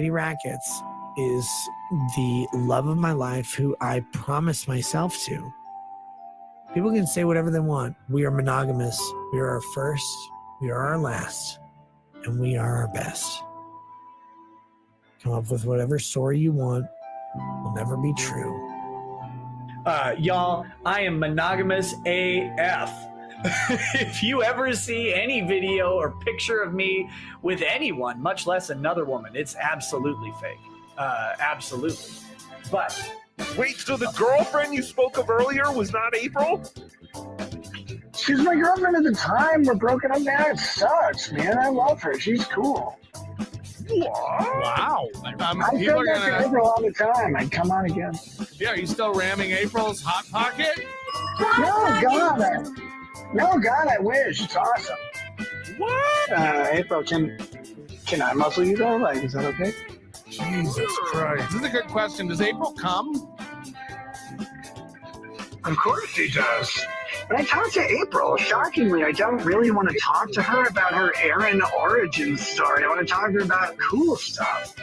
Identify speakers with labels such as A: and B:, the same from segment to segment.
A: Lady Rackets is the love of my life who I promised myself to. People can say whatever they want. We are monogamous. We are our first. We are our last. And we are our best. Come up with whatever story you want. Will never be true.
B: Y'all, I am monogamous AF. If you ever see any video or picture of me with anyone, much less another woman, it's absolutely fake. Absolutely. But
C: wait, so the girlfriend you spoke of earlier was not April?
D: She's my girlfriend at the time. We're broken up now. It sucks, man. I love her. She's cool.
E: Wow.
D: I said that to April all the time. I'd come on again.
E: Yeah, are you still ramming April's Hot Pocket?
D: No, God, I wish. It's awesome.
E: What?
D: April, can I muscle you though? Like, is that okay?
E: Jesus Christ. This is a good question. Does April come?
D: Of course she does. When I talk to April, shockingly, I don't really want to talk to her about her Aaron origin story. I want to talk to her about cool stuff.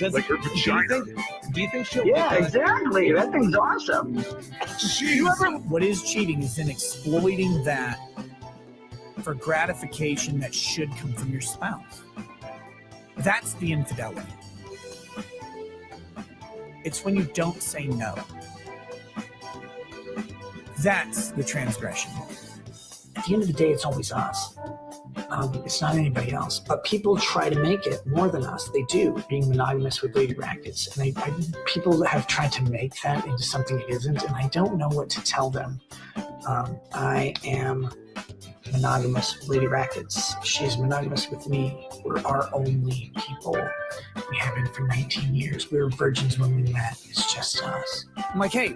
C: Like her vagina.
A: Do you think she'll...
D: Yeah, exactly. That thing's awesome.
A: What is cheating is then exploiting that for gratification that should come from your spouse. That's the infidelity. It's when you don't say no. That's the transgression.
F: At the end of the day, it's always us. It's not anybody else. But people try to make it more than us. They do, being monogamous with Lady Rackets. And people have tried to make that into something it isn't, and I don't know what to tell them. I am monogamous with Lady Rackets. She's monogamous with me. We're our only people. We have been for 19 years. We were virgins when we met. It's just us.
A: I'm like, hey,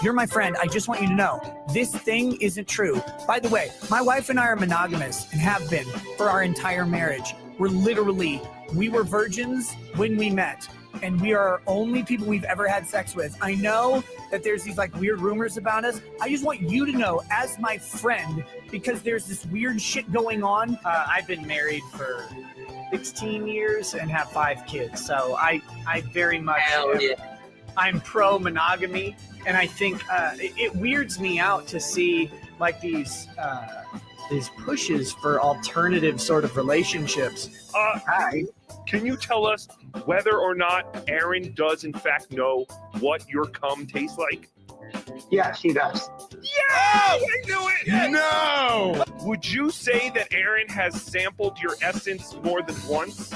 A: you're my friend. I just want you to know this thing isn't true. By the way, my wife and I are monogamous and have been for our entire marriage. We were virgins when we met, and we are our only people we've ever had sex with. I know that there's these like weird rumors about us. I just want you to know as my friend, because there's this weird shit going on. I've been married for 16 years and have 5 kids. So I very much, I'm pro monogamy. And I think it weirds me out to see like these pushes for alternative sort of relationships.
D: Hi.
C: Can you tell us whether or not Aaron does in fact know what your cum tastes like?
D: Yes, he does.
C: Yeah, I knew it.
E: Yes. No.
C: Would you say that Aaron has sampled your essence more than once?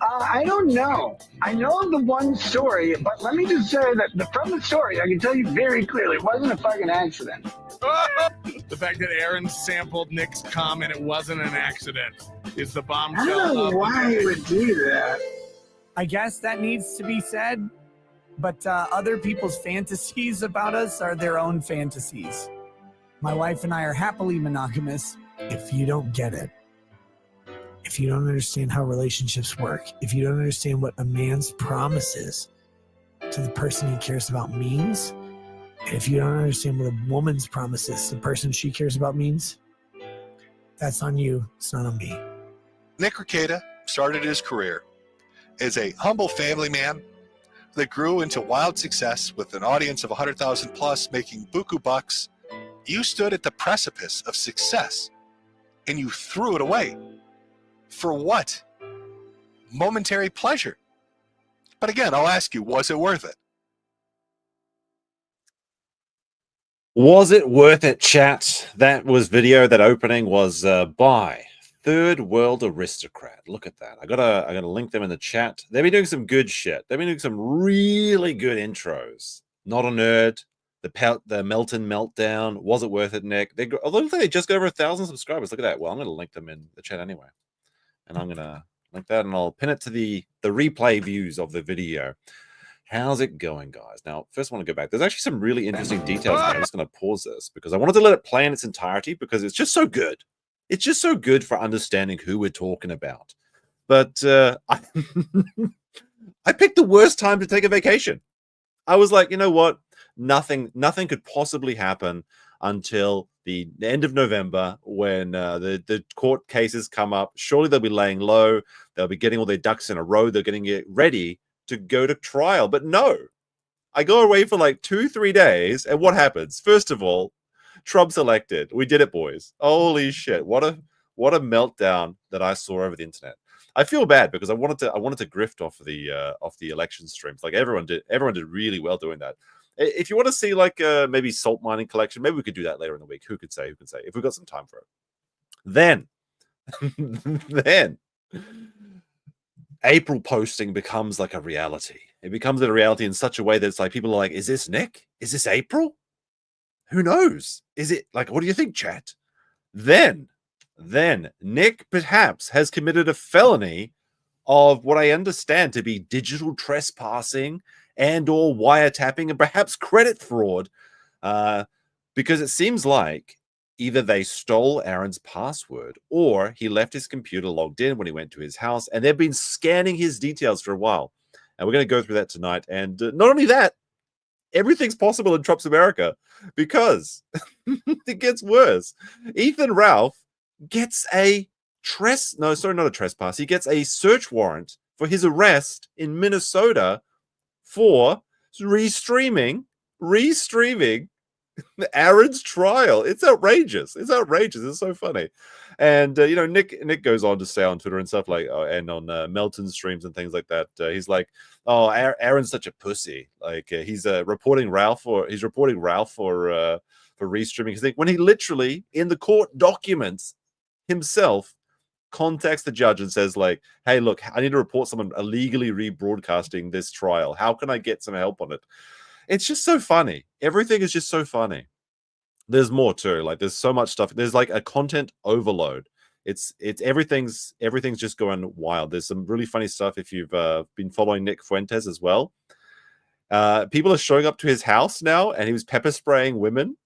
D: I don't know. I know the one story, but let me just say that from the story, I can tell you very clearly, it wasn't a fucking accident.
E: The fact that Aaron sampled Nick's cum and it wasn't an accident is the
D: I
E: bombshell.
D: don't know why he would do that.
A: I guess that needs to be said, but other people's fantasies about us are their own fantasies. My wife and I are happily monogamous. If you don't get it, if you don't understand how relationships work, if you don't understand what a man's promises to the person he cares about means, and if you don't understand what a woman's promises to the person she cares about means, that's on you. It's not on me.
G: Nick Rekieta started his career as a humble family man that grew into wild success with an audience of 100,000 plus, making buku bucks. You stood at the precipice of success and you threw it away. For what? Momentary pleasure. But again, I'll ask you, was it worth it?
H: Was it worth it, chat? That was video. That opening was by Third World Aristocrat. Look at that. I gotta link them in the chat. They've been doing some good shit. They've been doing some really good intros. Not a Nerd, the Melton Meltdown. Was it worth it, Nick? Although they just got over 1,000 subscribers. Look at that. Well, I'm gonna link them in the chat anyway. And I'm gonna link that, and I'll pin it to the replay views of the video. How's it going, guys? Now, first I want to go back. There's actually some really interesting details. I'm just going to pause this because I wanted to let it play in its entirety because it's just so good. It's just so good for understanding who we're talking about. But I picked the worst time to take a vacation. I was like, you know what? Nothing could possibly happen. until the end of November when the court cases come up. Surely they'll be laying low. They'll be getting all their ducks in a row. They're getting it ready to go to trial. But no, I go away for like 2-3 days. And what happens? First of all, Trump's elected. We did it, boys. Holy shit. What a meltdown that I saw over the internet. I feel bad because I wanted to grift off the election streams. Like everyone did really well doing that. If you want to see like maybe salt mining collection, maybe we could do that later in the week. Who could say? If we've got some time for it. Then April posting becomes like a reality. It becomes a reality in such a way that it's like people are like, is this Nick? Is this April? Who knows? Is it like, what do you think, chat? Then Nick perhaps has committed a felony of what I understand to be digital trespassing and or wiretapping and perhaps credit fraud, because it seems like either they stole Aaron's password or he left his computer logged in when he went to his house, and they've been scanning his details for a while. And we're going to go through that tonight. And not only that, everything's possible in Trump's America, because it gets worse. Ethan Ralph gets a not a trespass. He gets a search warrant for his arrest in Minnesota for restreaming Aaron's trial. It's outrageous. It's so funny. And Nick goes on to say on Twitter and stuff like, and on Melton streams and things like that, he's like, oh, Aaron's such a pussy. Like he's reporting Ralph for restreaming. When he literally in the court documents himself contacts the judge and says like, hey, look, I need to report someone illegally rebroadcasting this trial. How can I get some help on it? It's just so funny. Everything is just so funny. There's more too. Like there's so much stuff. There's like a content overload. It's everything's just going wild. There's some really funny stuff if you've been following Nick Fuentes as well. People are showing up to his house now, and he was pepper spraying women.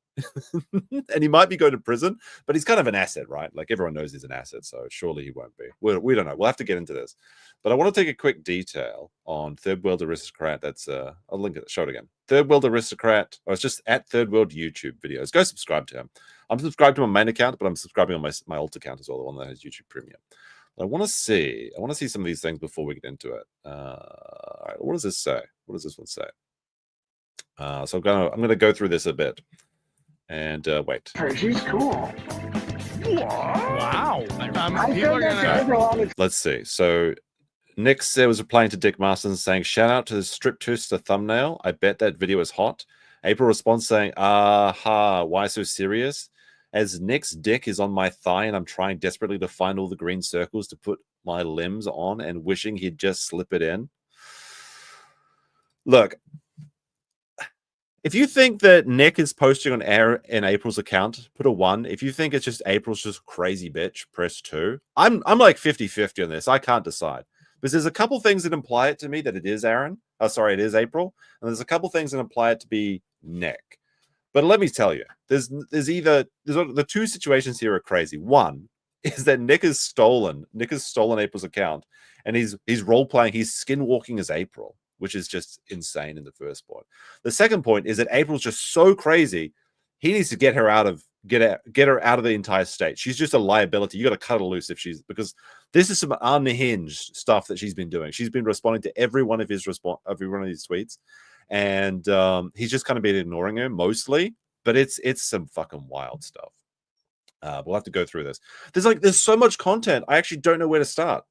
H: And he might be going to prison, but he's kind of an asset, right? Like everyone knows he's an asset, so surely he won't be. We don't know. We'll have to get into this. But I want to take a quick detail on Third World Aristocrat. That's I'll link it, show it again. Third World Aristocrat, or it's just at Third World YouTube videos. Go subscribe to him. I'm subscribed to my main account, but I'm subscribing on my alt account as well, the one that has YouTube Premium. But I want to see some of these things before we get into it. All right, what does this say? What does this one say? So I'm gonna go through this a bit. And wait.
D: She's cool.
E: Wow. People are gonna...
H: Let's see. So Nick was replying to Dick Marston saying, shout out to the strip twister thumbnail. I bet that video is hot. April responds saying, aha, why so serious? As Nick's dick is on my thigh and I'm trying desperately to find all the green circles to put my limbs on and wishing he'd just slip it in. Look, if you think that Nick is posting on air in April's account, put a 1. If you think it's just April's just crazy bitch, press 2. I'm like 50-50 on this. I can't decide. Because there's a couple things that imply it to me that it is Aaron. It is April. And there's a couple things that imply it to be Nick. But let me tell you, there's the two situations here are crazy. One is that Nick has stolen April's account, and he's role-playing, he's skinwalking as April, which is just insane in the first point. The second point is that April's just so crazy, he needs to get her out of the entire state. She's just a liability. You got to cut her loose because this is some unhinged stuff that she's been doing. She's been responding to every one of his tweets, and he's just kind of been ignoring her mostly. But it's some fucking wild stuff. We'll have to go through this. There's so much content. I actually don't know where to start.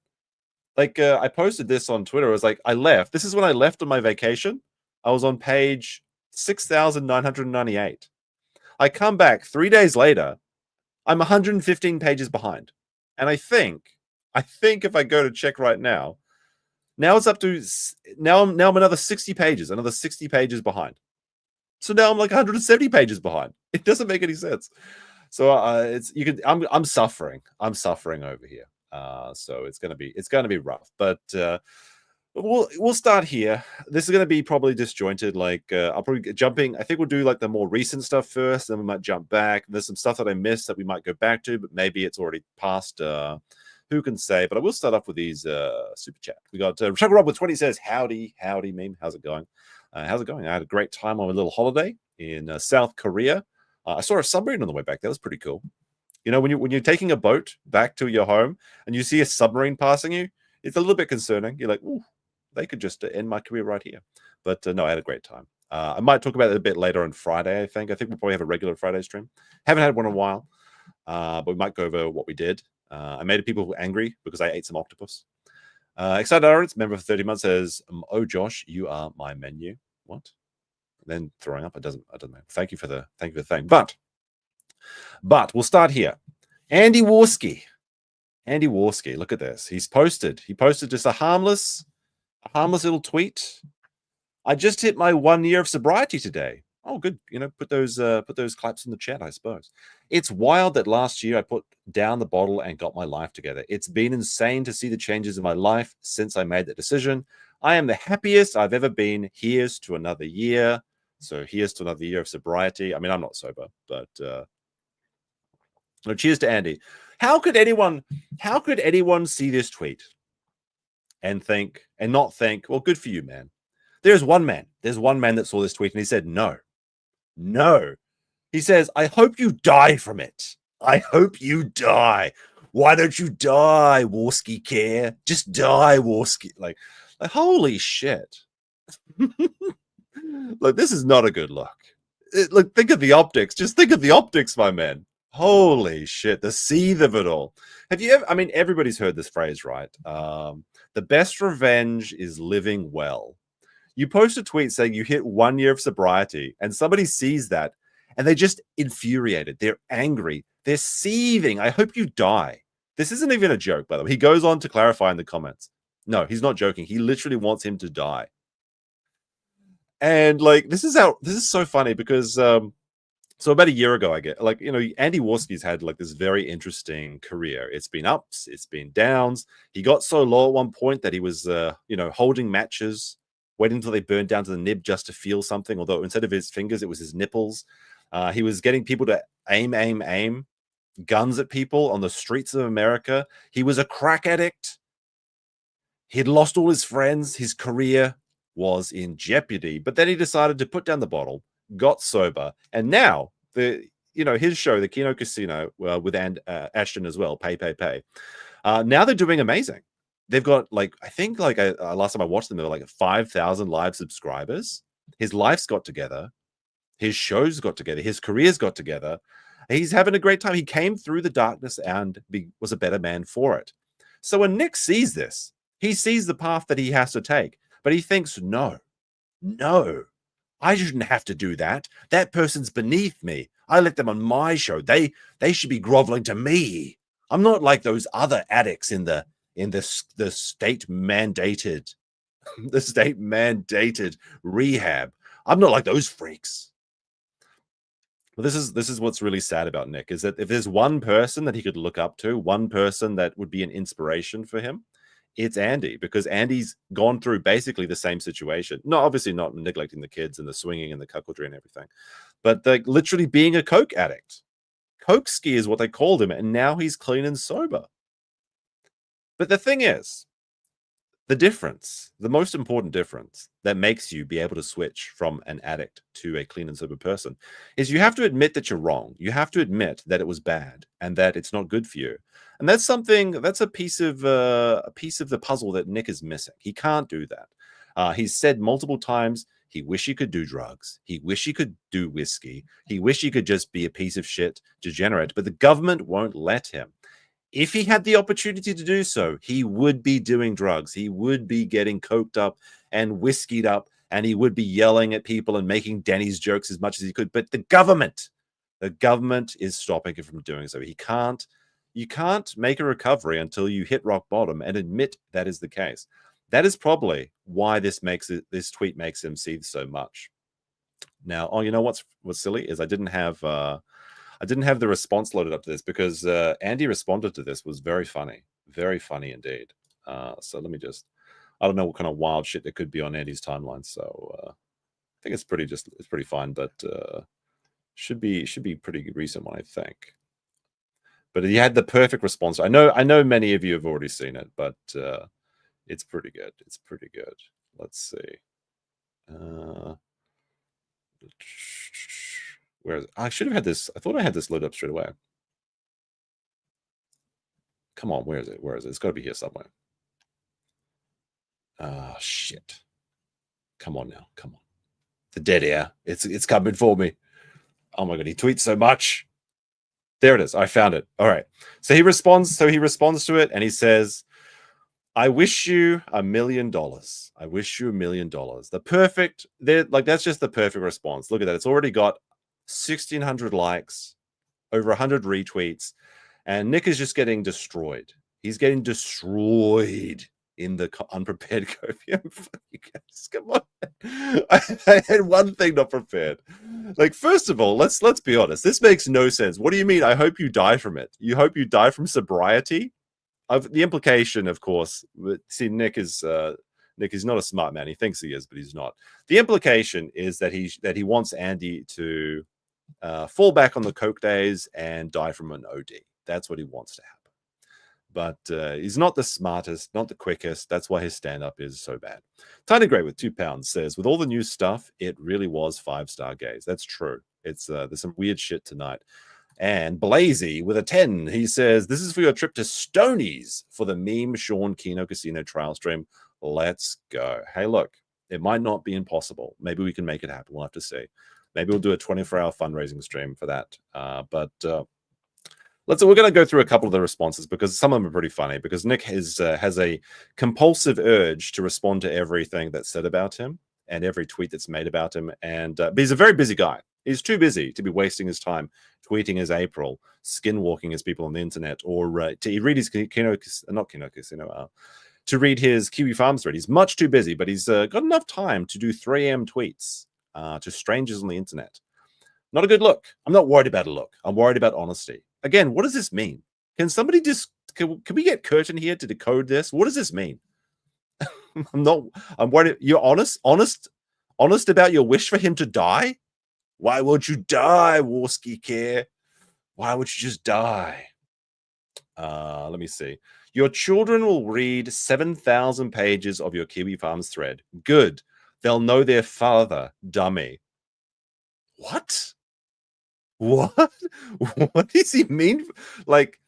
H: Like I posted this on Twitter. I was like, I left. This is when I left on my vacation. I was on page 6,998. I come back 3 days later. I'm 115 pages behind. And I think if I go to check right now it's up to now I'm another 60 pages behind. So now I'm like 170 pages behind. It doesn't make any sense. So I'm suffering. I'm suffering over here. So it's gonna be rough. But we'll start here. This is gonna be probably disjointed. Like I'll probably get jumping. I think we'll do like the more recent stuff first, then we might jump back. There's some stuff that I missed that we might go back to, but maybe it's already past. Who can say? But I will start off with these super chat. We got Chuck Rob with 20 says, howdy meme. How's it going? I had a great time on a little holiday in South Korea. I saw a submarine on the way back. That was pretty cool. You know, when you're taking a boat back to your home and you see a submarine passing you, it's a little bit concerning. You're like, ooh, they could just end my career right here. But no, I had a great time. I might talk about it a bit later on Friday, I think. I think we'll probably have a regular Friday stream. Haven't had one in a while, but we might go over what we did. I made people angry because I ate some octopus. Excited Aarons, member for 30 months, says, oh, Josh, you are my menu. What? And then throwing up. It doesn't matter. Thank you for the thing. But we'll start here. Andy Warski. Look at this. He posted just a harmless little tweet. I just hit my 1 year of sobriety today. Oh, good. You know, put those claps in the chat, I suppose. It's wild that last year I put down the bottle and got my life together. It's been insane to see the changes in my life since I made that decision. I am the happiest I've ever been. Here's to another year. So here's to another year of sobriety. I mean, I'm not sober, but no, cheers to Andy. How could anyone see this tweet and not think, well, good for you, man. There's one man that saw this tweet and he said, no. He says, I hope you die from it. I hope you die. Why don't you die, Warski care? Just die, Warski. Like holy shit. Look, this is not a good look. Look, think of the optics. Just think of the optics, my man. Holy shit, the seethe of it all. Have you ever, I mean, everybody's heard this phrase, right? The best revenge is living well. You post a tweet saying you hit 1 year of sobriety and somebody sees that and they're just infuriated. They're angry. They're seething. I hope you die. This isn't even a joke, by the way. He goes on to clarify in the comments. No, he's not joking. He literally wants him to die. And like, this is so funny because, so about a year ago, Andy Warski's had like this very interesting career. It's been ups, it's been downs. He got so low at one point that he was, holding matches, waiting until they burned down to the nib just to feel something. Although instead of his fingers, it was his nipples. He was getting people to aim guns at people on the streets of America. He was a crack addict. He'd lost all his friends. His career was in jeopardy. But then he decided to put down the bottle, got sober, and now his show, the Kino Casino, with Ashton as well, Pay. Now they're doing amazing. They've got last time I watched them, there were 5,000 live subscribers. His life's got together, his shows got together, his career's got together. He's having a great time. He came through the darkness and was a better man for it. So when Nick sees this, he sees the path that he has to take, but he thinks, no, I shouldn't have to do that. That person's beneath me. I let them on my show. They should be groveling to me. I'm not like those other addicts in the state mandated rehab. I'm not like those freaks. Well, this is what's really sad about Nick, is that if there's one person that he could look up to, one person that would be an inspiration for him, it's Andy, because Andy's gone through basically the same situation. No, obviously not neglecting the kids and the swinging and the cuckoldry and everything, but literally being a coke addict. Coke ski is what they called him, and now he's clean and sober. But the thing is, the most important difference that makes you be able to switch from an addict to a clean and sober person is you have to admit that you're wrong. You have to admit that it was bad and that it's not good for you. And that's a piece of the puzzle that Nick is missing. He can't do that. He's said multiple times he wish he could do drugs. He wish he could do whiskey. He wish he could just be a piece of shit degenerate, but the government won't let him. If he had the opportunity to do so, he would be doing drugs. He would be getting coked up and whiskeyed up, and he would be yelling at people and making Denny's jokes as much as he could. But the government is stopping him from doing so. You can't make a recovery until you hit rock bottom and admit that is the case. That is probably why this tweet makes him seethe so much. Now, you know what's silly is I didn't have the response loaded up to this, because Andy responded to this. Was very funny indeed. So let me I don't know what kind of wild shit there could be on Andy's timeline. So I think it's pretty fine, but should be pretty recent one, I think. But he had the perfect response. I know many of you have already seen it, but it's pretty good. It's pretty good. Let's see. Where is it? I should have had this. I thought I had this loaded up straight away. Come on, where is it? Where is it? It's got to be here somewhere. Ah, shit. Come on now. Come on. The dead air. It's coming for me. Oh my god, he tweets so much. There it is. I found it. All right. So he responds to it and he says, I wish you $1 million. I wish you $1 million. The perfect, that's just the perfect response. Look at that. It's already got 1,600 likes, over 100 retweets, and Nick is just getting destroyed. He's getting destroyed in the unprepared copium. You guys, come on. I had one thing not prepared. Like, first of all, let's be honest. This makes no sense. What do you mean? I hope you die from it. You hope you die from sobriety? The implication, of course. See, Nick is not a smart man. He thinks he is, but he's not. The implication is that he wants Andy to fall back on the coke days and die from an OD. That's what he wants to happen. But he's not the smartest, not the quickest. That's why his stand-up is so bad. Tiny Grey with £2 says, with all the new stuff, it really was 5-star gays. That's true. It's there's some weird shit tonight. And Blazy with a 10, he says, this is for your trip to Stonies for the meme Sean Keno Casino trial stream. Let's go. Hey, look, it might not be impossible. Maybe we can make it happen. We'll have to see. Maybe we'll do a 24-hour fundraising stream for that. We're going to go through a couple of the responses because some of them are pretty funny, because Nick has a compulsive urge to respond to everything that's said about him and every tweet that's made about him. And but he's a very busy guy. He's too busy to be wasting his time tweeting as April, skinwalking as people on the internet, or to read his to read his Kiwi Farms thread. He's much too busy, but he's got enough time to do 3 a.m. tweets to strangers on the internet. Not a good look. I'm not worried about a look. I'm worried about honesty. Again, what does this mean? Can somebody can we get Curtin here to decode this? What does this mean? I'm worried. You're honest about your wish for him to die? Why won't you die, Warski care? Why would you just die? Let me see. Your children will read 7,000 pages of your Kiwi Farms thread. Good. They'll know their father, dummy. What? What? What does he mean? Like,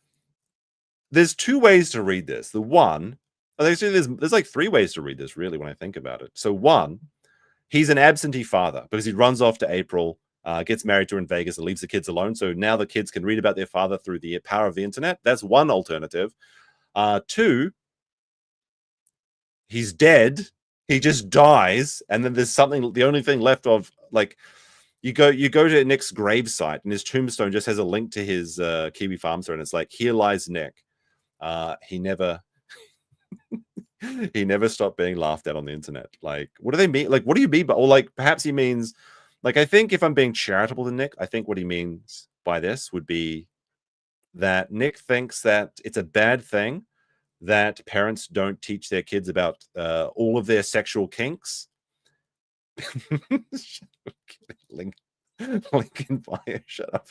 H: there's 2 ways to read this. The one, there's like 3 ways to read this, really, when I think about it. So one, he's an absentee father because he runs off to April, gets married to her in Vegas, and leaves the kids alone. So now the kids can read about their father through the power of the internet. That's one alternative. 2, he's dead. He just dies, and then there's something. The only thing left of, like, you go to Nick's gravesite, and his tombstone just has a link to his Kiwi Farm store, and it's like, here lies Nick. He never stopped being laughed at on the internet. Like, what do they mean? Like, what do you mean by, or like, perhaps he means, like, I think if I'm being charitable to Nick, I think what he means by this would be that Nick thinks that it's a bad thing that parents don't teach their kids about all of their sexual kinks. Lincoln Fire, shut up.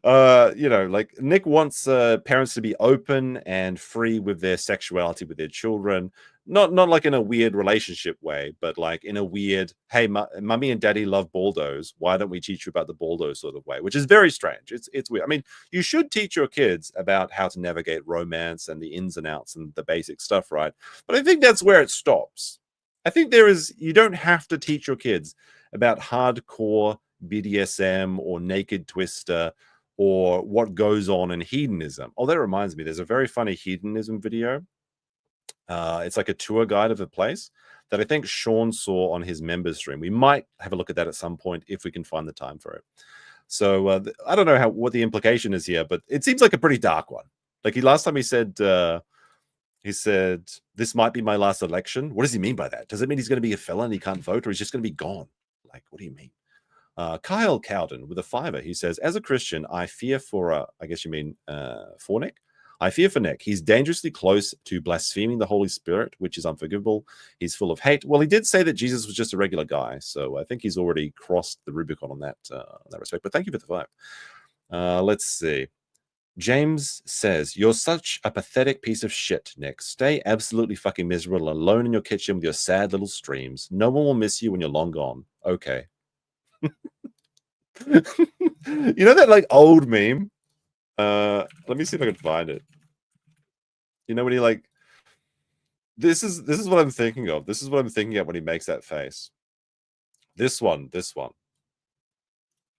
H: Like, Nick wants parents to be open and free with their sexuality with their children, not like in a weird relationship way, but like in a weird, hey, mummy and daddy love baldos, why don't we teach you about the baldo sort of way, which is very strange. It's weird. I mean, you should teach your kids about how to navigate romance and the ins and outs and the basic stuff, right? But I think that's where it stops. I think you don't have to teach your kids about hardcore BDSM or naked twister or what goes on in hedonism. Oh, that reminds me, there's a very funny hedonism video. It's like a tour guide of the place that I think Sean saw on his members stream. We might have a look at that at some point if we can find the time for it. So I don't know what the implication is here, but it seems like a pretty dark one. Like, last time he said, this might be my last election. What does he mean by that? Does it mean he's going to be a felon and he can't vote, or he's just going to be gone? Like, what do you mean? Kyle Cowden with a $5. He says, as a Christian, I fear for, I guess you mean for Nick. I fear for Nick. He's dangerously close to blaspheming the Holy Spirit, which is unforgivable. He's full of hate. Well, he did say that Jesus was just a regular guy, so I think he's already crossed the Rubicon on that respect. But thank you for the 5. Let's see. James says, you're such a pathetic piece of shit, Nick. Stay absolutely fucking miserable alone in your kitchen with your sad little streams. No one will miss you when you're long gone. Okay. You know that like old meme? Let me see if I can find it. You know when he like, this is what I'm thinking of. This is what I'm thinking of when he makes that face. This one.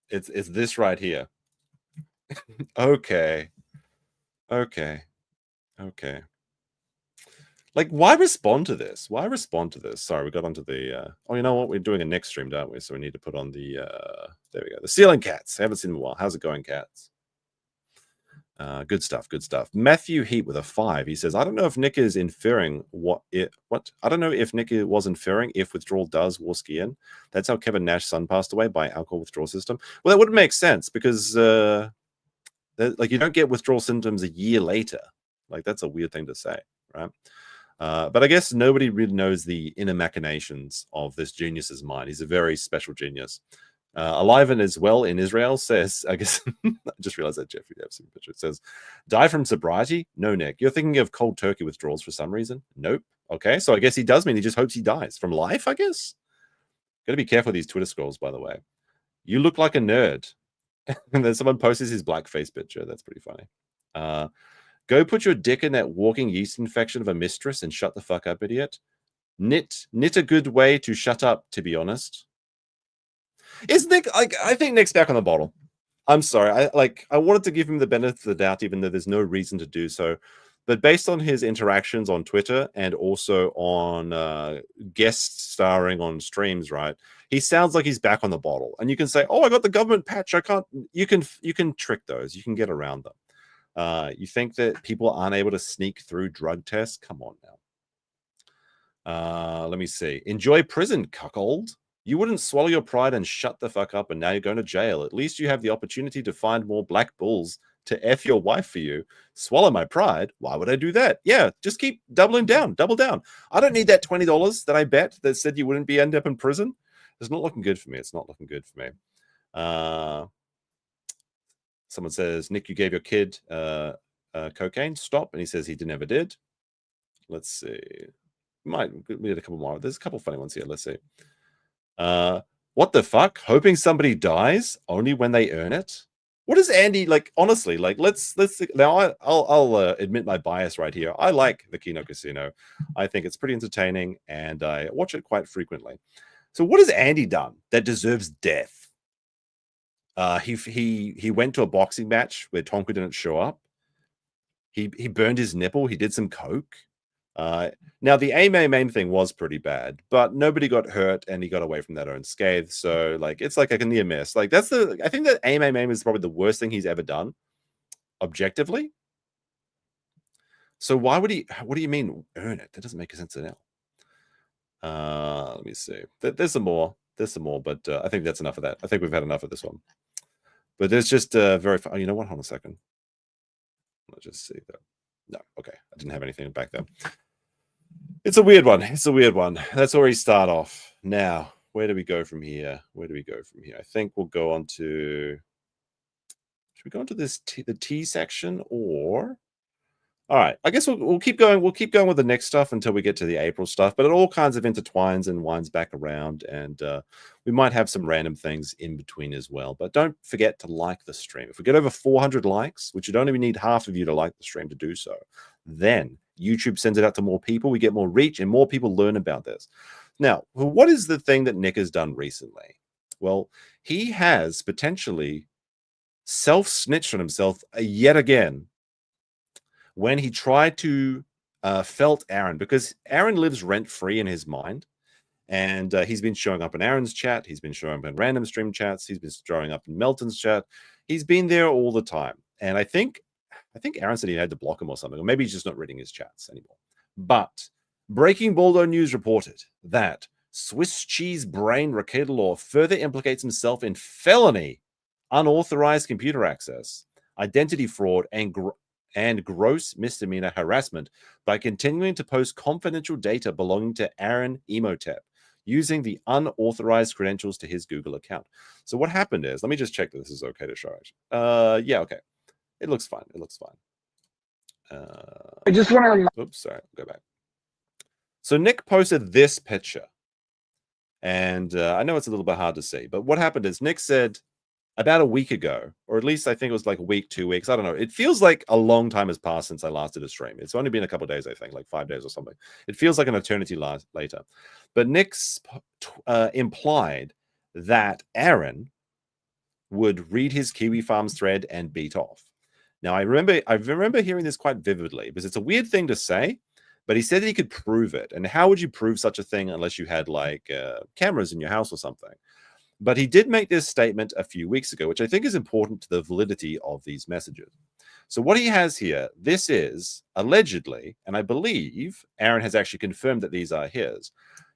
H: It's this right here. Okay. Like, why respond to this? Sorry, we got onto the oh, you know what? We're doing a next stream, don't we? So we need to put on the there we go. The ceiling cats. Haven't seen them in a while. How's it going, cats? Good stuff. Matthew Heat with a 5. He says, I don't know if Nick is inferring I don't know if Nick was inferring if withdrawal does Warski in. That's how Kevin Nash's son passed away, by alcohol withdrawal system. Well, that wouldn't make sense because like you don't get withdrawal symptoms a year later. Like that's a weird thing to say, right? But I guess nobody really knows the inner machinations of this genius's mind. He's a very special genius. Alive and as well in Israel says, I guess, I just realized that Jeffrey have seen a picture. It says, die from sobriety? No, Nick. You're thinking of cold turkey withdrawals for some reason? Nope. Okay, so I guess he does mean he just hopes he dies. From life, I guess? Gotta be careful with these Twitter scrolls, by the way. You look like a nerd. And then someone posts his blackface picture. That's pretty funny. Go put your dick in that walking yeast infection of a mistress and shut the fuck up, idiot. Knit a good way to shut up, to be honest. Is Nick, like, I think Nick's back on the bottle. I'm sorry. I wanted to give him the benefit of the doubt, even though there's no reason to do so. But based on his interactions on Twitter and also on guest starring on streams, right? He sounds like he's back on the bottle. And you can say, oh, I got the government patch. I can't, you can trick those. You can get around them. You think that people aren't able to sneak through drug tests? Come on now. Let me see. Enjoy prison, cuckold. You wouldn't swallow your pride and shut the fuck up, and now you're going to jail. At least you have the opportunity to find more black bulls to F your wife for you. Swallow my pride? Why would I do that? Yeah, just keep doubling down. Double down. I don't need that $20 that I bet that said you wouldn't end up in prison. It's not looking good for me. It's not looking good for me. Someone says, Nick, you gave your kid cocaine. Stop. And he says he never did. Let's see. We need a couple more. There's a couple funny ones here. Let's see. What the fuck? Hoping somebody dies only when they earn it? What is Andy like? Honestly, like let's now. I'll admit my bias right here. I like the Kino Casino. I think it's pretty entertaining, and I watch it quite frequently. So, what has Andy done that deserves death? He went to a boxing match where Tonka didn't show up. He burned his nipple. He did some coke. Now the main thing was pretty bad, but nobody got hurt and he got away from that unscathed. So like, it's like a near miss. Like I think that aim is probably the worst thing he's ever done, objectively. So why would he? What do you mean earn it? That doesn't make sense at all. Let me see. There's some more. But I think that's enough of that. I think we've had enough of this one. But there's just very. Oh, you know what? Hold on a second. Let's just see that. No, okay. I didn't have anything back there. It's a weird one. That's where we start off. Now, where do we go from here? I think we'll go on to... Should we go into the T section or... All right. I guess we'll keep going. We'll keep going with the next stuff until we get to the April stuff, but it all kinds of intertwines and winds back around, and we might have some random things in between as well. But don't forget to like the stream. If we get over 400 likes, which you don't even need half of you to like the stream to do so, then YouTube sends it out to more people. We get more reach and more people learn about this. Now, what is the thing that Nick has done recently? Well, he has potentially self-snitched on himself yet again when he tried to felt Aaron, because Aaron lives rent-free in his mind, and he's been showing up in Aaron's chat, he's been showing up in random stream chats, he's been showing up in Melton's chat, he's been there all the time. And I think Aaron said he had to block him or something, or maybe he's just not reading his chats anymore. But Breaking Baldo News reported that Swiss cheese brain Rekietalaw further implicates himself in felony, unauthorized computer access, identity fraud, and gross misdemeanor harassment by continuing to post confidential data belonging to Aarons Imholtes using the unauthorized credentials to his Google account. So what happened is, let me just check that this is okay to show it. Yeah, okay. It looks fine.
D: I just want to...
H: Oops, sorry. Go back. So Nick posted this picture. And I know it's a little bit hard to see, but what happened is Nick said, about a week ago, or at least I think it was like a week, 2 weeks. I don't know. It feels like a long time has passed since I last did a stream. It's only been a couple of days, I think, like 5 days or something. It feels like an eternity later. But Nick's implied that Aaron would read his Kiwi Farms thread and beat off. Now, I remember hearing this quite vividly because it's a weird thing to say, but he said that he could prove it. And how would you prove such a thing unless you had like cameras in your house or something? But he did make this statement a few weeks ago, which I think is important to the validity of these messages. So what he has here, this is allegedly, and I believe Aaron has actually confirmed that these are his.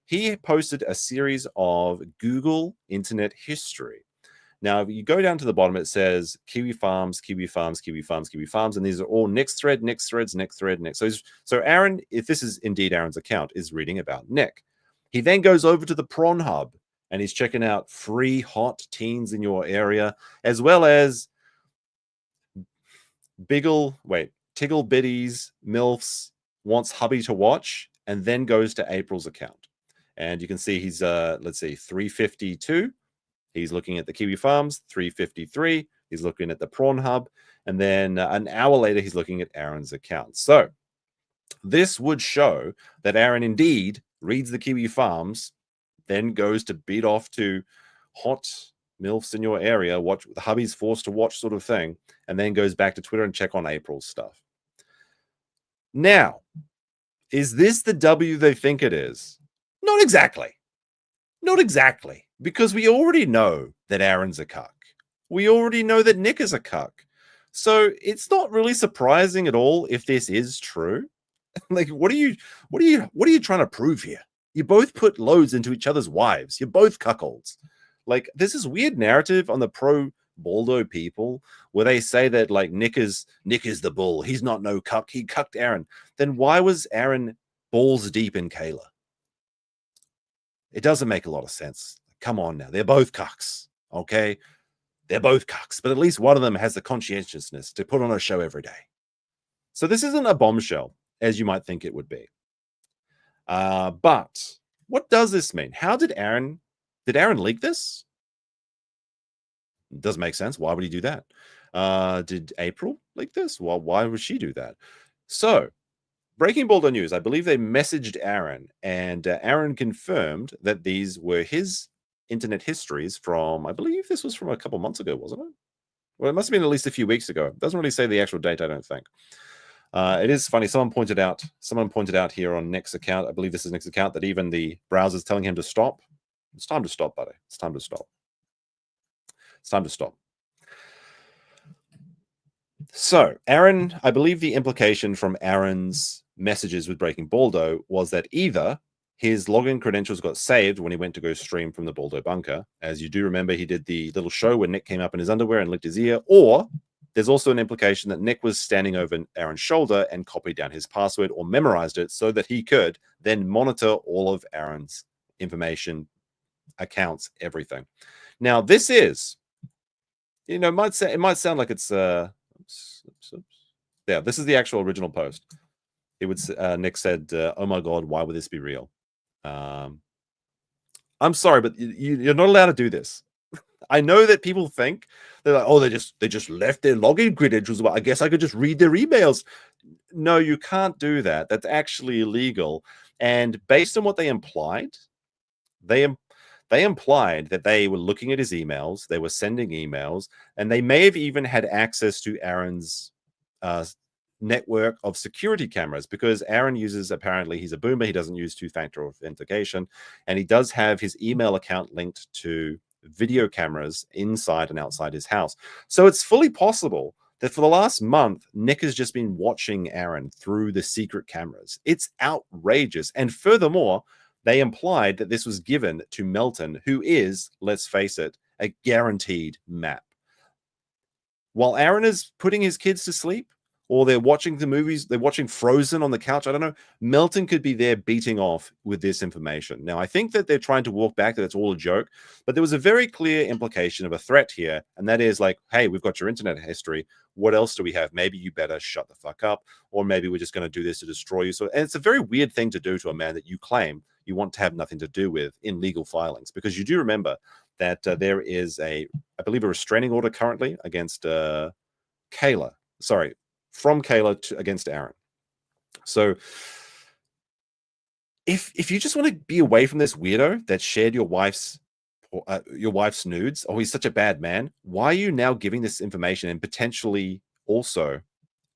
H: He posted a series of Google Internet history. Now, if you go down to the bottom, it says Kiwi Farms, Kiwi Farms, Kiwi Farms, Kiwi Farms, and these are all Nick's thread, Nick's threads, Nick's thread, Nick. So Aaron, if this is indeed Aaron's account, is reading about Nick. He then goes over to the Prawn Hub, and he's checking out free hot teens in your area, as well as Tiggle Biddies, MILFs, wants hubby to watch, and then goes to April's account. And you can see he's, let's see, 352. He's looking at the Kiwi Farms, 353. He's looking at the Prawn Hub. And then an hour later, he's looking at Aaron's account. So this would show that Aaron indeed reads the Kiwi Farms, then goes to beat off to hot MILFs in your area, watch the hubby's forced to watch sort of thing, and then goes back to Twitter and check on April's stuff. Now, is this the W they think it is? Not exactly. Not exactly. Because we already know that Aaron's a cuck. We already know that Nick is a cuck. So it's not really surprising at all if this is true. Like, what are you trying to prove here? You both put loads into each other's wives. You're both cuckolds. Like, there's this weird narrative on the pro Baldo people where they say that like Nick is the bull. He's not no cuck. He cucked Aaron. Then why was Aaron balls deep in Kayla? It doesn't make a lot of sense. Come on now. They're both cucks. Okay? They're both cucks. But at least one of them has the conscientiousness to put on a show every day. So this isn't a bombshell, as you might think it would be. But what does this mean? How did Aaron leak this? It doesn't make sense. Why would he do that? Did April leak this? Well, why would she do that? So, breaking Baldo news, I believe they messaged Aaron, and Aaron confirmed that these were his internet histories from, I believe this was from a couple months ago, wasn't it? Well, it must have been at least a few weeks ago. It doesn't really say the actual date, I don't think. It is funny. Someone pointed out here on Nick's account, I believe this is Nick's account, that even the browser's telling him to stop. It's time to stop, buddy. It's time to stop. It's time to stop. So, Aaron, I believe the implication from Aaron's messages with Breaking Baldo was that either his login credentials got saved when he went to go stream from the Baldo bunker. As you do remember, he did the little show where Nick came up in his underwear and licked his ear. Or there's also an implication that Nick was standing over Aaron's shoulder and copied down his password or memorized it so that he could then monitor all of Aaron's information, accounts, everything. Now, this is, it might sound like it's yeah, this is the actual original post. It would Nick said, "Oh my God, why would this be real?" I'm sorry, but you're not allowed to do this. I know that people think they're like, "Oh, they just left their login credentials. Well, I guess I could just read their emails." No, you can't do that. That's actually illegal. And based on what they implied, they implied that they were looking at his emails, they were sending emails, and they may have even had access to Aaron's network of security cameras, because Aaron uses, apparently he's a boomer, he doesn't use two-factor authentication, and he does have his email account linked to video cameras inside and outside his house. So it's fully possible that for the last month, Nick has just been watching Aaron through the secret cameras. It's outrageous. And furthermore, they implied that this was given to Melton, who is, let's face it, a guaranteed map. While Aaron is putting his kids to sleep, or they're watching the movies, they're watching Frozen on the couch, I don't know, Melton could be there beating off with this information. Now, I think that they're trying to walk back, that it's all a joke, but there was a very clear implication of a threat here, and that is like, hey, we've got your internet history. What else do we have? Maybe you better shut the fuck up, or maybe we're just going to do this to destroy you. So, and it's a very weird thing to do to a man that you claim you want to have nothing to do with in legal filings, because you do remember that there is a I believe, a restraining order currently against Kayla. Sorry, from Kayla against Aaron. So if you just want to be away from this weirdo that shared your wife's nudes, oh, he's such a bad man, why are you now giving this information and potentially also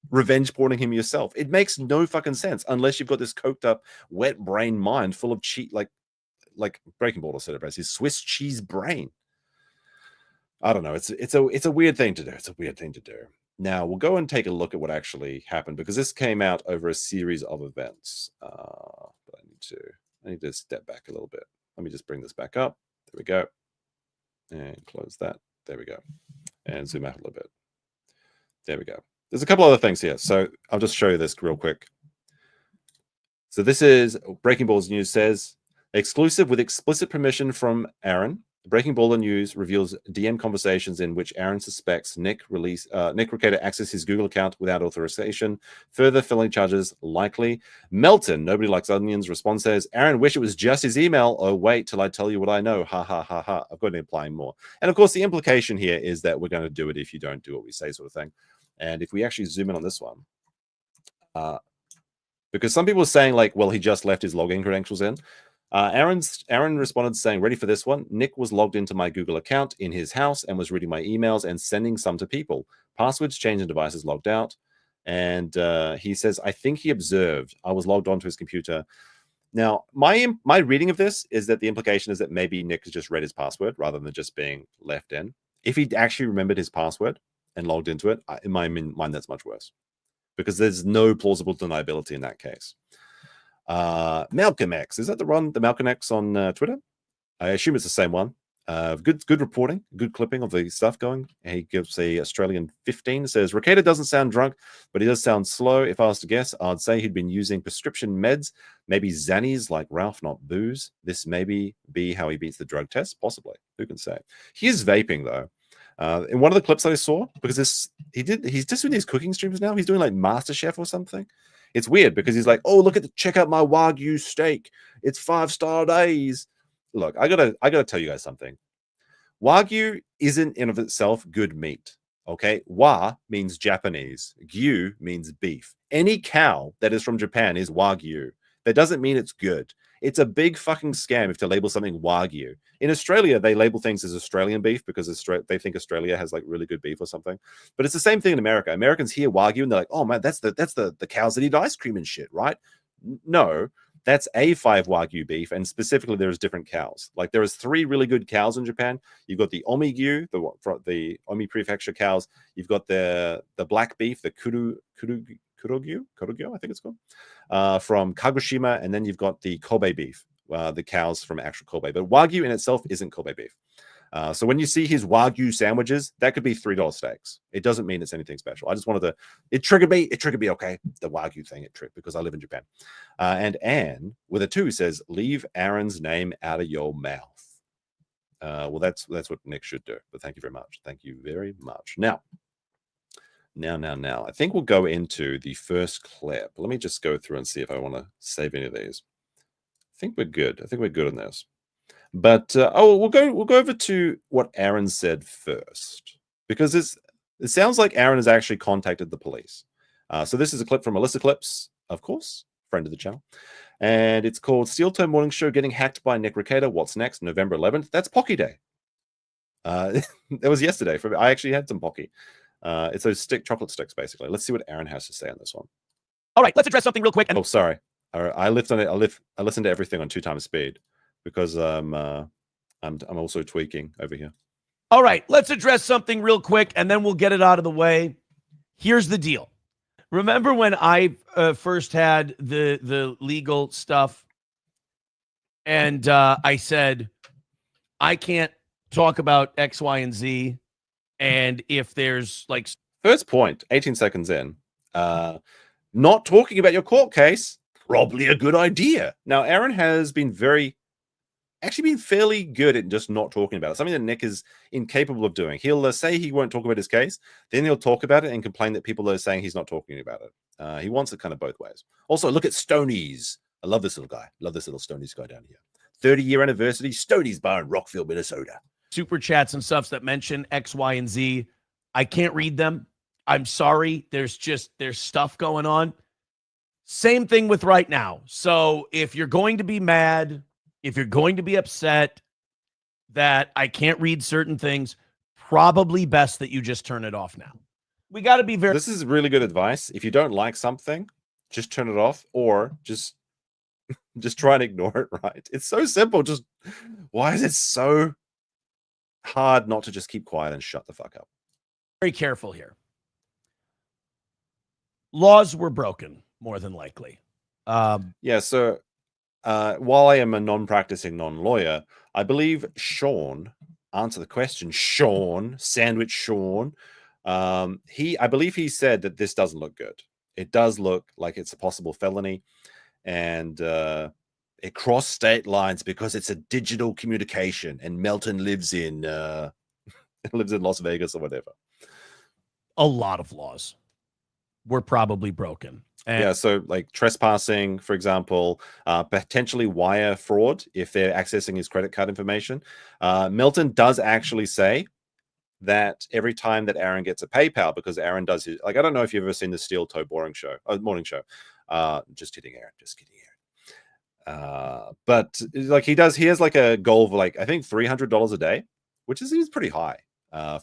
H: revenge porning him yourself? It makes no fucking sense unless you've got this coked up, wet brain mind full of cheat, like Breaking Ball said it as his Swiss cheese brain. I don't know. It's a weird thing to do. It's a weird thing to do. Now we'll go and take a look at what actually happened, because this came out over a series of events. But I need to step back a little bit. Let me just bring this back up. There we go. And close that. There we go. And zoom out a little bit. There we go. There's a couple other things here. So I'll just show you this real quick. So this is Breaking Ball's news says, exclusive with explicit permission from Aaron. Breaking Ball News reveals DM conversations in which Aaron suspects Nick Rekieta accessed his Google account without authorization. Further felony charges likely. Melton, nobody likes onions, response says, Aaron, wish it was just his email. Oh, wait till I tell you what I know. Ha, ha, ha, ha. I've got to imply more. And of course, the implication here is that we're going to do it if you don't do what we say, sort of thing. And if we actually zoom in on this one, because some people are saying like, well, he just left his login credentials in. Aaron responded saying, ready for this one? Nick was logged into my Google account in his house and was reading my emails and sending some to people. Passwords changed and devices logged out. And he says, I think he observed. I was logged onto his computer. Now, my reading of this is that the implication is that maybe Nick has just read his password rather than just being left in. If he actually remembered his password and logged into it, in my mind, that's much worse, because there's no plausible deniability in that case. Malcolm X, is that the Malcolm X on Twitter? I assume it's the same one. Good reporting, good clipping of the stuff going. He gives a Australian 15, says Rekieta doesn't sound drunk, but he does sound slow. If I was to guess, I'd say he'd been using prescription meds, maybe Xannies like Ralph, not booze. This maybe be how he beats the drug test, possibly. Who can say? He is vaping though. In one of the clips that I saw, because he's just doing these cooking streams now. He's doing like MasterChef or something. It's weird because he's like, oh, check out my Wagyu steak. It's 5-star days. Look, I gotta tell you guys something. Wagyu isn't in of itself good meat. Okay, wa means Japanese. Gyu means beef. Any cow that is from Japan is Wagyu. That doesn't mean it's good. It's a big fucking scam if to label something Wagyu. In Australia, they label things as Australian beef because they think Australia has like really good beef or something. But it's the same thing in America. Americans hear Wagyu and they're like, oh man, that's the cows that eat ice cream and shit, right? No, that's A5 Wagyu beef, and specifically there's different cows. Like there is 3 really good cows in Japan. You've got the Omigyu, the Omi Prefecture cows. You've got the black beef, the Kurogyu, I think it's called, from Kagoshima, and then you've got the Kobe beef, the cows from actual Kobe. But Wagyu in itself isn't Kobe beef. So when you see his Wagyu sandwiches, that could be $3 steaks. It doesn't mean it's anything special. I just wanted to, it triggered me, okay? The Wagyu thing, it triggered because I live in Japan. And Anne, with a 2, says, leave Aaron's name out of your mouth. Well, that's what Nick should do. But thank you very much. Thank you very much. Now, I think we'll go into the first clip. Let me just go through and see if I want to save any of these. I think we're good. on this. But we'll go over to what Aaron said first, because it sounds like Aaron has actually contacted the police. So this is a clip from Melissa Clips, of course, friend of the channel, and it's called Steel Toe Morning Show Getting Hacked by Nick Rekieta. What's next? November 11th. That's Pocky Day. That was yesterday. I actually had some Pocky. It's those chocolate sticks, basically. Let's see what Aaron has to say on this one.
B: All right, let's address something real quick.
H: Oh, sorry. I listen to everything on 2 times speed because I'm also tweaking over here.
I: All right, let's address something real quick, and then we'll get it out of the way. Here's the deal. Remember when I first had the legal stuff, and I said I can't talk about X, Y, and Z. And if there's like
H: first point, 18 seconds in, not talking about your court case, probably a good idea. Now, Aaron has been fairly good at just not talking about it. Something that Nick is incapable of doing. He'll say he won't talk about his case, then he'll talk about it and complain that people are saying he's not talking about it. He wants it kind of both ways. Also, look at Stoney's. I love this little guy. Love this little Stoney's guy down here. 30-year anniversary, Stoney's Bar in Rockville, Minnesota.
I: super chats and stuffs that mention X, Y, and Z. I can't read them. I'm sorry. There's stuff going on. Same thing with right now. So if you're going to be mad, if you're going to be upset that I can't read certain things, probably best that you just turn it off now. We got to be very.
H: This is really good advice. If you don't like something, just turn it off, or just try and ignore it. Right? It's so simple. Just why is it so hard not to just keep quiet and shut the fuck up?
I: Very careful here. Laws were broken, more than likely.
H: Yeah. So while I am a non-practicing non-lawyer, I believe Sean answer the question. Sean, Sandwich Sean. I believe he said that this doesn't look good. It does look like it's a possible felony, and it crossed state lines because it's a digital communication, and Melton lives in Las Vegas or whatever.
I: A lot of laws were probably broken. And
H: yeah, so like trespassing, for example, potentially wire fraud if they're accessing his credit card information. Melton does actually say that every time that Aaron gets a PayPal, because Aaron does his, like, I don't know if you've ever seen the Steel Toe Morning Show. Just kidding, Aaron. Just kidding, Aaron. But like he has like a goal of like, I think $300 a day, which is pretty high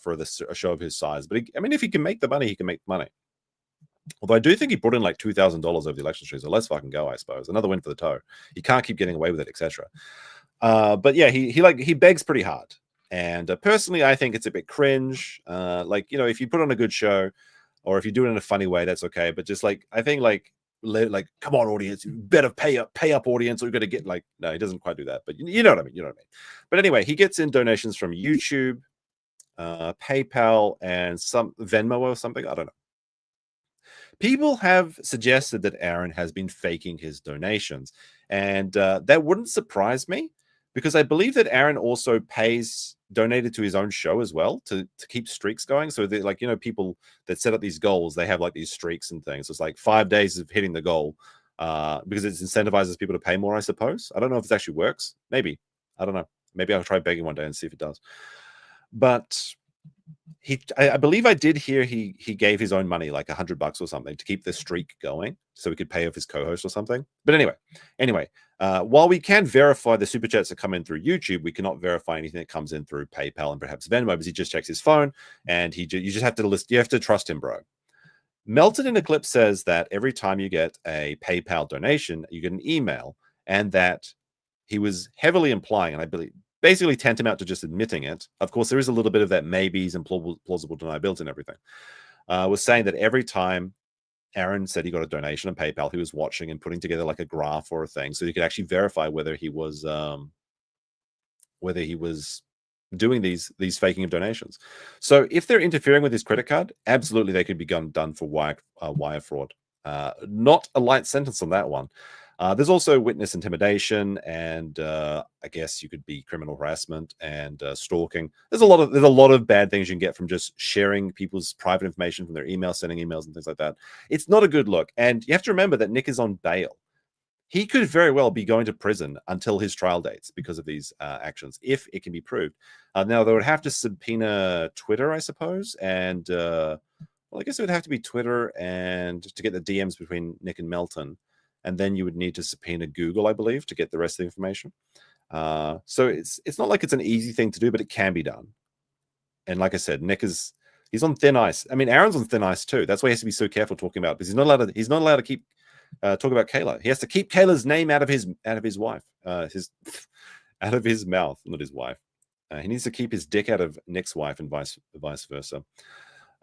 H: for a show of his size. But I mean, if he can make the money, he can make money. Although I do think he brought in like $2,000 over the election stream, so let's fucking go, I suppose. Another win for the toe. He can't keep getting away with it, etc. But yeah, he begs pretty hard. And personally, I think it's a bit cringe. Like, you know, if you put on a good show, or if you do it in a funny way, that's okay. But just like, I think like come on, audience, you better pay up, audience, or you're gonna get like, no, he doesn't quite do that. But you know what I mean. You know what I mean. But anyway, he gets in donations from YouTube, PayPal, and some Venmo or something. I don't know. People have suggested that Aaron has been faking his donations, and that wouldn't surprise me, because I believe that Aaron also donated to his own show as well to keep streaks going. So like, you know, people that set up these goals, they have like these streaks and things. So it's like 5 days of hitting the goal because it incentivizes people to pay more, I suppose. I don't know if it actually works. Maybe. I don't know. Maybe I'll try begging one day and see if it does. But I believe I did hear he gave his own money, like $100 or something, to keep the streak going, so he could pay off his co-host or something. But anyway, while we can verify the super chats that come in through YouTube, we cannot verify anything that comes in through PayPal and perhaps Venmo, because he just checks his phone, and you just have to you have to trust him, bro. Melton in the clip says that every time you get a PayPal donation, you get an email, and that he was heavily implying, and I believe basically tantamount to just admitting it. Of course, there is a little bit of that maybes and plausible deniability and everything. Was saying that every time Aaron said he got a donation on PayPal, he was watching and putting together like a graph or a thing, so he could actually verify whether he was doing these faking of donations. So if they're interfering with his credit card, absolutely they could be done for wire fraud. Not a light sentence on that one. There's also witness intimidation, and I guess you could be criminal harassment and stalking. There's a lot of bad things you can get from just sharing people's private information from their email, sending emails and things like that. It's not a good look. And you have to remember that Nick is on bail. He could very well be going to prison until his trial dates because of these actions, if it can be proved. Now, they would have to subpoena Twitter, I suppose, and well, I guess it would have to be Twitter and to get the DMs between Nick and Melton. And then you would need to subpoena Google, I believe, to get the rest of the information. So it's not like it's an easy thing to do, but it can be done. And like I said, he's on thin ice. I mean, Aaron's on thin ice too. That's why he has to be so careful talking about, because he's not allowed to keep talk about Kayla. He has to keep Kayla's name out of his wife, out of his mouth, not his wife. He needs to keep his dick out of Nick's wife, and vice versa.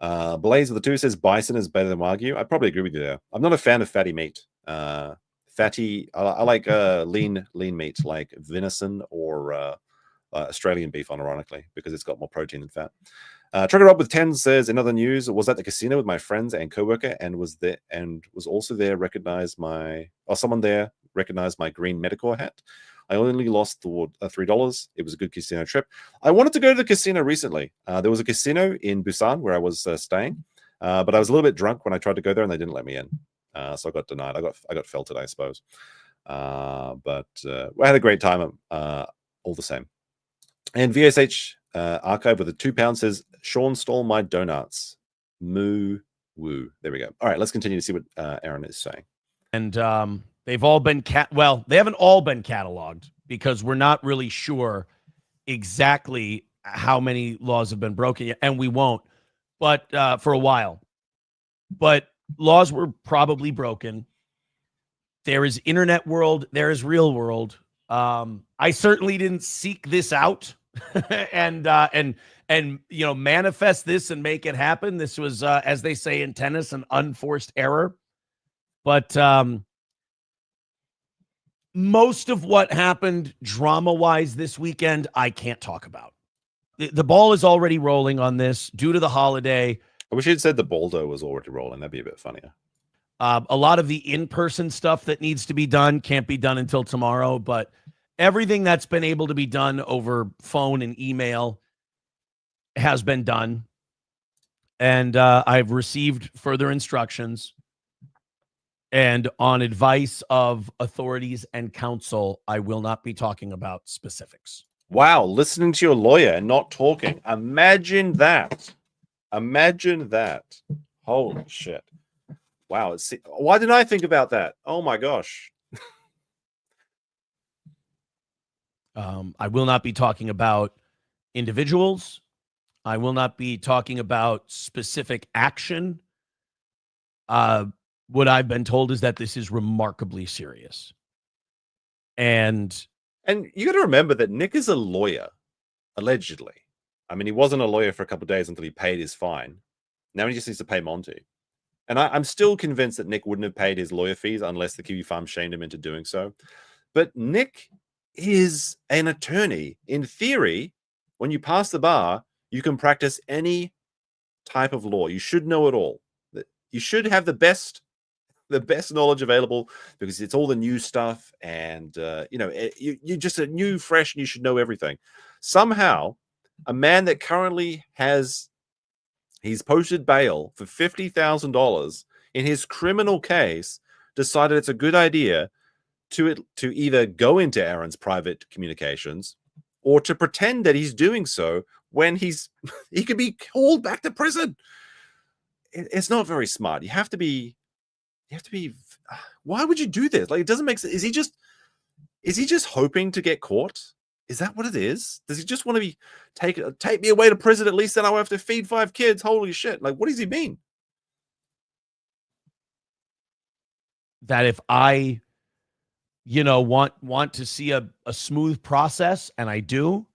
H: Blaze with the 2 says bison is better than Wagyu. I probably agree with you there. I'm not a fan of fatty meat. I like lean meat, like venison or Australian beef, unironically, because it's got more protein than fat. Trigger Up with 10 says, in other news, was at the casino with my friends and coworker, and was also there, someone there recognized my green Medicore hat. I only lost $3. It was a good casino trip. I wanted to go to the casino recently. There was a casino in Busan where I was staying, but I was a little bit drunk when I tried to go there, and they didn't let me in. So I got denied. I got felted, I suppose. But I had a great time all the same. And VSH archive with a £2 says, Sean stole my donuts. Moo woo. There we go. All right, let's continue to see what Aaron is saying.
I: And they've all been well, they haven't all been cataloged because we're not really sure exactly how many laws have been broken yet, and we won't, but for a while. But laws were probably broken. There is internet world, there is real world. I certainly didn't seek this out and manifest this and make it happen. This was, as they say in tennis, an unforced error. But most of what happened drama-wise this weekend, I can't talk about. The ball is already rolling on this due to the holiday.
H: I wish you'd said the Baldo was already rolling. That'd be a bit funnier.
I: A lot of the in-person stuff that needs to be done can't be done until tomorrow, but everything that's been able to be done over phone and email has been done. And I've received further instructions. And on advice of authorities and counsel, I will not be talking about specifics.
H: Wow, listening to your lawyer and not talking. Imagine that. Imagine that. Holy shit. Wow. Why didn't I think about that? Oh my gosh.
I: I will not be talking about individuals. I will not be talking about specific action. What I've been told is that this is remarkably serious. And
H: you got to remember that Nick is a lawyer, allegedly. I mean, he wasn't a lawyer for a couple of days until he paid his fine. Now he just needs to pay Monty. And I'm still convinced that Nick wouldn't have paid his lawyer fees unless the Kiwi Farm shamed him into doing so. But Nick is an attorney. In theory, when you pass the bar, you can practice any type of law. You should know it all. You should have the best knowledge available because it's all the new stuff. And, you're just a new, fresh, and you should know everything. Somehow, a man that currently he's posted bail for $50,000 in his criminal case decided it's a good idea to either go into Aaron's private communications or to pretend that he's doing so when he could be called back to prison. It's not very smart. You have to be. Why would you do this? Like, it doesn't make sense. Is he just hoping to get caught? Is that what it is? Does he just want to be take me away to prison? At least then I'll have to feed 5 kids. Holy shit. Like, what does he mean?
I: that if I, want to see a smooth process, and I do,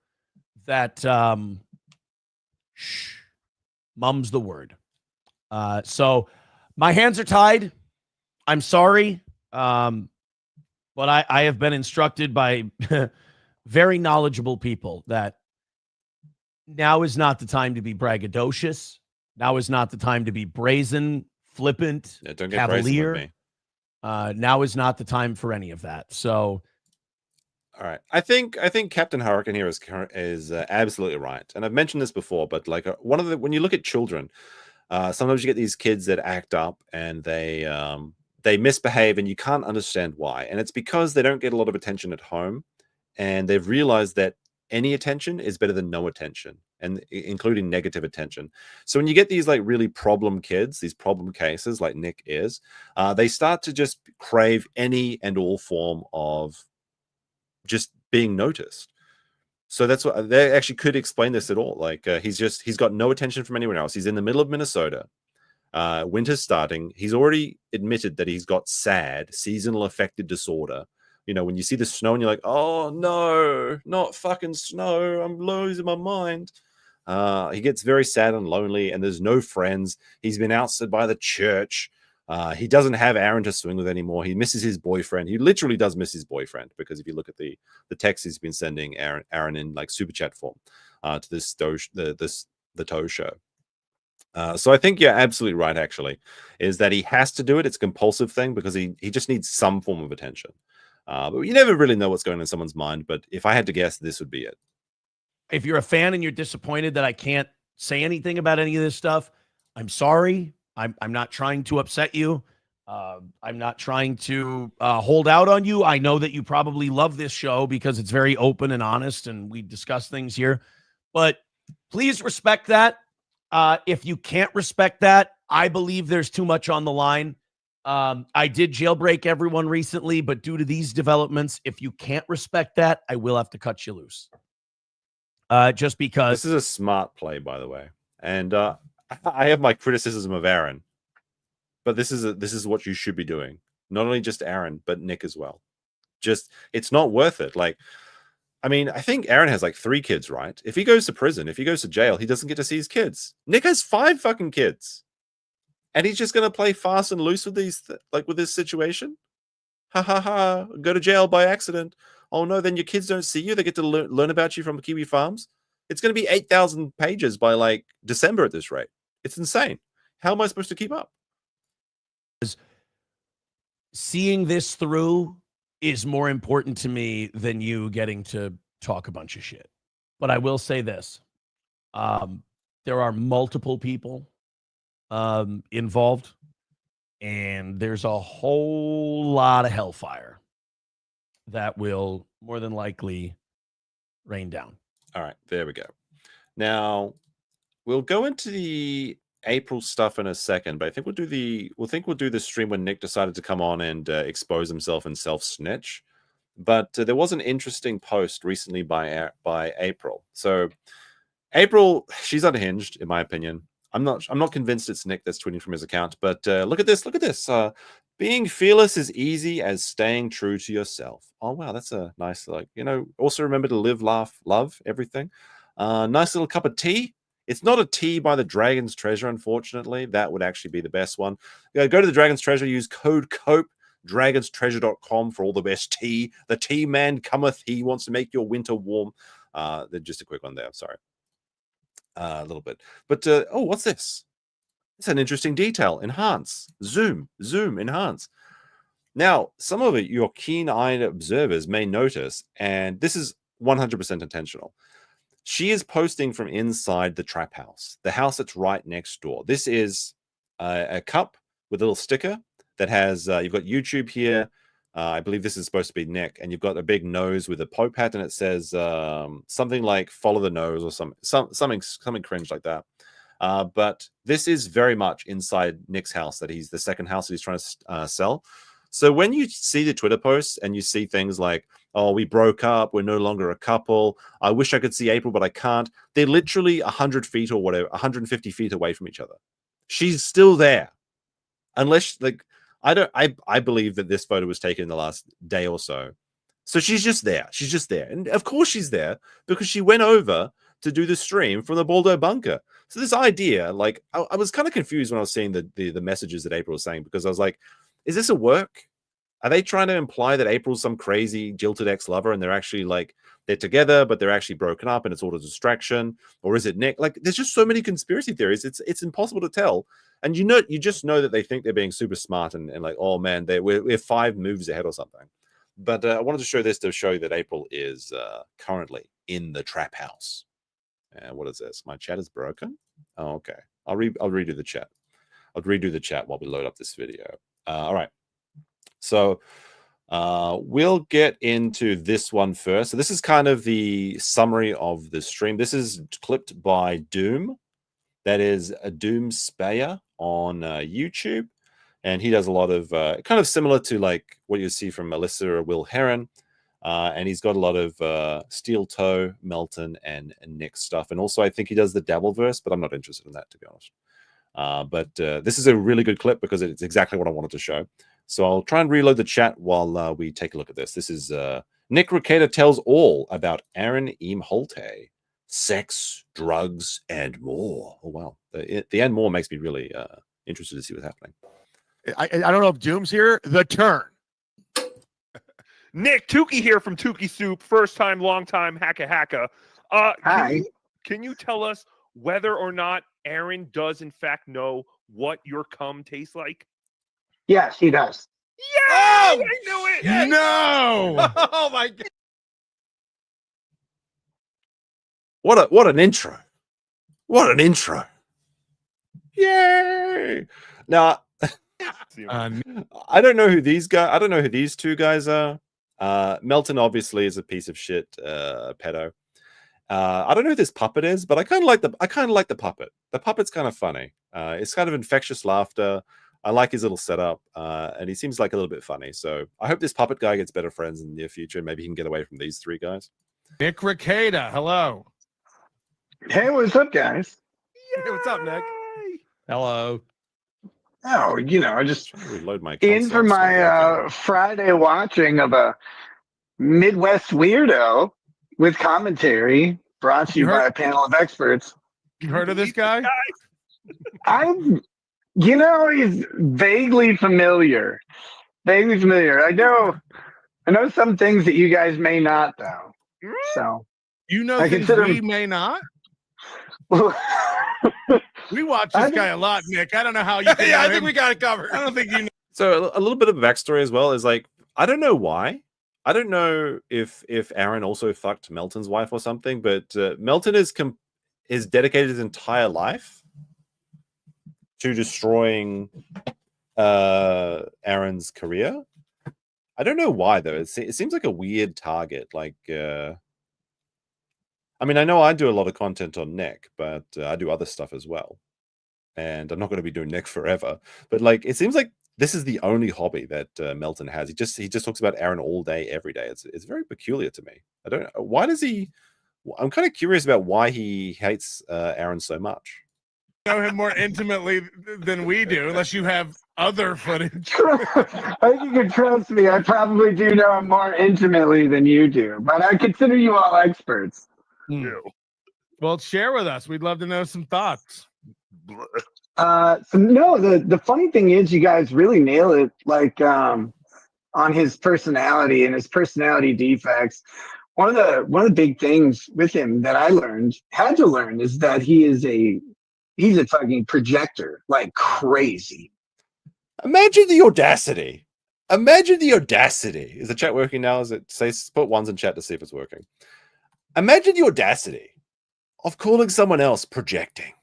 I: that mum's the word. So my hands are tied. I'm sorry. But I have been instructed by very knowledgeable people that now is not the time to be braggadocious. Now is not the time to be brazen, flippant,
H: don't get
I: cavalier.
H: brazen with me.
I: Now is not the time for any of that. So,
H: all right, I think Captain Hurricane here is absolutely right, and I've mentioned this before. But like when you look at children, sometimes you get these kids that act up and they misbehave, and you can't understand why. And it's because they don't get a lot of attention at home, and they've realized that any attention is better than no attention, and including negative attention. So when you get these like really problem kids, these problem cases like Nick is, they start to just crave any and all form of just being noticed. So that's what they actually could explain this at all. Like he's got no attention from anyone else. He's in the middle of Minnesota. Winter's starting. He's already admitted that he's got SAD, seasonal affective disorder. When you see the snow and you're like, oh no, not fucking snow. I'm losing my mind. He gets very sad and lonely, and there's no friends. He's been ousted by the church. He doesn't have Aaron to swing with anymore. He misses his boyfriend. He literally does miss his boyfriend, because if you look at the text he's been sending Aaron in like super chat form to the Toe Show. So I think you're absolutely right, actually, is that he has to do it. It's a compulsive thing because he just needs some form of attention. But you never really know what's going on in someone's mind. But if I had to guess, this would be it.
I: If you're a fan and you're disappointed that I can't say anything about any of this stuff, I'm sorry. I'm not trying to upset you. I'm not trying to hold out on you. I know that you probably love this show because it's very open and honest, and we discuss things here. But Please respect that. If you can't respect that, I believe there's too much on the line. I did jailbreak everyone recently, but due to these developments, if you can't respect that, I will have to cut you loose. Just because.
H: This is a smart play, by the way. And I have my criticism of Aaron, but this is what you should be doing. Not only just Aaron, but Nick as well. Just, it's not worth it. Like, I mean, I think Aaron has like 3 kids, right? If he goes to prison, if he goes to jail, he doesn't get to see his kids. Nick has 5 fucking kids. And he's just going to play fast and loose with these, with this situation? Ha ha ha, go to jail by accident. Oh no, then your kids don't see you. They get to learn about you from Kiwi Farms. It's going to be 8,000 pages by like December at this rate. It's insane. How am I supposed to keep up?
I: Seeing this through is more important to me than you getting to talk a bunch of shit. But I will say this. There are multiple people involved, and there's a whole lot of hellfire that will more than likely rain down.
H: All right, there we go. Now, we'll go into the April stuff in a second, but I think we'll do the stream when Nick decided to come on and expose himself and self-snitch. But there was an interesting post recently by April. So April, she's unhinged, in my opinion. I'm not convinced it's Nick that's tweeting from his account, but look at this. Look at this. Being fearless is easy as staying true to yourself. Oh, wow. That's a nice, also remember to live, laugh, love everything. Nice little cup of tea. It's not a tea by the Dragon's Treasure, unfortunately. That would actually be the best one. Go to the Dragon's Treasure, use code COPE, dragonstreasure.com for all the best tea. The tea man cometh. He wants to make your winter warm. Just a quick one there. I'm sorry. A little bit. But, what's this? It's an interesting detail. Enhance. Zoom, enhance. Now, some of it your keen-eyed observers may notice, and this is 100% intentional. She is posting from inside the trap house, the house that's right next door. This is a cup with a little sticker that has, you've got YouTube here. I believe this is supposed to be Nick, and you've got a big nose with a Pope hat, and it says something like "follow the nose" or something cringe like that. But this is very much inside Nick's house. The second house that he's trying to sell. So when you see the Twitter posts and you see things like, "Oh, we broke up. We're no longer a couple. I wish I could see April, but I can't." They're literally 100 feet or whatever, 150 feet away from each other. She's still there, unless I believe that this photo was taken in the last day or so. So she's just there. She's just there. And of course she's there because she went over to do the stream from the Baldo bunker. So this idea, I was kind of confused when I was seeing the messages that April was saying, because I was like, is this a work? Are they trying to imply that April's some crazy jilted ex-lover and they're actually they're together, but they're actually broken up and it's all a distraction? Or is it Nick? There's just so many conspiracy theories. It's impossible to tell. And you just know that they think they're being super smart and oh man, we're 5 moves ahead or something. But I wanted to show this to show you that April is currently in the trap house. What is this? My chat is broken? Oh, okay. I'll redo the chat. I'll redo the chat while we load up this video. All right. So we'll get into this one first. So this is kind of the summary of the stream. This is clipped by Doom. That is a Doom Spayer on YouTube. And he does a lot of kind of similar to what you see from Melissa or Will Heron. And he's got a lot of Steel Toe, Melton, and Nick stuff. And also I think he does the Dabbleverse, but I'm not interested in that, to be honest. But this is a really good clip because it's exactly what I wanted to show. So I'll try and reload the chat while we take a look at this. This is Nick Rekieta tells all about Aarons Imholtes, sex, drugs, and more. Oh, wow. The and more makes me really interested to see what's happening.
E: I don't know if Doom's here. The turn.
C: Nick, Tuki here from Tuki Soup. First time, long time, hacka.
D: Hi.
C: Can you tell us whether or not Aaron does in fact know what your cum tastes like?
D: Yes, he does.
C: Yeah, I knew it.
E: Yes. No.
I: Oh my God.
H: What an intro. What an intro. Yay. Now, I don't know who these guys. I don't know who these 2 guys are. Melton obviously is a piece of shit pedo, I don't know who this puppet is, but I kind of like the puppet. The puppet's kind of funny. It's kind of infectious laughter. I like his little setup, and he seems like a little bit funny. So I hope this puppet guy gets better friends in the near future. Maybe he can get away from these three guys.
E: Nick Rekieta, hello.
D: Hey, what's up, guys?
E: Hey, what's up, Nick? Hello.
D: Oh, I just
H: Reload my
D: in for
H: console, so
D: my
H: okay.
D: Friday watching of a Midwest weirdo with commentary brought to you by a panel of experts.
E: You heard of this guy?
D: He's vaguely familiar. Vaguely familiar. I know some things that you guys may not, though. So
E: You know
D: I
E: things
D: consider
E: we may not? We watch this guy a lot, Nick. I don't know how you think
I: Yeah, I think we got it covered.
E: I don't think you know.
H: So a little bit of backstory as well is like, I don't know why. I don't know if Aaron also fucked Melton's wife or something, but Melton is dedicated his entire life to destroying Aaron's career. I don't know why though. It seems like a weird target. Like, I mean, I know I do a lot of content on Nick, but I do other stuff as well, and I'm not going to be doing Nick forever. But like, it seems like this is the only hobby that Melton has. He just talks about Aaron all day, every day. It's very peculiar to me. I don't know why does he. I'm kind of curious about why he hates Aaron so much.
E: Know him more intimately than we do, unless you have other footage.
D: I think you can trust me. I probably do know him more intimately than you do, but I consider you all experts.
E: Well, share with us. We'd love to know some thoughts.
D: The funny thing is, you guys really nail it. Like on his personality and his personality defects. One of the big things with him that I had to learn, is that he's a fucking projector, like crazy.
H: Imagine the audacity. Imagine the audacity. Is the chat working now? Is it put ones in chat to see if it's working? Imagine the audacity of calling someone else projecting.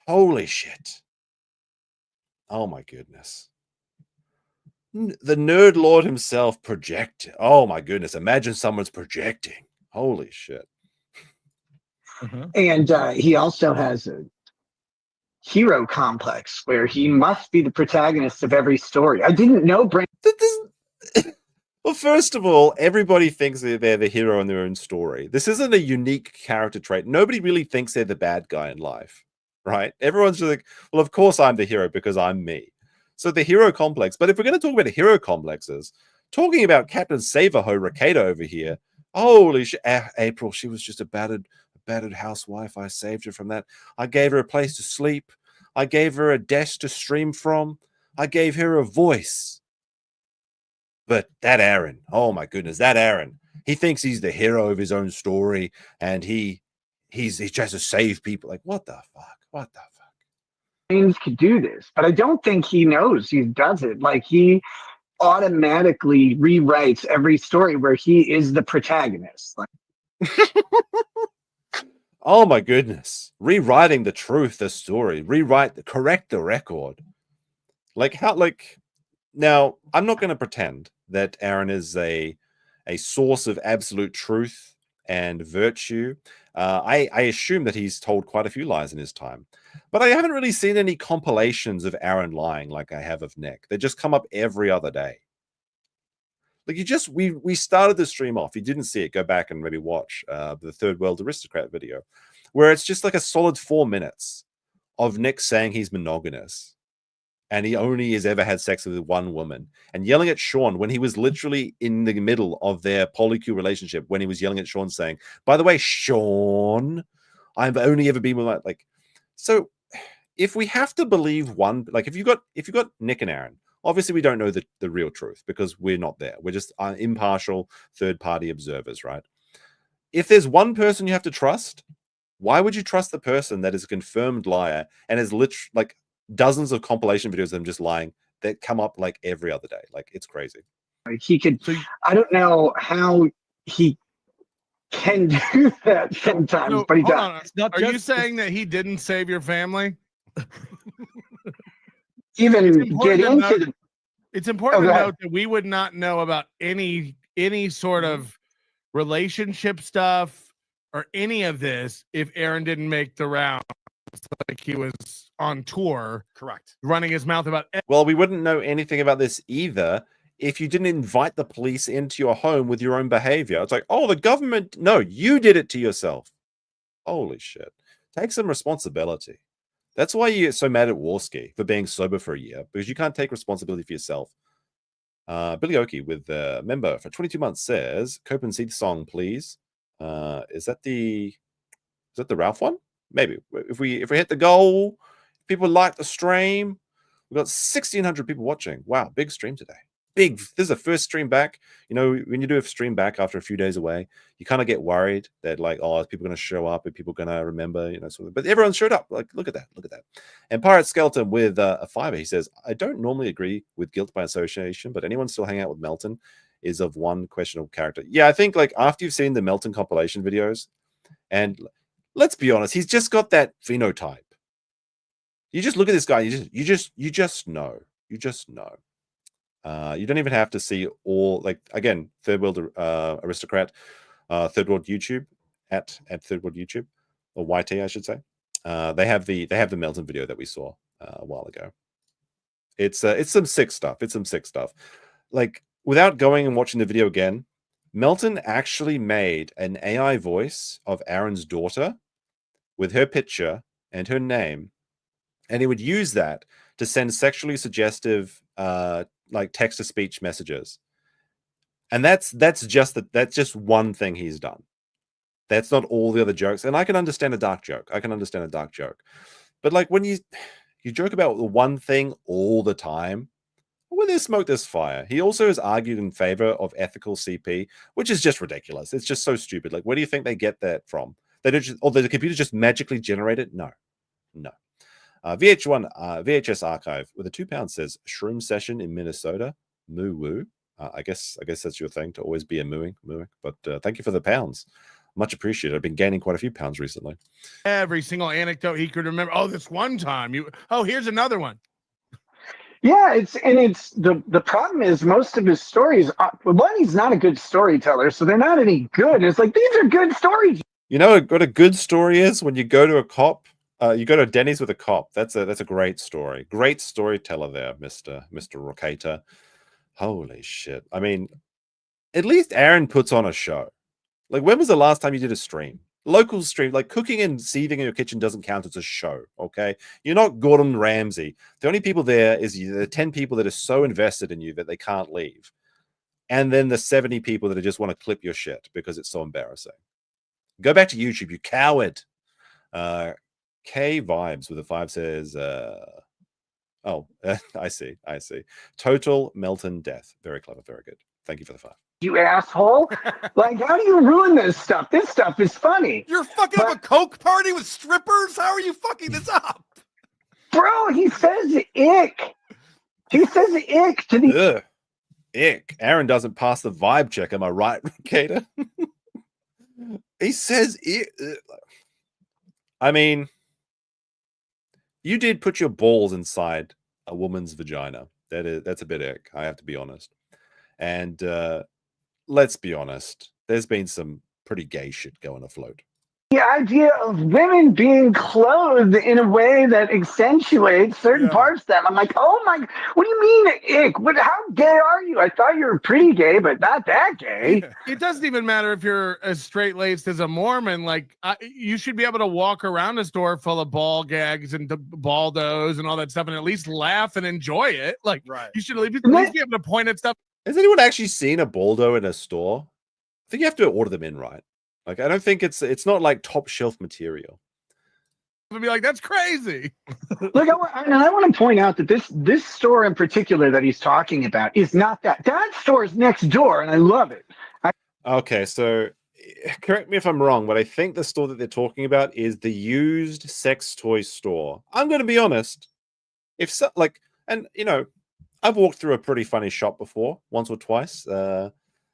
H: Holy shit. Oh my goodness. The nerd lord himself projected. Oh my goodness. Imagine someone's projecting. Holy shit.
D: And he also has a hero complex where he must be the protagonist of every story. I didn't know
H: Well, first of all, everybody thinks they're the hero in their own story. This isn't a unique character trait. Nobody really thinks they're the bad guy in life, right? Everyone's just like, well, of course I'm the hero because I'm me. So the hero complex. But if we're going to talk about hero complexes, talking about Captain Save-A-Ho Rekieta over here, holy shit, April, she was just a battered housewife. I saved her from that. I gave her a place to sleep. I gave her a desk to stream from. I gave her a voice. But that Aaron, oh my goodness, that Aaron, he thinks he's the hero of his own story, and he tries to save people. Like, what the fuck? What the fuck?
D: James could do this, but I don't think he knows he does it. Like, he automatically rewrites every story where he is the protagonist. Like,
H: oh my goodness. Rewriting the truth, the story, correct the record. Like, how, like, now, I'm not going to pretend that Aaron is a source of absolute truth and virtue. I assume that he's told quite a few lies in his time. But I haven't really seen any compilations of Aaron lying like I have of Nick. They just come up every other day. Like, we started the stream off. You didn't see it, go back and maybe watch the Third World Aristocrat video, where it's just like a solid 4 minutes of Nick saying he's monogamous. And he only has ever had sex with one woman, and yelling at Sean when he was literally in the middle of their polycule relationship, when he was yelling at Sean saying, by the way, Sean, I've only ever been with my, like, so if we have to believe one, like if you got Nick and Aaron, obviously we don't know the real truth because we're not there. We're just impartial third-party observers, right? If there's one person you have to trust, why would you trust the person that is a confirmed liar and is literally like dozens of compilation videos of them just lying that come up like every other day? Like, it's crazy.
D: he could, I don't know how he can do that sometimes, but he does.
E: Are you saying that he didn't save your family?
D: Even get into the...
E: It's important to note that we would not know about any sort of relationship stuff or any of this if Aaron didn't make the round. Like he was on tour,
J: Correct.
E: running his mouth about.
H: Well, we wouldn't know anything about this either if you didn't invite the police into your home with your own behavior. It's like, oh, the government. No, you did it to yourself. Holy shit. Take some responsibility. That's why you get so mad at Warski for being sober for a year, because you can't take responsibility for yourself. Billy Oki with a member for 22 months says, Cope and Seed song, please. Is that the Ralph one? Maybe. If we hit the goal, people like the stream. We've got 1,600 people watching. Wow, big stream today. Big. This is the first stream back. You know, when you do a stream back after a few days away, you kind of get worried that like, oh, is people going to show up? Are people going to remember? You know, sort of. But everyone showed up. Like, look at that. Look at that. And Pirate Skeleton with a fiver. He says, I don't normally agree with guilt by association, but anyone still hang out with Melton is of one questionable character. Yeah, I think like after you've seen the Melton compilation videos, and let's be honest, he's just got that phenotype. You just look at this guy, you just know. You just know. You don't even have to see all, like, again, third world aristocrat, third world YouTube at third world YouTube, or YT, I should say. They have the Melton video that we saw a while ago. It's some sick stuff. It's some sick stuff. Like, without going and watching the video again, Melton actually made an AI voice of Aaron's daughter with her picture and her name, and he would use that to send sexually suggestive like text-to-speech messages. And that's just one thing he's done. That's not all the other jokes. And I can understand a dark joke. But like when you joke about the one thing all the time, when there's smoke, there's fire. He also has argued in favor of ethical CP, which is just ridiculous. It's just so stupid. Like, where do you think they get that from? They don't just, or the computer just magically generate it? No. VHS Archive with a £2 says shroom session in Minnesota. Moo woo. I guess that's your thing, to always be a mooing. But thank you for the pounds. Much appreciated. I've been gaining quite a few pounds recently.
E: Every single anecdote he could remember. Oh, this one time here's another one.
D: Yeah, it's the problem is most of his stories. One, he's not a good storyteller, so they're not any good. It's like, these are good stories.
H: You know what a good story is? When you go to a cop, you go to Denny's with a cop. That's a great story. Great storyteller there, Mr. Rekieta. Holy shit. I mean, at least Aaron puts on a show. Like, when was the last time you did a stream? Local stream, like cooking and seething in your kitchen doesn't count as a show, okay? You're not Gordon Ramsay. The only people there is the 10 people that are so invested in you that they can't leave. And then the 70 people that just want to clip your shit because it's so embarrassing. Go back to YouTube, you coward. K Vibes with a 5 says, I see. Total Melton death. Very clever, very good. Thank you for the 5.
D: You asshole. Like, how do you ruin this stuff? This stuff is funny.
J: You're fucking up a Coke party with strippers? How are you fucking this up?
D: Bro, he says ick. He says ick to the...
H: Ick. Aaron doesn't pass the vibe check, am I right, Rekieta? He says ick. I mean, you did put your balls inside a woman's vagina. That's a bit ick, I have to be honest. And let's be honest, there's been some pretty gay shit going afloat.
D: The idea of women being clothed in a way that accentuates certain parts of them. I'm like, oh my, what do you mean ick? How gay are you? I thought you were pretty gay, but not that gay.
E: It doesn't even matter if you're as straight-laced as a Mormon. Like, you should be able to walk around a store full of ball gags and baldos and all that stuff and at least laugh and enjoy it. Like, you should at least be able to point at stuff.
H: Has anyone actually seen a baldo in a store? I think you have to order them in, right? Like, I don't think it's not like top shelf material.
E: I'd be like, that's crazy.
D: Look, I want to point out that this store in particular that he's talking about is not that. That store is next door, and I love it.
H: Okay, so correct me if I'm wrong, but I think the store that they're talking about is the used sex toy store. I'm going to be honest. And you know, I've walked through a pretty funny shop before, once or twice.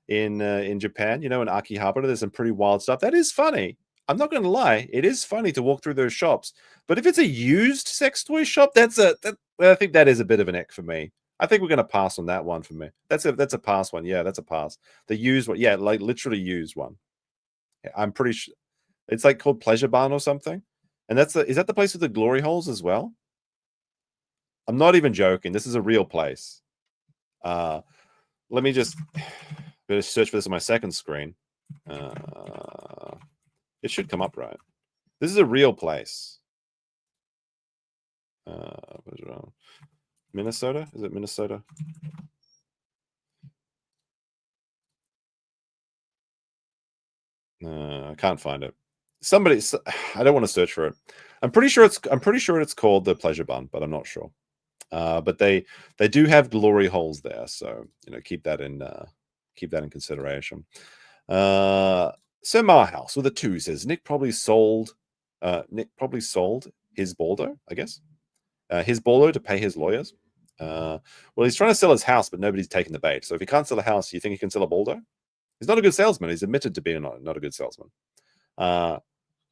H: In Japan, you know, in Akihabara, there's some pretty wild stuff. That is funny. I'm not going to lie. It is funny to walk through those shops. But if it's a used sex toy shop, I think that is a bit of an ick for me. I think we're going to pass on that one for me. That's a pass one. Yeah, that's a pass. The used one. Yeah, like literally used one. Yeah, I'm pretty sure. It's like called Pleasure Barn or something. And is that the place with the glory holes as well? I'm not even joking. This is a real place. Let me just better search for this on my second screen. It should come up right. This is a real place. Minnesota? Is it Minnesota? I can't find it. I don't want to search for it. I'm pretty sure it's called the Pleasure Barn, but I'm not sure. But they do have glory holes there, so keep that in consideration. Sir Marhouse with a 2 says Nick probably sold his Baldo, I guess. His Baldo to pay his lawyers. Well, he's trying to sell his house, but nobody's taking the bait. So if he can't sell a house, you think he can sell a Baldo? He's not a good salesman. He's admitted to being not a good salesman.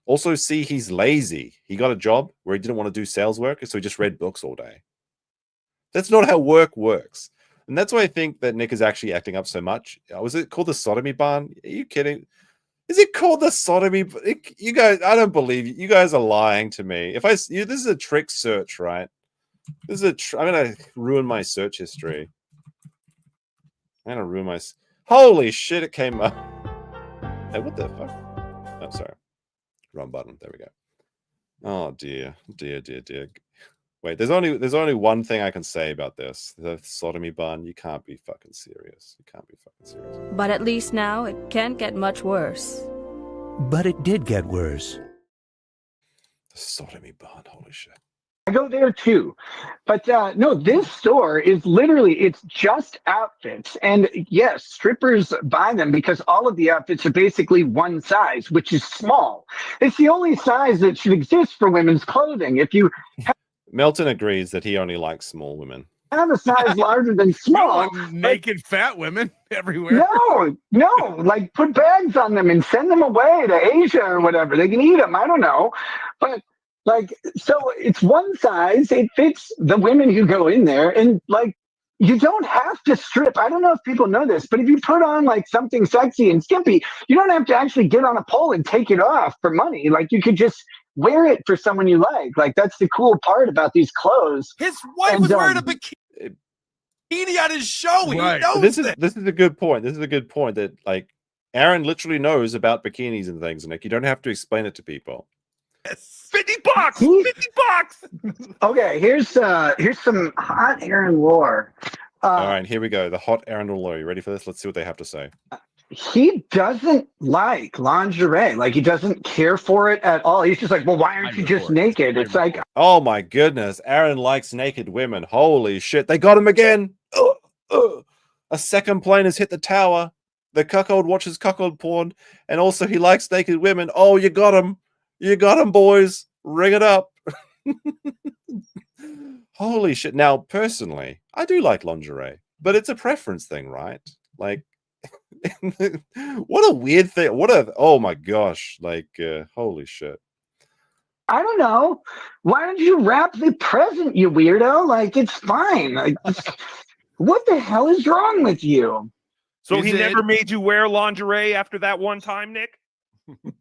H: Also, see, he's lazy. He got a job where he didn't want to do sales work, so he just read books all day. That's not how work works. And that's why I think that Nick is actually acting up so much. Was it called the Sodomy Barn? Are you kidding? Is it called the Sodomy? You guys, I don't believe you. You guys are lying to me. This is a trick search, right? I'm gonna ruin my search history. I'm gonna ruin my. Holy shit! It came up. Hey, what the fuck? Oh, sorry. Wrong button. There we go. Oh dear. Wait, there's only one thing I can say about this. The Sodomy Barn. You can't be fucking serious.
K: But at least now it can't get much worse.
L: But it did get worse.
H: The Sodomy Barn. Holy shit.
D: I go there too. But no, this store is literally, it's just outfits. And yes, strippers buy them because all of the outfits are basically one size, which is small. It's the only size that should exist for women's clothing. If you
H: Melton agrees that he only likes small women.
D: have a size larger than small.
E: Naked fat women everywhere.
D: No, like put bags on them and send them away to Asia or whatever. They can eat them. I don't know. But so it's one size. It fits the women who go in there. And you don't have to strip. I don't know if people know this, but if you put on something sexy and skimpy, you don't have to actually get on a pole and take it off for money. You could just wear it for someone you like. That's the cool part about these clothes.
J: His wife was wearing a bikini on his show.
E: Right.
J: He knows
H: This is a good point. This is a good point that Aaron literally knows about bikinis and things, Nick. You don't have to explain it to people.
C: $50. $50.
D: Okay, here's some hot Aaron lore.
H: All right, here we go. The hot Aaron lore. You ready for this? Let's see what they have to say.
D: He doesn't like lingerie. He doesn't care for it at all. He's just well, why aren't you just naked? It's
H: oh my goodness, Aaron likes naked women. Holy shit, they got him again. A second plane has hit the tower. The cuckold watches cuckold porn, and also he likes naked women. Oh, you got him. You got him, boys. Ring it up. Holy shit. Now, personally, I do like lingerie, but it's a preference thing, right? What a weird thing. Oh my gosh. Holy shit.
D: I don't know. Why don't you wrap the present, you weirdo? It's fine. What the hell is wrong with you?
C: So he never made you wear lingerie after that one time, Nick?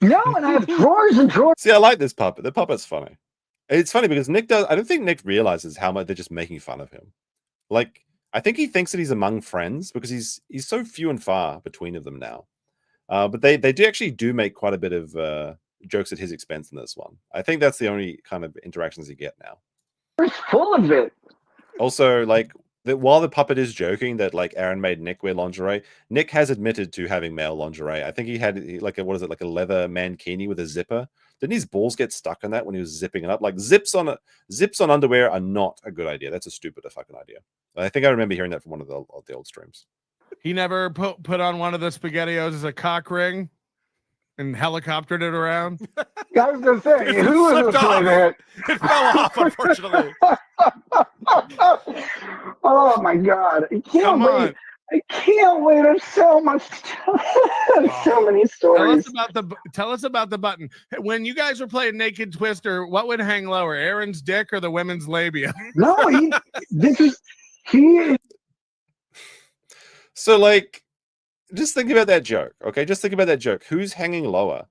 D: No, and I have drawers and drawers.
H: See, I like this puppet. The puppet's funny. It's funny because I don't think Nick realizes how much they're just making fun of him. I think he thinks that he's among friends because he's so few and far between of them now. But they do make quite a bit of jokes at his expense in this one. I think that's the only kind of interactions you get now.
D: It's full of it.
H: Also, while the puppet is joking that Aaron made Nick wear lingerie, Nick has admitted to having male lingerie. I think he had a leather mankini with a zipper. Didn't his balls get stuck on that when he was zipping it up? Zips on underwear are not a good idea. That's a stupid fucking idea. I think I remember hearing that from one of the old streams.
E: He never put on one of the SpaghettiOs as a cock ring and helicoptered it around.
D: I was gonna say, who was doing that?
J: It fell off, unfortunately.
D: Oh my god! I can't wait. I can't wait. There's so much. So many stories.
E: Tell us about the button. When you guys were playing Naked Twister, what would hang lower, Aaron's dick or the women's labia?
D: No, he is.
H: So just think about that joke, okay? Just think about that joke. Who's hanging lower?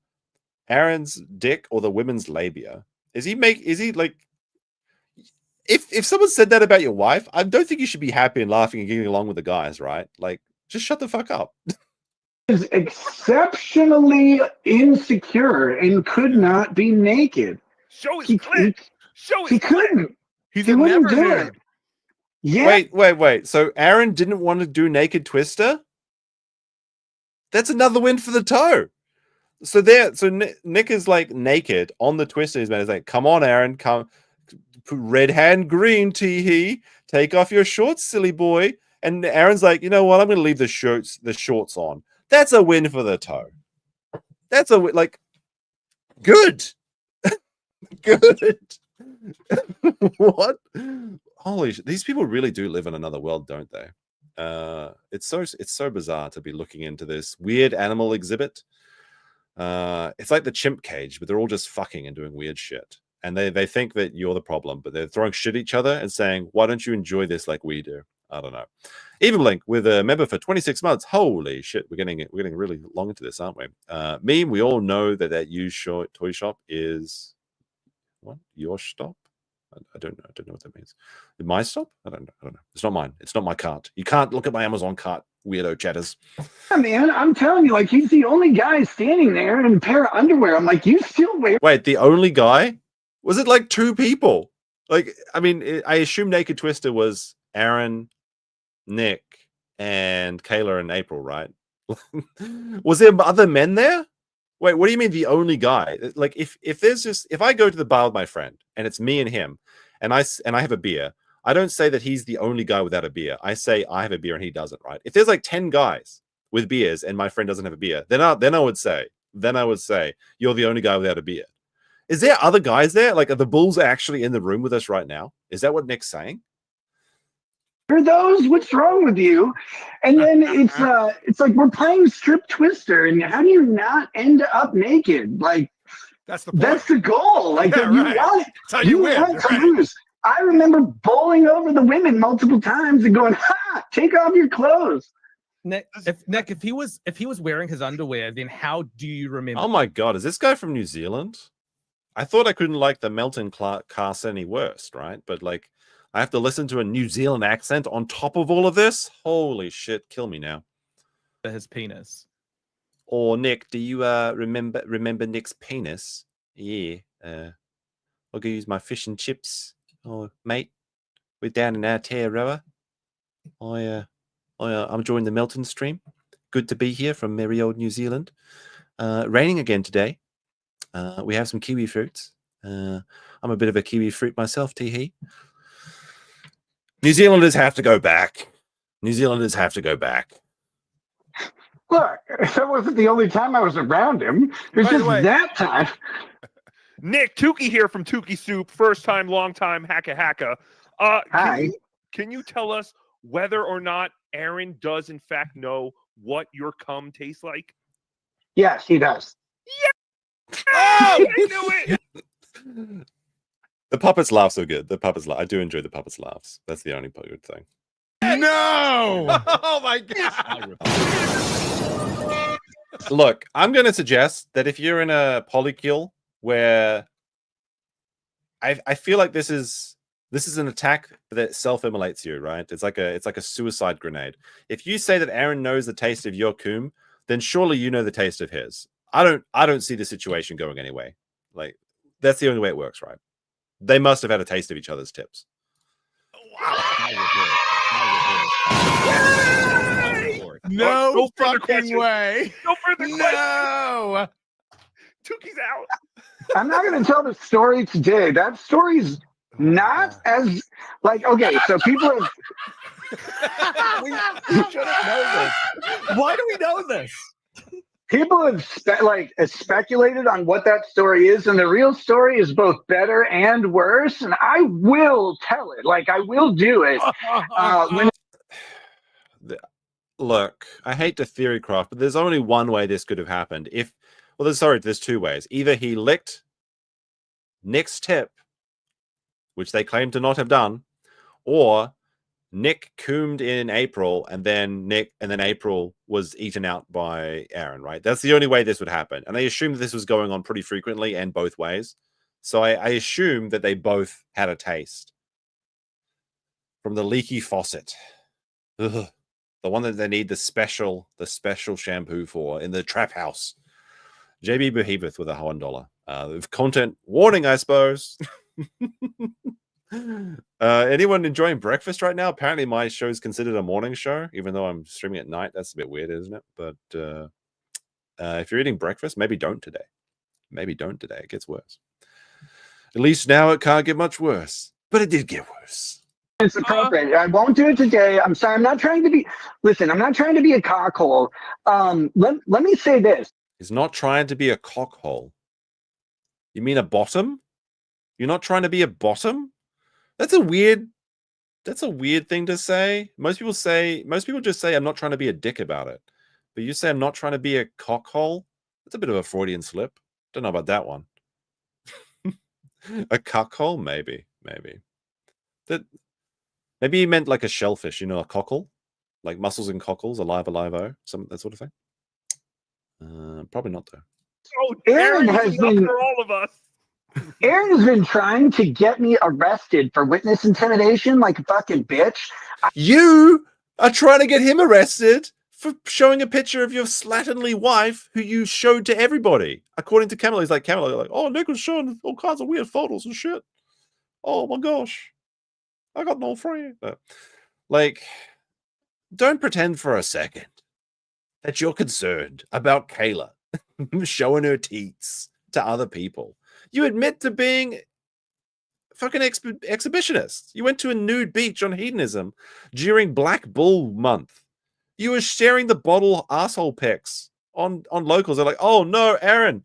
H: Aaron's dick or the women's labia? Is he like, if someone said that about your wife, I don't think you should be happy and laughing and getting along with the guys, right? Like, just shut the fuck up.
D: Is exceptionally insecure and could not be naked.
C: Show his clit. Show his
D: He couldn't.
E: He's
D: He
E: a
D: wouldn't
E: never
D: do
E: dude.
D: it. Yeah.
H: Wait. So Aaron didn't want to do naked twister? That's another win for the toe. So Nick is like naked on the twister. He's like, come on, Aaron, come. Red hand green, tee-hee. Take off your shorts, silly boy. And Aaron's like, you know what? I'm going to leave the shorts on. That's a win for the toe. That's a win. Like, good. Good. What? Holy shit. These people really do live in another world, don't they? It's so bizarre to be looking into this weird animal exhibit. It's like the chimp cage, but they're all just fucking and doing weird shit. And they think that you're the problem, but they're throwing shit at each other and saying, why don't you enjoy this like we do? I don't know. Even Link with a member for 26 months. Holy shit, we're getting really long into this, aren't we? Meme, we all know that used toy shop is what? Your stop? I don't know. I don't know what that means. My stop? I don't know. It's not mine. It's not my cart. You can't look at my Amazon cart, weirdo chatters.
D: Yeah, man, I'm telling you, like, he's the only guy standing there in a pair of underwear. I'm like, you still wear?
H: Wait, the only guy? Was it like two people? Like, I mean, I assume Naked Twister was Aaron, Nick, and Kayla and April, right? Was there other men there? Wait, what do you mean the only guy? Like, if I go to the bar with my friend and it's me and him, and I have a beer, I don't say that he's the only guy without a beer. I say I have a beer and he doesn't, right? If there's like 10 guys with beers and my friend doesn't have a beer, then I would say you're the only guy without a beer. Is there other guys there? Like, are the Bulls actually in the room with us right now? Is that what Nick's saying?
D: Are those? What's wrong with you? And then it's like we're playing strip twister, and how do you not end up naked? Like,
J: that's the point.
D: That's the goal. Like,
J: Yeah,
D: you
J: right.
D: want it.
J: That's how you win,
D: want to
J: right.
D: lose. I remember bowling over the women multiple times and going, "Ha! Take off your clothes."
M: Nick, if he was wearing his underwear, then how do you remember?
H: Oh my god, is this guy from New Zealand? I thought I couldn't like the Melton cast any worse, right? But like, I have to listen to a New Zealand accent on top of all of this? Holy shit, kill me now.
M: His penis.
H: Or Nick, do you remember Nick's penis? Yeah. I'll go use my fish and chips. Oh, mate, we're down in Aotearoa. I'm enjoying the Melton stream. Good to be here from merry old New Zealand. Raining again today. We have some kiwi fruits. I'm a bit of a kiwi fruit myself, tee-hee. New Zealanders have to go back. New Zealanders have to go back.
D: Look, that wasn't the only time I was around him. It was just that time.
C: Nick, Tuki here from Tuki Soup. First time, long time, hacka.
D: Hi.
C: Can you tell us whether or not Aaron does in fact know what your cum tastes like?
D: Yes, he does.
C: Yeah. Oh, I knew it.
H: The puppets' laughs are good. I do enjoy the puppets' laughs. That's the only good thing.
E: No!
J: Oh my god!
H: Look, I'm going to suggest that if you're in a polycule where I feel like this is an attack that self-immolates you, right? It's like a suicide grenade. If you say that Aaron knows the taste of your cum, then surely you know the taste of his. I don't see the situation going anyway. Like, that's the only way it works, right? They must have had a taste of each other's tips.
E: No fucking way.
C: No further questions.
E: No.
C: Tuki's out.
D: I'm not going to tell the story today. That story's not as like, okay, so people have.
M: we shouldn't know this. Why do we know this?
D: People have speculated on what that story is, and the real story is both better and worse. And I will tell it. Like, I will do it.
H: Look, I hate to theory craft, but there's only one way this could have happened. There's two ways. Either he licked Nick's tip, which they claim to not have done, or Nick coomed in April, and then April was eaten out by Aaron, right? That's the only way this would happen. And I assume that this was going on pretty frequently and both ways. So I assume that they both had a taste from the leaky faucet. Ugh. The one that they need the special shampoo for in the trap house. JB Behemoth with $1. Content warning, I suppose. Anyone enjoying breakfast right now? Apparently my show is considered a morning show, even though I'm streaming at night. That's a bit weird, isn't it? But if you're eating breakfast, maybe don't today. Maybe don't today. It gets worse. At least now it can't get much worse. But it did get worse.
D: It's appropriate. I won't do it today. I'm sorry. I'm not trying to be. Listen, I'm not trying to be a cockhole. Let me say this.
H: He's not trying to be a cockhole. You mean a bottom? You're not trying to be a bottom? That's a weird thing to say. Most people just say I'm not trying to be a dick about it. But you say I'm not trying to be a cockhole? That's a bit of a Freudian slip. Don't know about that one. A cockhole? Maybe. Maybe he meant like a shellfish, a cockle, like mussels and cockles, alive-o, that sort of thing. Probably not though.
C: Oh,
D: Aaron has been
C: for all of us.
D: Aaron has been trying to get me arrested for witness intimidation like a fucking bitch.
H: You are trying to get him arrested for showing a picture of your slatternly wife who you showed to everybody. According to Camilla, he's like, oh, Nick was showing all kinds of weird photos and shit. Oh my gosh. I got no friend. Like, don't pretend for a second that you're concerned about Kayla showing her teats to other people. You admit to being fucking exhibitionist. You went to a nude beach on hedonism during Black Bull month. You were sharing the bottle asshole pics on locals. They're like, oh no, Aaron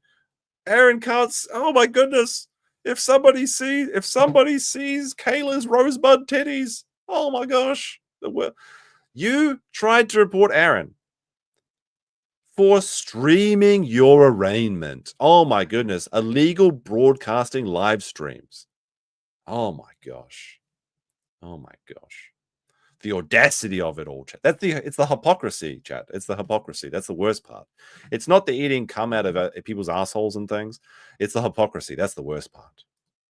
H: can't. Oh my goodness. If somebody sees Kayla's rosebud titties, oh my gosh. You tried to report Aaron for streaming your arraignment. Oh my goodness. Illegal broadcasting live streams. Oh my gosh. The audacity of it all, chat. It's the hypocrisy, chat. It's the hypocrisy. That's the worst part. It's not the eating cum out of people's assholes and things. It's the hypocrisy. That's the worst part.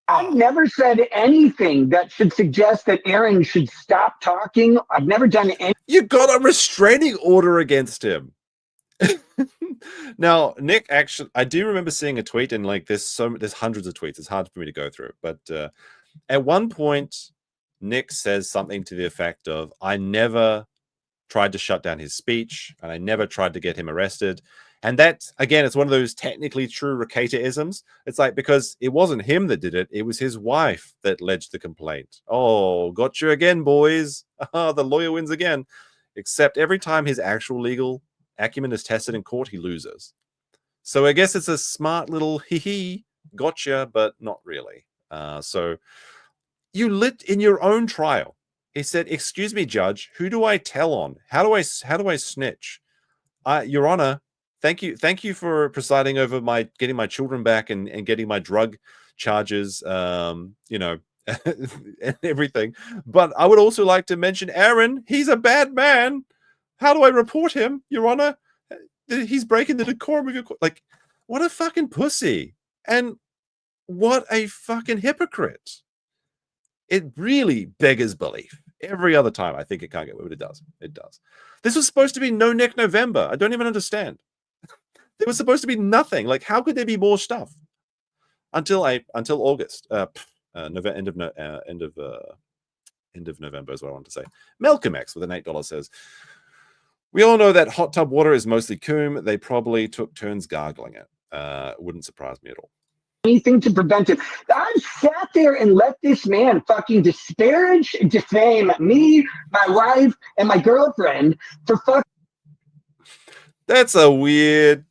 D: I've never said anything that should suggest that Aaron should stop talking. I've never done anything.
H: You got a restraining order against him. Now, Nick, actually, I do remember seeing a tweet, and like there's hundreds of tweets. It's hard for me to go through, but at one point, Nick says something to the effect of, I never tried to shut down his speech, and I never tried to get him arrested. And that, again, it's one of those technically true Rekieta-isms. It's like, because it wasn't him that did it, it was his wife that lodged the complaint. Oh, got you again, boys. The lawyer wins again. Except every time his actual legal acumen is tested in court, he loses. So I guess it's a smart little hee-hee, gotcha, but not really. So you lit in your own trial. He said, excuse me, judge, who do I tell on? How do I snitch? Your Honor, thank you for presiding over my getting my children back and getting my drug charges, and everything. But I would also like to mention Aaron. He's a bad man. How do I report him, Your Honor? He's breaking the decorum of your court. Like, what a fucking pussy. And what a fucking hypocrite. It really beggars belief. Every other time, I think it can't get away, but it does. It does. This was supposed to be No Neck November. I don't even understand. There was supposed to be nothing. Like, how could there be more stuff? Until August. End of November is what I want to say. Malcolm X with an $8 says, we all know that hot tub water is mostly coom. They probably took turns gargling it. Wouldn't surprise me at all.
D: Anything to prevent it. I've sat there and let this man fucking disparage, defame me, my wife, and my girlfriend for fucking.
H: That's a weird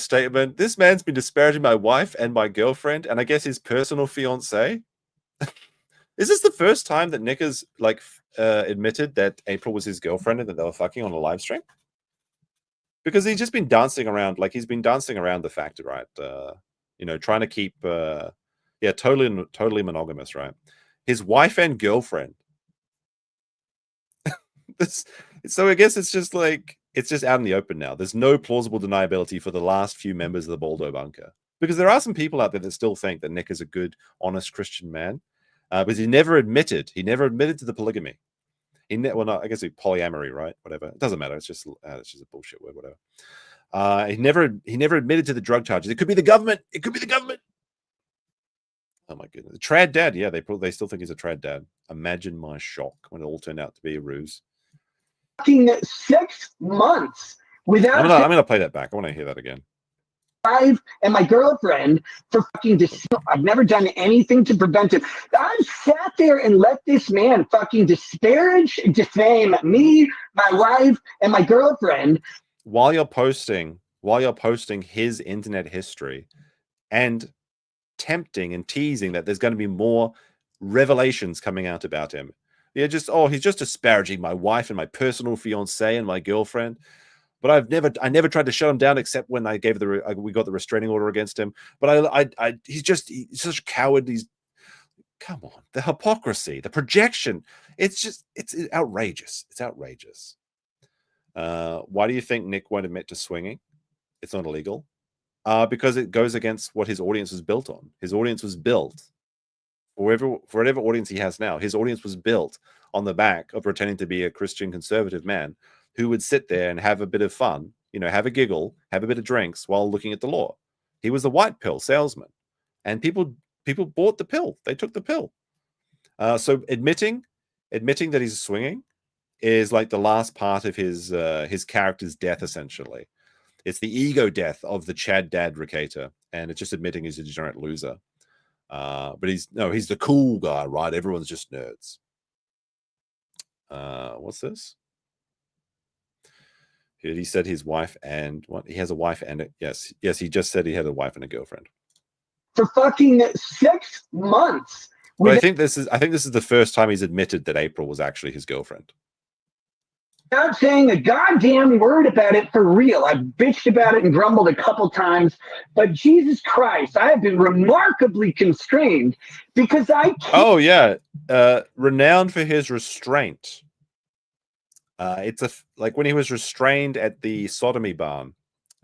H: statement. This man's been disparaging my wife and my girlfriend, and I guess his personal fiance. Is this the first time that Nick has admitted that April was his girlfriend and that they were fucking on a live stream? Because he's just been dancing around, the fact, right? Trying to keep, totally monogamous, right? His wife and girlfriend this. So I guess it's just like it's just out in the open now. There's no plausible deniability for the last few members of the Baldo bunker, because there are some people out there that still think that Nick is a good, honest Christian man, but he never admitted to the polygamy. Well, no, I guess polyamory, right? Whatever, it doesn't matter. It's just a bullshit word, whatever. He never admitted to the drug charges. It could be the government. It could be the government. Oh my goodness, the trad dad. Yeah, they still think he's a trad dad. Imagine my shock when it all turned out to be a ruse.
D: 6 months without.
H: I'm gonna play that back. I want to hear that again.
D: And my girlfriend for fucking I've never done anything to prevent it. I've sat there and let this man fucking disparage, defame me, my wife, and my girlfriend
H: while you're posting his internet history and tempting and teasing that there's going to be more revelations coming out about him. Yeah, he's just disparaging my wife and my personal fiance and my girlfriend. But I never tried to shut him down except when I gave we got the restraining order against him. But he's such a coward. Come on, the hypocrisy, the projection. It's outrageous. It's outrageous. Why do you think Nick won't admit to swinging? It's not illegal. Because it goes against what his audience was built on. His audience was built for whatever audience he has now. His audience was built on the back of pretending to be a Christian conservative man who would sit there and have a bit of fun, have a giggle, have a bit of drinks while looking at the law. He was the white pill salesman, and people bought the pill. They took the pill. So admitting that he's swinging is like the last part of his character's death, essentially. It's the ego death of the Chad dad Rekieta, and it's just admitting he's a degenerate loser. But he's the cool guy, right? Everyone's just nerds. What's this? He said his wife and what? He has a wife and yes, he just said he had a wife and a girlfriend.
D: For fucking 6 months.
H: But I think this is the first time he's admitted that April was actually his girlfriend.
D: Not saying a goddamn word about it for real. I've bitched about it and grumbled a couple times, but Jesus Christ, I have been remarkably constrained because I can't.
H: Oh yeah, renowned for his restraint. It's like when he was restrained at the sodomy barn.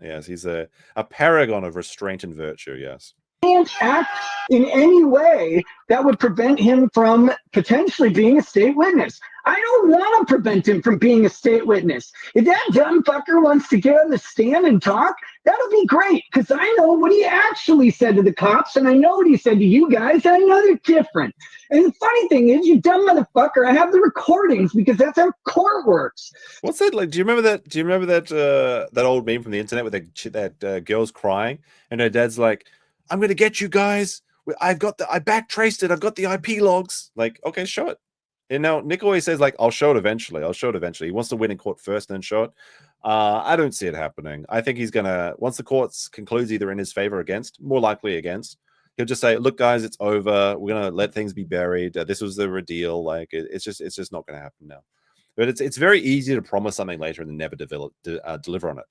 H: Yes, he's a paragon of restraint and virtue. Yes.
D: Can't act in any way that would prevent him from potentially being a state witness. I don't want to prevent him from being a state witness. If that dumb fucker wants to get on the stand and talk, that'll be great, because I know what he actually said to the cops, and I know what he said to you guys, and I know they're different. And the funny thing is, you dumb motherfucker, I have the recordings because that's how court works.
H: What's that like? Do you remember that old meme from the internet where that girl's crying and her dad's like, "I'm gonna get you guys. I backtraced it. I've got the IP logs." Like, okay, show it. And now Nick always says like, "I'll show it eventually. I'll show it eventually." He wants to win in court first and then show it. I don't see it happening. I think he's gonna, once the courts concludes either in his favor or against, more likely against, he'll just say, "Look, guys, it's over. We're gonna let things be buried. This was the ordeal. Like, it's just not gonna happen now." But it's very easy to promise something later and then never deliver on it,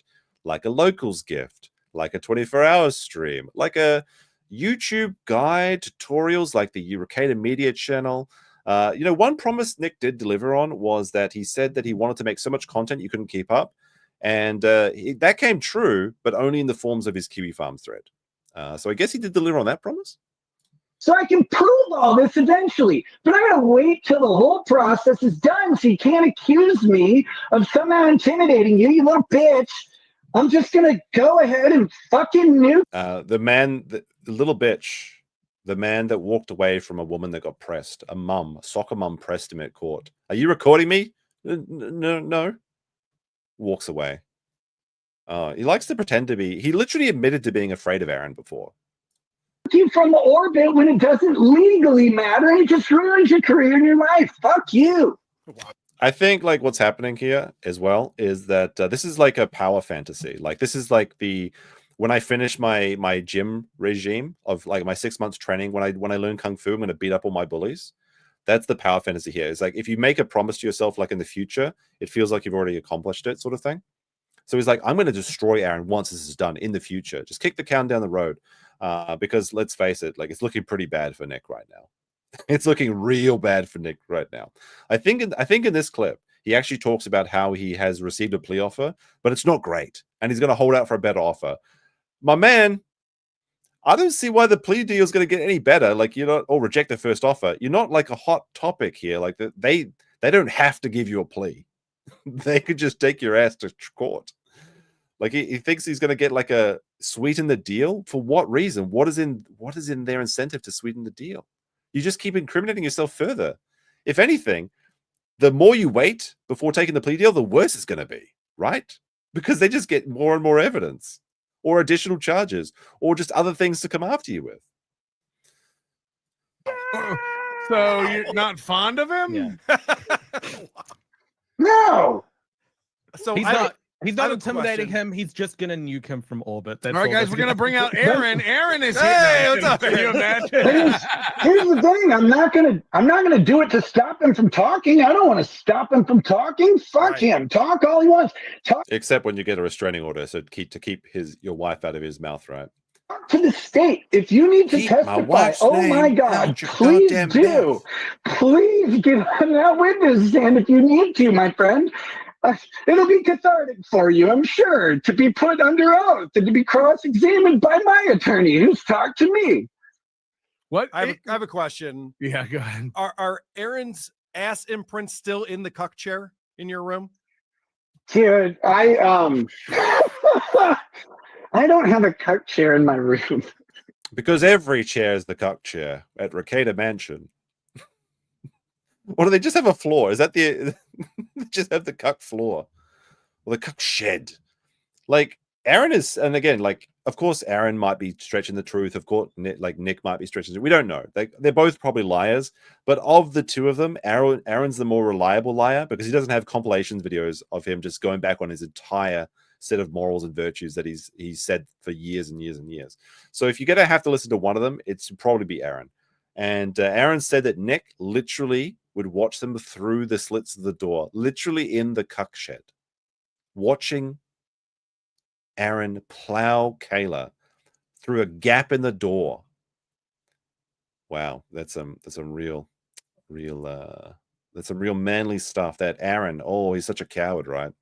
H: like a locals gift, like a 24-hour stream, like a YouTube guide, tutorials like the Rekieta Media channel. One promise Nick did deliver on was that he said that he wanted to make so much content you couldn't keep up. And that came true, but only in the forms of his Kiwi Farm thread. So I guess he did deliver on that promise.
D: So I can prove all this eventually, but I'm going to wait till the whole process is done so you can't accuse me of somehow intimidating you, you little bitch. I'm just going to go ahead and fucking nuke.
H: The little bitch, the man that walked away from a woman that got pressed, a soccer mum pressed him at court. "Are you recording me?" No. Walks away. He likes to pretend to be. He literally admitted to being afraid of Aaron before.
D: You from the orbit when it doesn't legally matter, and it just ruins your career and your life. Fuck you.
H: I think like what's happening here as well is that this is like a power fantasy. Like this is like when I finish my gym regime of like my 6 months training, when I learn Kung Fu, I'm going to beat up all my bullies. That's the power fantasy here. It's like if you make a promise to yourself, like in the future, it feels like you've already accomplished it, sort of thing. So he's like, I'm going to destroy Aaron once this is done in the future. Just kick the can down the road. Because let's face it, like it's looking pretty bad for Nick right now. It's looking real bad for Nick right now. I think in this clip, he actually talks about how he has received a plea offer, but it's not great, and he's going to hold out for a better offer. My man, I don't see why the plea deal is going to get any better. Like, you're not, or reject the first offer. You're not like a hot topic here. Like, they don't have to give you a plea. They could just take your ass to court. Like, he thinks he's going to get like a sweeten the deal. For what reason? What is in their incentive to sweeten the deal? You just keep incriminating yourself further. If anything, the more you wait before taking the plea deal, the worse it's going to be, right? Because they just get more and more evidence, or additional charges, or just other things to come after you with.
E: So you're not fond of him?
M: Yeah.
D: No.
J: So
M: he's not intimidating him. He's just gonna nuke him from orbit. That's
E: all right, guys. We're gonna bring out Aaron. Aaron is
J: Hey,
E: hitting.
J: what's up,
E: Can you
J: Aaron?
E: imagine?
D: Here's the thing. I'm not gonna do it to stop him from talking. I don't want to stop him from talking. Fuck him. Talk all he wants. Talk
H: Except when you get a restraining order, so to keep your wife out of his mouth, right?
D: to the state. If you need to
H: Keep my
D: testify,
H: wife's
D: oh my
H: name
D: God,
H: out your
D: please
H: goddamn
D: do.
H: mouth.
D: Please get on that witness stand if you need to, my friend. It'll be cathartic for you, I'm sure, to be put under oath and to be cross-examined by my attorney who's talked to me.
E: What?
J: I have a question.
E: Yeah, go ahead.
J: Are Aaron's ass imprints still in the cuck chair in your room?
D: Dude, I don't have a cuck chair in my room.
H: Because every chair is the cuck chair at Rekieta Mansion. Or do they just have a floor? Is that the they just have the cuck floor or the cuck shed? Like, Aaron is, and again, like, of course, Aaron might be stretching the truth. Of course, Nick might be stretching it. We don't know. They're both probably liars. But of the two of them, Aaron's the more reliable liar because he doesn't have compilations videos of him just going back on his entire set of morals and virtues that he's said for years and years and years. So if you're going to have to listen to one of them, it's probably be Aaron. And Aaron said that Nick literally would watch them through the slits of the door, literally in the cuck shed, watching Aaron plow Kayla through a gap in the door. Wow, that's some real manly stuff. That Aaron, oh, he's such a coward, right?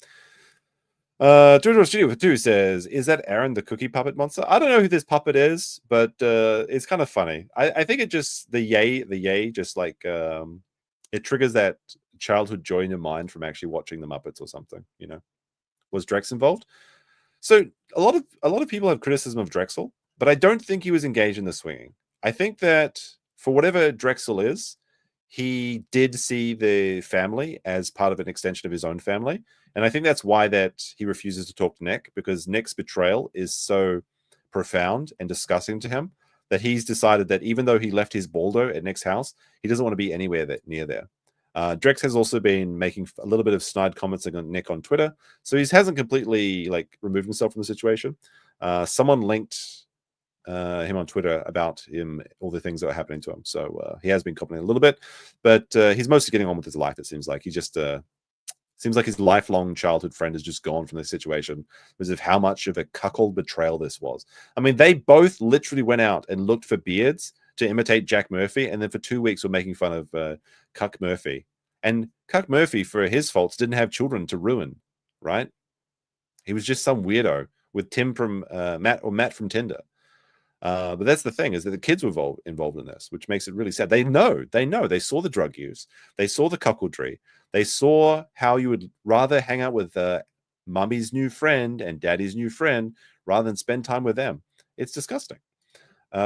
H: Jojo Studio with 2 says, is that Aaron the cookie puppet monster? I don't know who this puppet is, but it's kind of funny. I think it just the yay just like it triggers that childhood joy in your mind from actually watching the Muppets or something, you know. Was Drex involved? So a lot of people have criticism of Drexel, but I don't think he was engaged in the swinging. I think that for whatever Drexel is, he did see the family as part of an extension of his own family. And I think that's why that he refuses to talk to Nick, because Nick's betrayal is so profound and disgusting to him that he's decided that even though he left his Baldo at Nick's house, he doesn't want to be anywhere near there. Drex has also been making a little bit of snide comments on Nick on Twitter, so he hasn't completely like removed himself from the situation. Someone linked him on Twitter about all the things that are happening to him, so he has been commenting a little bit, but he's mostly getting on with his life. It seems like he just seems like his lifelong childhood friend has just gone from this situation because of how much of a cuckold betrayal this was. I mean, they both literally went out and looked for beards to imitate Jack Murphy, and then for 2 weeks were making fun of Cuck Murphy. And Cuck Murphy, for his faults, didn't have children to ruin, right? He was just some weirdo with Tim from Matt from Tinder. But that's the thing, is that the kids were involved in this, which makes it really sad. They know. They saw the drug use. They saw the cuckoldry. They saw how you would rather hang out with mummy's new friend and daddy's new friend rather than spend time with them. It's disgusting.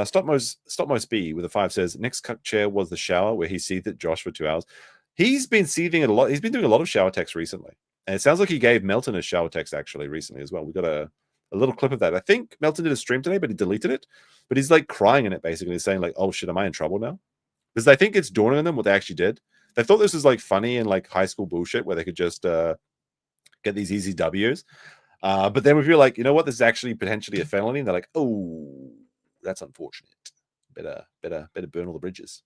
H: Stopmost B with a 5 says, next cuck chair was the shower where he seethed at Josh for 2 hours. He's been seething a lot. He's been doing a lot of shower texts recently. And it sounds like he gave Melton a shower text actually recently as well. We got a little clip of that. I think Melton did a stream today, but he deleted it. But he's like crying in it, basically saying like, oh shit, am I in trouble now? Because I think it's dawning on them what they actually did. They thought this was like funny and like high school bullshit where they could just get these easy W's. But then we feel like, you know what, this is actually potentially a felony. And they're like, oh, that's unfortunate. Better burn all the bridges.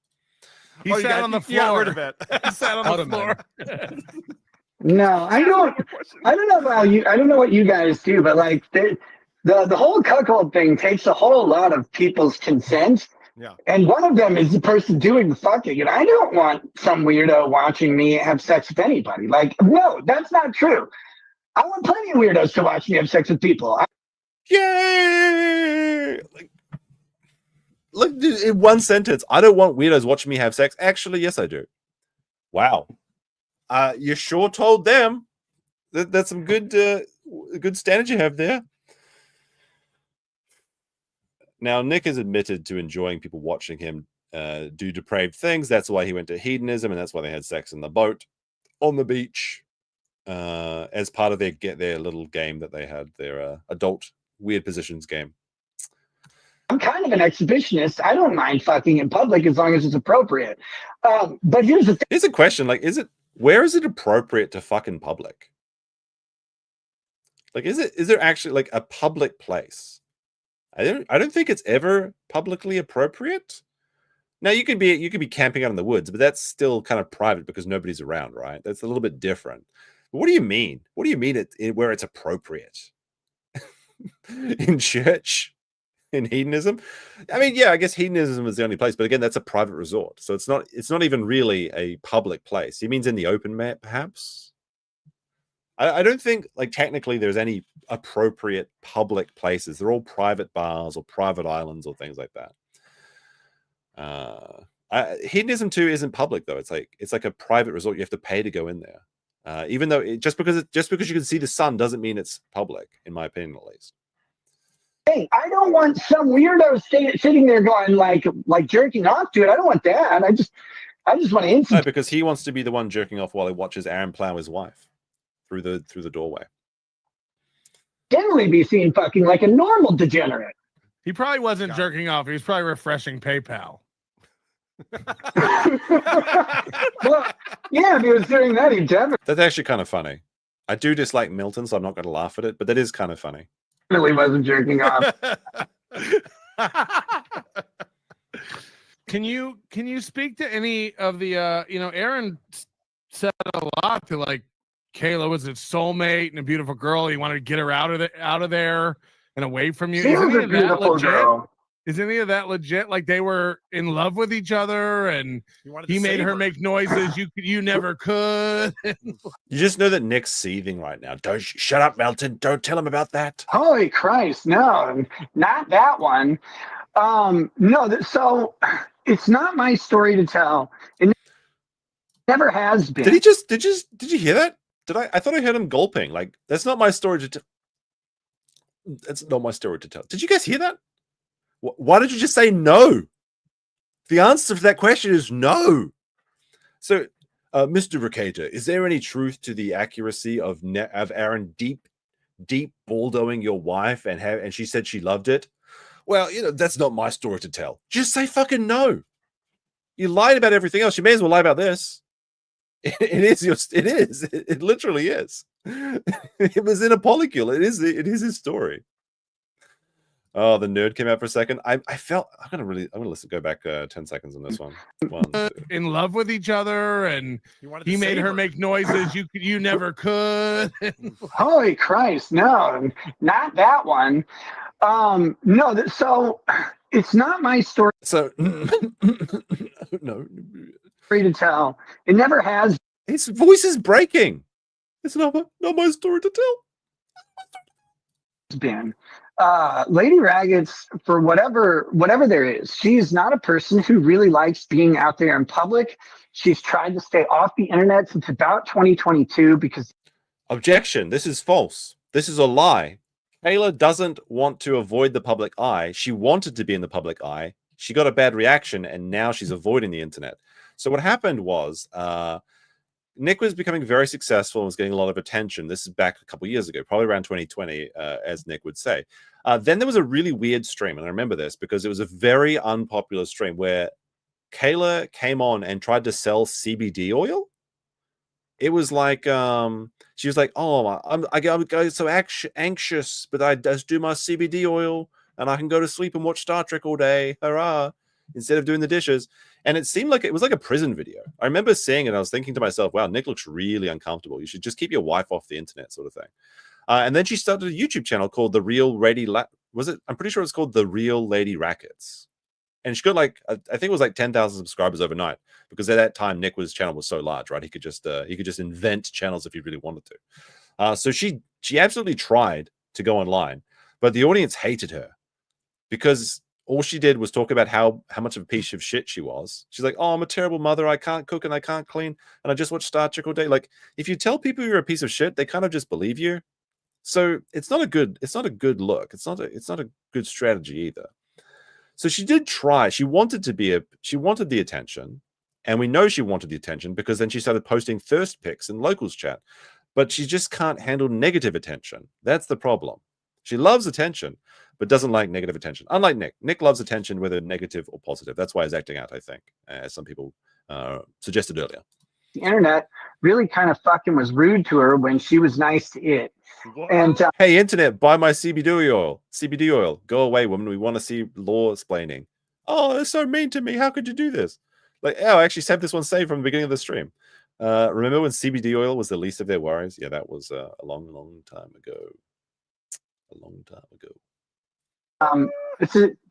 E: He sat on the floor.
J: Got rid of it.
E: He sat on the floor.
D: No, I don't know about you. I don't know what you guys do, but like the whole cuckold thing takes a whole lot of people's consent
J: Yeah.
D: And one of them is the person doing the fucking. And I don't want some weirdo watching me have sex with anybody. Like, no, that's not true. I want plenty of weirdos to watch me have sex with people.
H: Yay! Like, look, in one sentence, I don't want weirdos watching me have sex. Actually, yes, I do. Wow. You sure told them. That's some good standards you have there. Now, Nick has admitted to enjoying people watching him do depraved things. That's why he went to hedonism, and that's why they had sex in the boat on the beach as part of their little game that they had, their adult weird positions game.
D: I'm kind of an exhibitionist. I don't mind fucking in public as long as it's appropriate. But here's the thing.
H: Here's a question: like, where is it appropriate to fuck in public? Like, is there actually like a public place? I don't think it's ever publicly appropriate. Now you could be camping out in the woods, but that's still kind of private because nobody's around, right? That's a little bit different. But what do you mean? What do you mean where it's appropriate? In church? In hedonism? I mean, yeah, I guess hedonism is the only place, but again, that's a private resort. So it's not even really a public place. He means in the open, perhaps? I don't think, like, technically there's any appropriate public places. They're all private bars or private islands or things like that. Hedonism too isn't public though. It's like a private resort. You have to pay to go in there. Even though just because you can see the sun doesn't mean it's public, in my opinion, at least.
D: Hey, I don't want some weirdo sitting there going like jerking off to it. I don't want that. I just want to
H: No, because he wants to be the one jerking off while he watches Aaron plow his wife through the doorway.
D: Generally be seen fucking like a normal degenerate.
E: He probably wasn't jerking off. He was probably refreshing PayPal.
D: Well, yeah, if he was doing that, he'd definitely.
H: That's actually kind of funny. I do dislike Milton, so I'm not going to laugh at it, but that is kind of funny.
D: Really wasn't jerking off.
E: Can you speak to any of the Aaron said a lot to like Kayla was his soulmate and a beautiful girl. He wanted to get her out of there and away from you.
D: She was a beautiful girl.
E: Is any of that legit? Like they were in love with each other and he made her make noises you never could.
H: You just know that Nick's seething right now. Don't shut up, Melton. Don't tell him about that.
D: Holy Christ, no, not that one. No, so it's not my story to tell. It never has been.
H: Did you hear that? I thought I heard him gulping. Like, that's not my story to tell. That's not my story to tell. Did you guys hear that? Why did you just say no? The answer to that question is no. So, Mr. Rekieta, is there any truth to the accuracy of Aaron deep bulldoing your wife and she said she loved it? Well, that's not my story to tell. Just say fucking no. You lied about everything else. You may as well lie about this. It is. It literally is. It was in a polycule. It is his story. Oh, the nerd came out for a second. I'm gonna go back 10 seconds on this one.
E: In love with each other, and he made her make noises you never could.
D: Holy Christ, no, not that one. No, so it's not my story.
H: So no.
D: To tell. It never has.
H: His voice is breaking. It's not my story to tell.
D: It's been. Lady Raggets, for whatever there is, she is not a person who really likes being out there in public. She's tried to stay off the internet since about 2022 because.
H: Objection. This is false. This is a lie. Kayla doesn't want to avoid the public eye. She wanted to be in the public eye. She got a bad reaction, and now she's avoiding the internet. So what happened was Nick was becoming very successful and was getting a lot of attention. This is back a couple years ago, probably around 2020, as Nick would say. Then there was a really weird stream, and I remember this because it was a very unpopular stream where Kayla came on and tried to sell CBD oil. It was like she was like, "Oh, I'm so anxious, but I just do my CBD oil, and I can go to sleep and watch Star Trek all day, hurrah!" Instead of doing the dishes. And it seemed like it was like a prison video. I remember seeing it. And I was thinking to myself, wow, Nick looks really uncomfortable. You should just keep your wife off the internet, sort of thing. And then she started a YouTube channel called The Real Lady. I'm pretty sure it's called The Real Lady Rackets. And she got like, I think it was like 10,000 subscribers overnight, because at that time Nick's channel was so large, right? He could just invent channels if he really wanted to. So she absolutely tried to go online, but the audience hated her because all she did was talk about how much of a piece of shit she was. She's like, oh, I'm a terrible mother. I can't cook and I can't clean. And I just watch Star Trek all day. Like, if you tell people you're a piece of shit, they kind of just believe you. So it's not a good look. It's not a good strategy either. So she did try. She wanted the attention, and we know she wanted the attention because then she started posting thirst pics in locals chat. But she just can't handle negative attention. That's the problem. She loves attention, but doesn't like negative attention. Unlike Nick. Nick loves attention, whether negative or positive. That's why he's acting out, I think, as some people suggested earlier.
D: The internet really kind of fucking was rude to her when she was nice to it. And
H: hey, internet, buy my CBD oil. CBD oil. Go away, woman. We want to see law explaining. Oh, they're so mean to me. How could you do this? Like, oh, I actually saved this one saved from the beginning of the stream. Remember when CBD oil was the least of their worries? Yeah, that was a long, long time ago. A long time ago.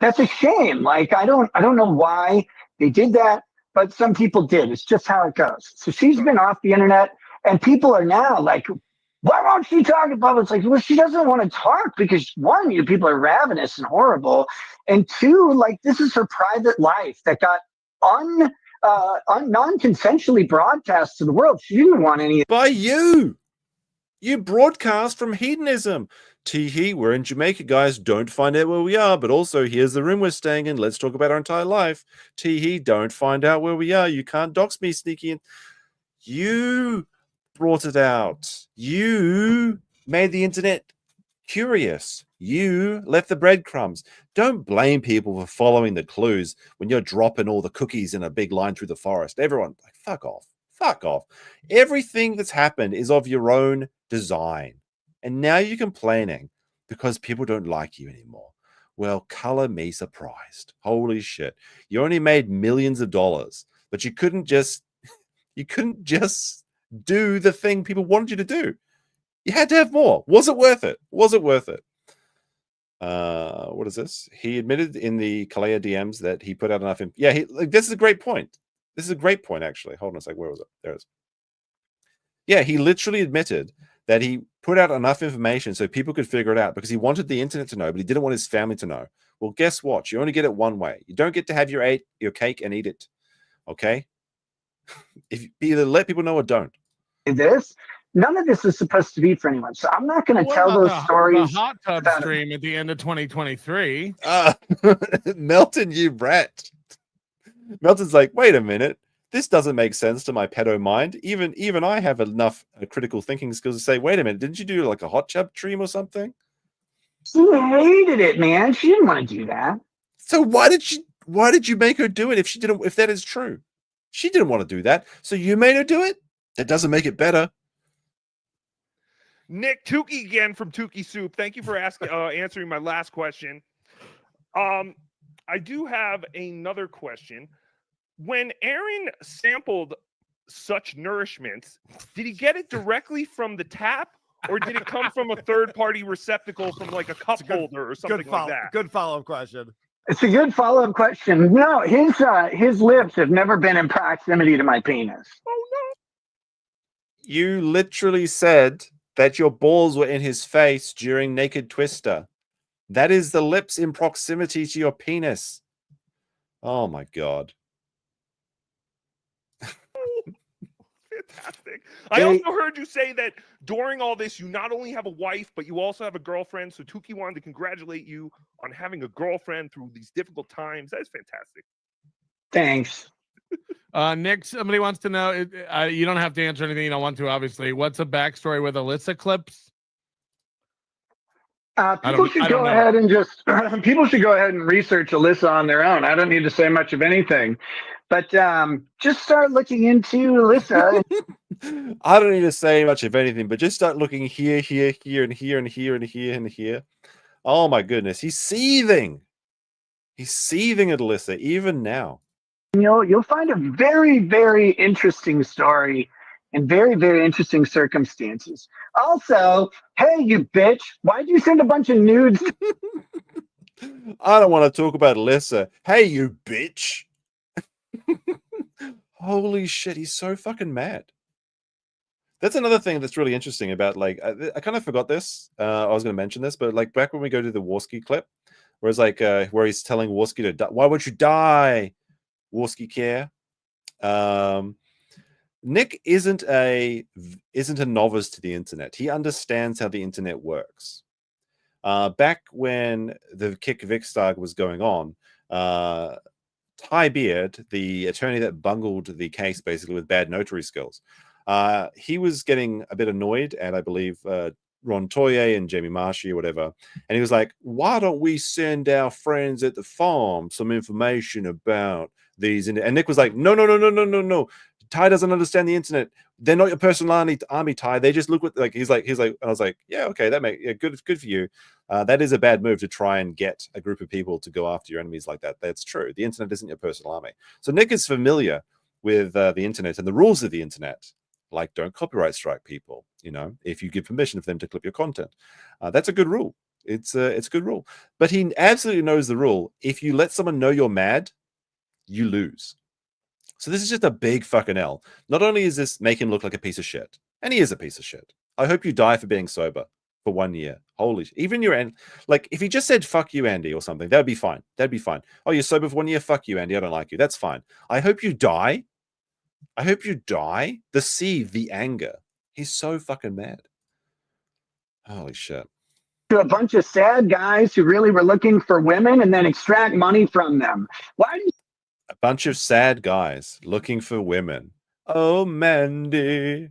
D: That's a shame. Like, I don't know why they did that, but some people did. It's just how it goes. So she's been off the internet, and people are now like, why won't she talk about it? It's like, well, she doesn't want to talk because, one, you people are ravenous and horrible, and two, like, this is her private life that got non-consensually broadcast to the world. She didn't want any.
H: By you. You broadcast from hedonism. Tee, we're in Jamaica, guys. Don't find out where we are, but also here's the room we're staying in. Let's talk about our entire life. Tee, don't find out where we are. You can't dox me, sneaky. You brought it out. You made the internet curious. You left the breadcrumbs. Don't blame people for following the clues when you're dropping all the cookies in a big line through the forest. Everyone, like, fuck off. Fuck off. Everything that's happened is of your own design. And now you're complaining because people don't like you anymore. Well, color me surprised. Holy shit. You only made millions of dollars, but you couldn't just do the thing people wanted you to do. You had to have more. Was it worth it? Was it worth it? What is this? He admitted in the Kalea DMs that he put out enough. This is a great point. This is a great point, actually. Hold on a sec. Where was it? There it is. Yeah, he literally admitted that he put out enough information so people could figure it out because he wanted the internet to know, but he didn't want his family to know. Well, guess what? You only get it one way. You don't get to have your cake and eat it. Okay? If you either let people know or don't.
D: None of this is supposed to be for anyone. So I'm not going to tell those stories.
E: The hot tub stream at the end of 2023.
H: Melton, you brat. Melton's like, wait a minute. This doesn't make sense to my pedo mind. Even I have enough critical thinking skills to say, wait a minute, didn't you do like a hot tub stream or something?
D: She hated it, man. She didn't want to do that.
H: So why did you make her do it if that is true? She didn't want to do that. So you made her do it? That doesn't make it better.
C: Nick Tuki again from Tuki Soup. Thank you for answering my last question. I do have another question. When Aaron sampled such nourishments, did he get it directly from the tap, or did it come from a third-party receptacle from like a cup holder or something like that?
J: Good follow-up question.
D: It's a good follow-up question. No, his lips have never been in proximity to my penis.
C: Oh no!
H: You literally said that your balls were in his face during Naked Twister. That is the lips in proximity to your penis. Oh my god.
C: Fantastic. I also heard you say that during all this, you not only have a wife, but you also have a girlfriend. So Tuki wanted to congratulate you on having a girlfriend through these difficult times. That is fantastic.
D: Thanks.
E: Nick, somebody wants to know, you don't have to answer anything you don't want to, obviously. What's the backstory with Alyssa clips?
D: People should go ahead and research Alyssa on their own. I don't need to say much of anything, but just start looking into Alyssa.
H: I don't need to say much of anything, but just start looking here, and here, and here, and here, and here. Oh my goodness, he's seething. He's seething at Alyssa even now.
D: You'll find a very, very interesting story and very, very interesting circumstances. Also, hey, you bitch, why'd you send a bunch of nudes?
H: I don't want to talk about Lissa. Hey, you bitch. Holy shit, he's so fucking mad. That's another thing that's really interesting about, like, I kind of forgot this. I was going to mention this, but like back when we go to the Warski clip, where it's like, where he's telling Warski to die. Why would you die, Warski care? Nick isn't a novice to the internet. He understands how the internet works. Back when the Kick Vikstag was going on, Ty Beard, the attorney that bungled the case basically with bad notary skills, he was getting a bit annoyed at, I believe, Ron Toye and Jamie Marshy or whatever. And he was like, why don't we send our friends at the farm some information about these? And Nick was like, no. Ty doesn't understand the internet. They're not your personal army, Ty. They just look what, like, he's like, and I was like, yeah, okay, good for you. That is a bad move to try and get a group of people to go after your enemies like that. That's true. The internet isn't your personal army. So Nick is familiar with the internet and the rules of the internet. Like, don't copyright strike people, if you give permission for them to clip your content. That's a good rule. It's a good rule. But he absolutely knows the rule. If you let someone know you're mad, you lose. So this is just a big fucking L. Not only is this make him look like a piece of shit, and he is a piece of shit. I hope you die for being sober for 1 year. Holy shit. Even your end, like, if he just said fuck you, Andy, or something, that'd be fine. That'd be fine. Oh, you're sober for 1 year? Fuck you, Andy. I don't like you. That's fine. I hope you die. I hope you die. The seethe, the anger. He's so fucking mad. Holy shit.
D: To a bunch of sad guys who really were looking for women and then extract money from them. Why do you
H: A bunch of sad guys looking for women. Oh, Mandy.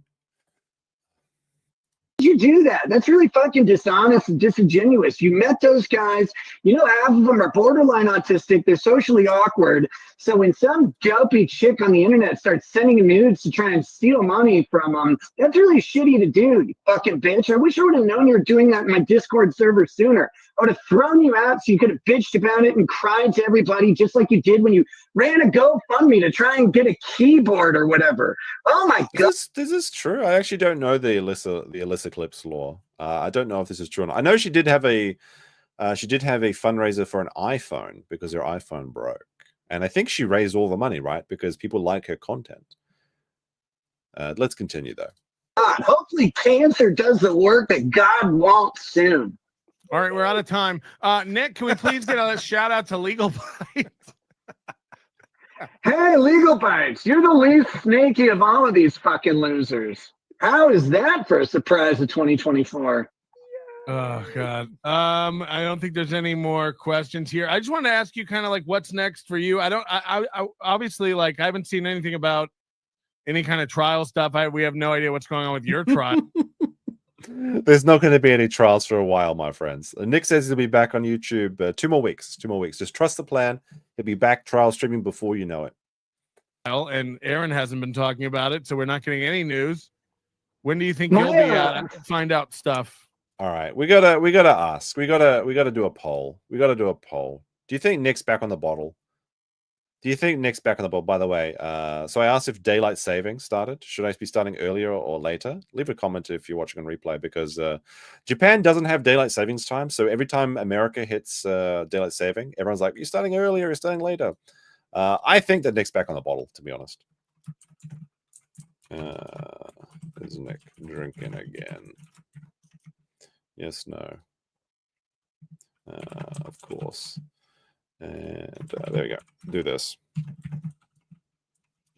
D: you do that? That's really fucking dishonest and disingenuous. You met those guys, half of them are borderline autistic, they're socially awkward. So when some dopey chick on the internet starts sending nudes to try and steal money from them, that's really shitty to do, you fucking bitch. I wish I would have known you were doing that in my Discord server sooner. I would have thrown you out so you could have bitched about it and cried to everybody just like you did when you ran a GoFundMe to try and get a keyboard or whatever. Oh my God.
H: This is true. I actually don't know the Alyssa Clips law. I don't know if this is true or not. I know she did have a fundraiser for an iPhone because her iPhone broke. And I think she raised all the money, right? Because people like her content. Let's continue though.
D: God, hopefully cancer does the work that God wants soon.
E: All right, we're out of time. Nick, can we please get a shout out to Legal Bites?
D: Hey, Legal Bites, you're the least snaky of all of these fucking losers. How is that for a surprise of 2024?
E: Oh God. I don't think there's any more questions here. I just wanted to ask you kind of like what's next for you. I obviously, like, I haven't seen anything about any kind of trial stuff. We have no idea what's going on with your trial.
H: There's not going to be any trials for a while, my friends. Nick says he'll be back on YouTube 2 more weeks. 2 more weeks. Just trust the plan. He'll be back trial streaming before you know it.
E: And Aaron hasn't been talking about it, so we're not getting any news. When do you think you'll be find out stuff?
H: All right, we gotta ask. We gotta do a poll. We gotta do a poll. Do you think Nick's back on the bottle? By the way, so I asked if daylight saving started. Should I be starting earlier or later? Leave a comment if you're watching on replay, because Japan doesn't have daylight savings time. So every time America hits daylight saving, everyone's like, you're starting earlier, you're starting later. I think that Nick's back on the bottle, to be honest. Is Nick drinking again? Yes, no. Of course. And there we go. Do this.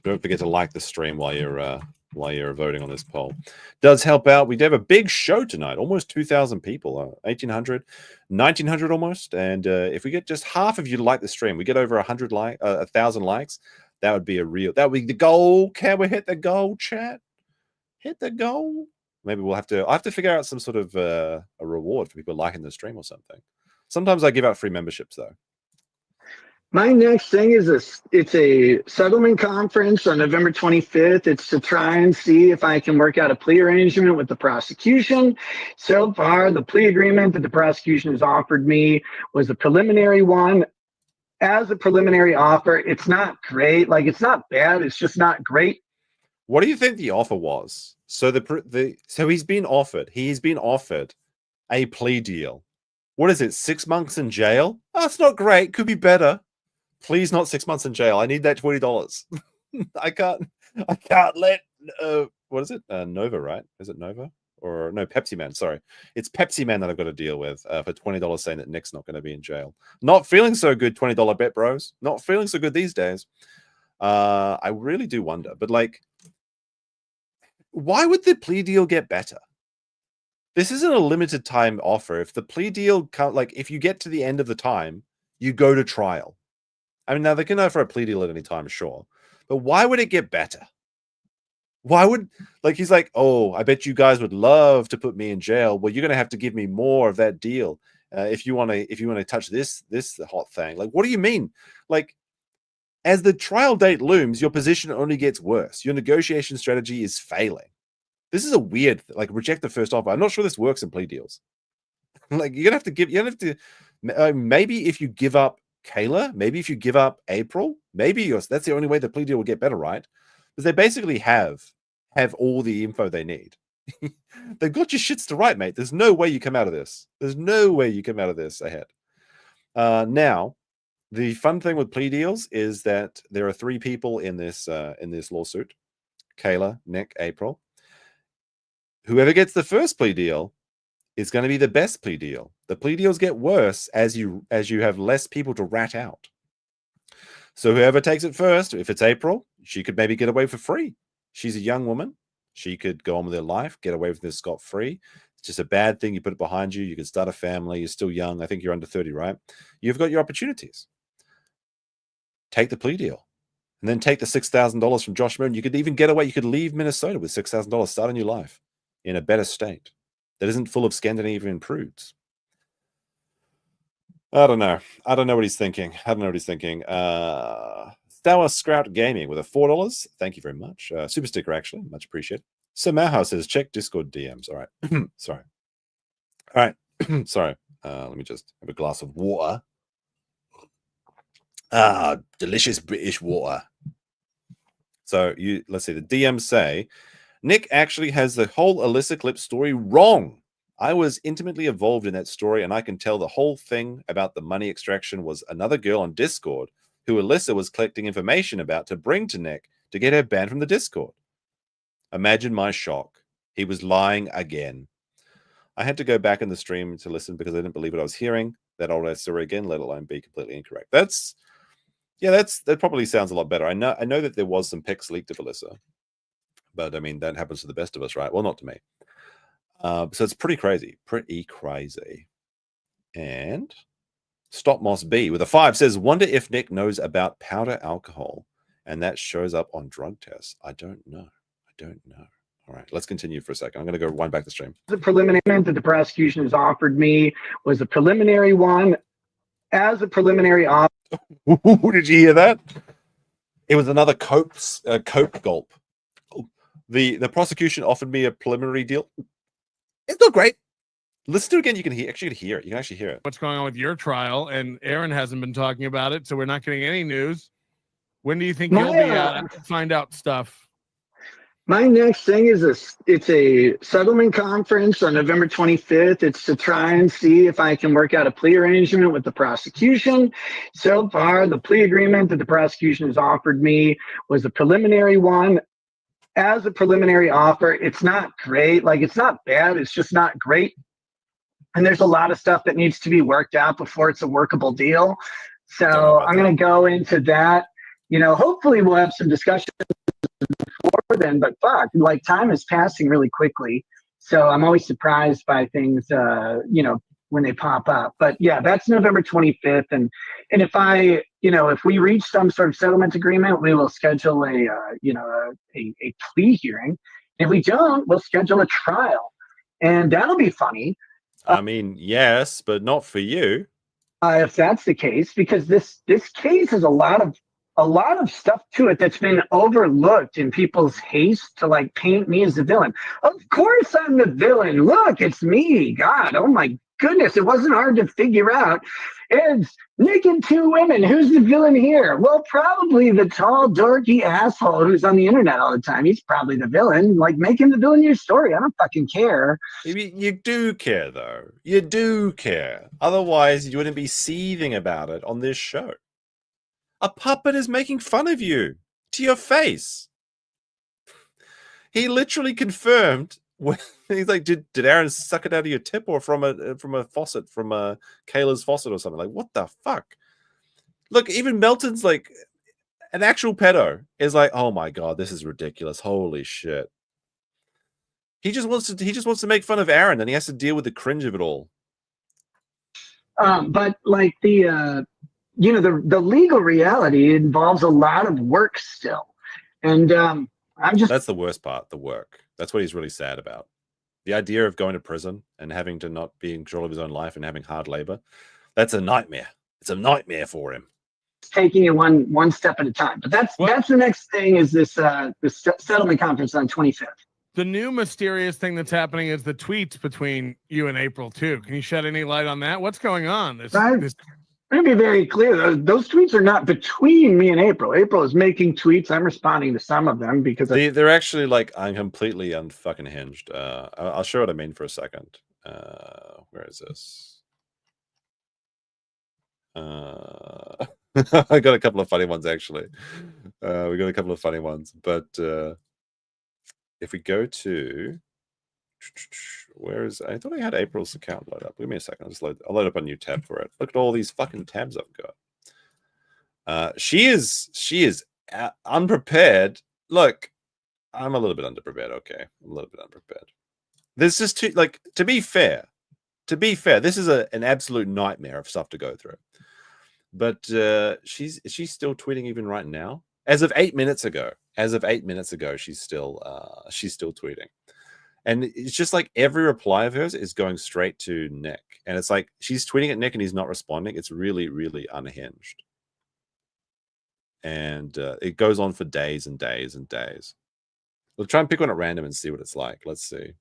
H: Don't forget to like the stream while you're voting on this poll. Does help out. We have a big show tonight. Almost 2,000 people. 1,800, 1,900 almost. And if we get just half of you to like the stream, we get over 1,000 likes. That would be the goal. Can we hit the goal, chat? Hit the goal. Maybe I'll have to figure out some sort of a reward for people liking the stream or something. Sometimes I give out free memberships though.
D: My next thing is it's a settlement conference on November 25th. It's to try and see if I can work out a plea arrangement with the prosecution. So far, the plea agreement that the prosecution has offered me was a preliminary one. As a preliminary offer, it's not great. Like, it's not bad. It's just not great.
H: What do you think the offer was? So so he's been offered a plea deal. What is it? 6 months in jail? Oh, it's not great. Could be better. Please, not 6 months in jail. I need that $20. I can't let. What is it? Nova, right? Is it Nova? Or no, Pepsi Man. Sorry, it's Pepsi Man that I've got to deal with for $20 saying that Nick's not going to be in jail. Not feeling so good. $20 bet, bros. Not feeling so good these days. I really do wonder. But like, why would the plea deal get better? This isn't a limited time offer. If the plea deal, like, if you get to the end of the time, you go to trial. I mean, now they can offer a plea deal at any time, sure, but why would it get better? Why would, like, he's like, oh, I bet you guys would love to put me in jail. Well, you're going to have to give me more of that deal if you want to touch this hot thing. Like, what do you mean? Like, as the trial date looms, your position only gets worse. Your negotiation strategy is failing. This is a weird, like, reject the first offer. I'm not sure this works in plea deals. Like, you're gonna have to give. You have to. Maybe if you give up Kayla, maybe if you give up April, maybe that's the only way the plea deal will get better, right? Because they basically have all the info they need. They've got your shits to right, mate. There's no way you come out of this. There's no way you come out of this ahead. Now, the fun thing with plea deals is that there are 3 people in this lawsuit: Kayla, Nick, April. Whoever gets the first plea deal is going to be the best plea deal. The plea deals get worse as you have less people to rat out. So whoever takes it first, if it's April, she could maybe get away for free. She's a young woman. She could go on with her life, get away with this scot-free. It's just a bad thing. You put it behind you. You can start a family. You're still young. I think you're under 30, right? You've got your opportunities. Take the plea deal. And then take the $6,000 from Josh Moon. You could even get away. You could leave Minnesota with $6,000, start a new life in a better state that isn't full of Scandinavian prudes. I don't know. I don't know what he's thinking. Sour Sprout Gaming with a $4. Thank you very much. Super sticker, actually. Much appreciated. So Mahouse says, check Discord DMs. All right. Sorry. All right. Sorry. Let me just have a glass of water. Delicious British water. So let's see. The DMs say, Nick actually has the whole Alyssa clip story wrong. I was intimately involved in that story, and I can tell the whole thing about the money extraction was another girl on Discord who Alyssa was collecting information about to bring to Nick to get her banned from the Discord. Imagine my shock. He was lying again. I had to go back in the stream to listen because I didn't believe what I was hearing. That old story again, let alone be completely incorrect. That probably sounds a lot better. I know that there was some pics leaked of Alyssa. But I mean, that happens to the best of us, right? Well, not to me. So it's pretty crazy. And Stop Moss B with a 5 says, wonder if Nick knows about powder alcohol and that shows up on drug tests. I don't know. All right, let's continue for a second. I'm going to go wind back the stream.
D: The preliminary that the prosecution has offered me was a preliminary one. As a preliminary offer.
H: Did you hear that? It was another Coke gulp. The prosecution offered me a preliminary deal. It's not great. Listen to it again. You can actually hear it. You can actually hear it.
E: What's going on with your trial? And Aaron hasn't been talking about it, so we're not getting any news. When do you think you'll be find out stuff?
D: My next thing is it's a settlement conference on November 25th. It's to try and see if I can work out a plea arrangement with the prosecution. So far, the plea agreement that the prosecution has offered me was a preliminary one. As a preliminary offer, it's not great. Like, it's not bad. It's just not great. And there's a lot of stuff that needs to be worked out before it's a workable deal. So I'm going to go into that. Hopefully we'll have some discussions before then, but fuck, like, time is passing really quickly. So I'm always surprised by things, when they pop up. But yeah, that's November 25th. And if we reach some sort of settlement agreement, we will schedule a plea hearing. If we don't, we'll schedule a trial, and that'll be funny.
H: I mean, yes, but not for you.
D: If that's the case, because this case has a lot of stuff to it that's been overlooked in people's haste to, like, paint me as the villain. Of course I'm the villain. Look, it's me. God, oh my goodness, it wasn't hard to figure out. It's naked two women. Who's the villain here? Well, probably the tall, dorky asshole who's on the internet all the time. He's probably the villain. Like, make him the villain of your story. I don't fucking care.
H: You do care, though. You do care. Otherwise, you wouldn't be seething about it on this show. A puppet is making fun of you to your face. He literally confirmed. He's like, did Aaron suck it out of your tip or from a faucet, from Kayla's faucet or something? Like, what the fuck? Look, even Melton's like, an actual pedo is like, oh my god, this is ridiculous. Holy shit. He just wants to make fun of Aaron, and he has to deal with the cringe of it all.
D: But like the legal reality involves a lot of work still, and that's
H: the worst part, the work. That's what he's really sad about. The idea of going to prison and having to not be in control of his own life and having hard labor, that's a nightmare. It's a nightmare for him.
D: Taking it one step at a time. But that's the next thing is this settlement conference on 25th.
E: The new mysterious thing that's happening is the tweets between you and April too. Can you shed any light on that? What's going on?
D: Let me be very clear. Those tweets are not between me and April. April is making tweets. I'm responding to some of them because
H: they're actually like, I'm completely unfucking hinged. I'll show what I mean for a second. Where is this? I got a couple of funny ones actually. We got a couple of funny ones, but if we go to I thought I had April's account load up. Give me a second. I'll load up a new tab for it. Look at all these fucking tabs I've got. She is unprepared. Look, I'm a little bit underprepared. Okay, I'm a little bit underprepared. This is to be fair, this is an absolute nightmare of stuff to go through. But she's still tweeting even right now. As of 8 minutes ago, she's still tweeting. And it's just like every reply of hers is going straight to Nick. And it's like she's tweeting at Nick and he's not responding. It's really, really unhinged. And it goes on for days and days and days. We'll try and pick one at random and see what it's like. Let's see.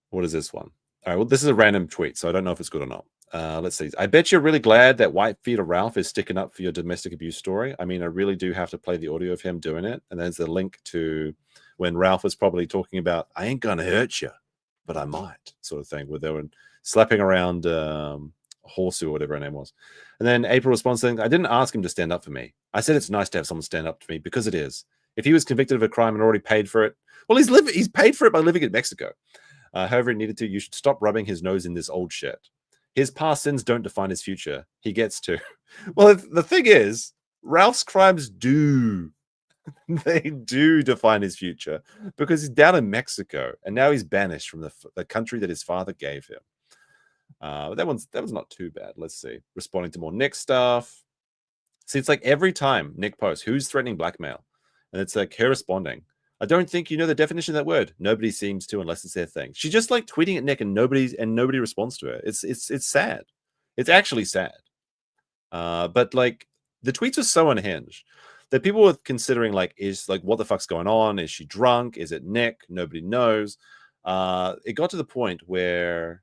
H: What is this one? All right, well, this is a random tweet, so I don't know if it's good or not. Let's see. I bet you're really glad that White Feeder Ralph is sticking up for your domestic abuse story. I mean, I really do have to play the audio of him doing it. And there's the link to when Ralph was probably talking about, I ain't going to hurt you, but I might, sort of thing, where they were slapping around Horsey or whatever her name was. And then April responds saying, I didn't ask him to stand up for me. I said it's nice to have someone stand up to me because it is. If he was convicted of a crime and already paid for it, well, he's paid for it by living in Mexico. However it needed to, you should stop rubbing his nose in this old shit. His past sins don't define his future. He gets to. Well, the thing is, Ralph's crimes do. They do define his future because he's down in Mexico and now he's banished from the country that his father gave him. That was not too bad. Let's see. Responding to more Nick stuff. See, it's like every time Nick posts, who's threatening blackmail? And it's like her responding. I don't think you know the definition of that word. Nobody seems to unless it's their thing. She's just like tweeting at Nick and nobody responds to her. It's sad. It's actually sad. But like the tweets are so unhinged that people were considering like, is like, what the fuck's going on? Is she drunk? Is it Nick? Nobody knows. It got to the point where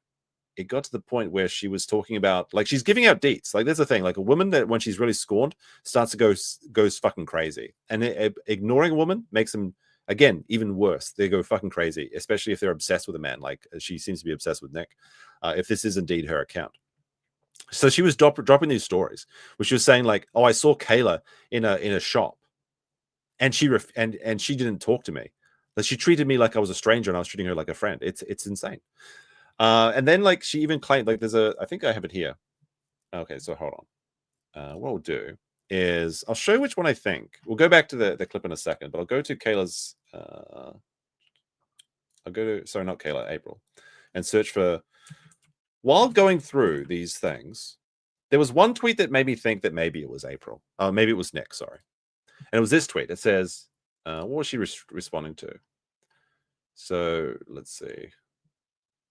H: she was talking about like she's giving out deets. Like there's a thing, like a woman that when she's really scorned starts to goes fucking crazy, and ignoring a woman makes them again even worse. They go fucking crazy, especially if they're obsessed with a man, like she seems to be obsessed with Nick. If this is indeed her account. So she was dropping these stories, which she was saying like, "Oh, I saw Kayla in a shop, and she didn't talk to me. Like she treated me like I was a stranger, and I was treating her like a friend. It's insane." And then like she even claimed like I think I have it here. Okay, so hold on. What we'll do is I'll show you which one I think. We'll go back to the clip in a second, but I'll go to Kayla's. I'll go to not Kayla, April, and search for. While going through these things, there was one tweet that made me think that maybe it was April. Maybe it was Nick. Sorry, and it was this tweet. It says, "What was she responding to?" So let's see.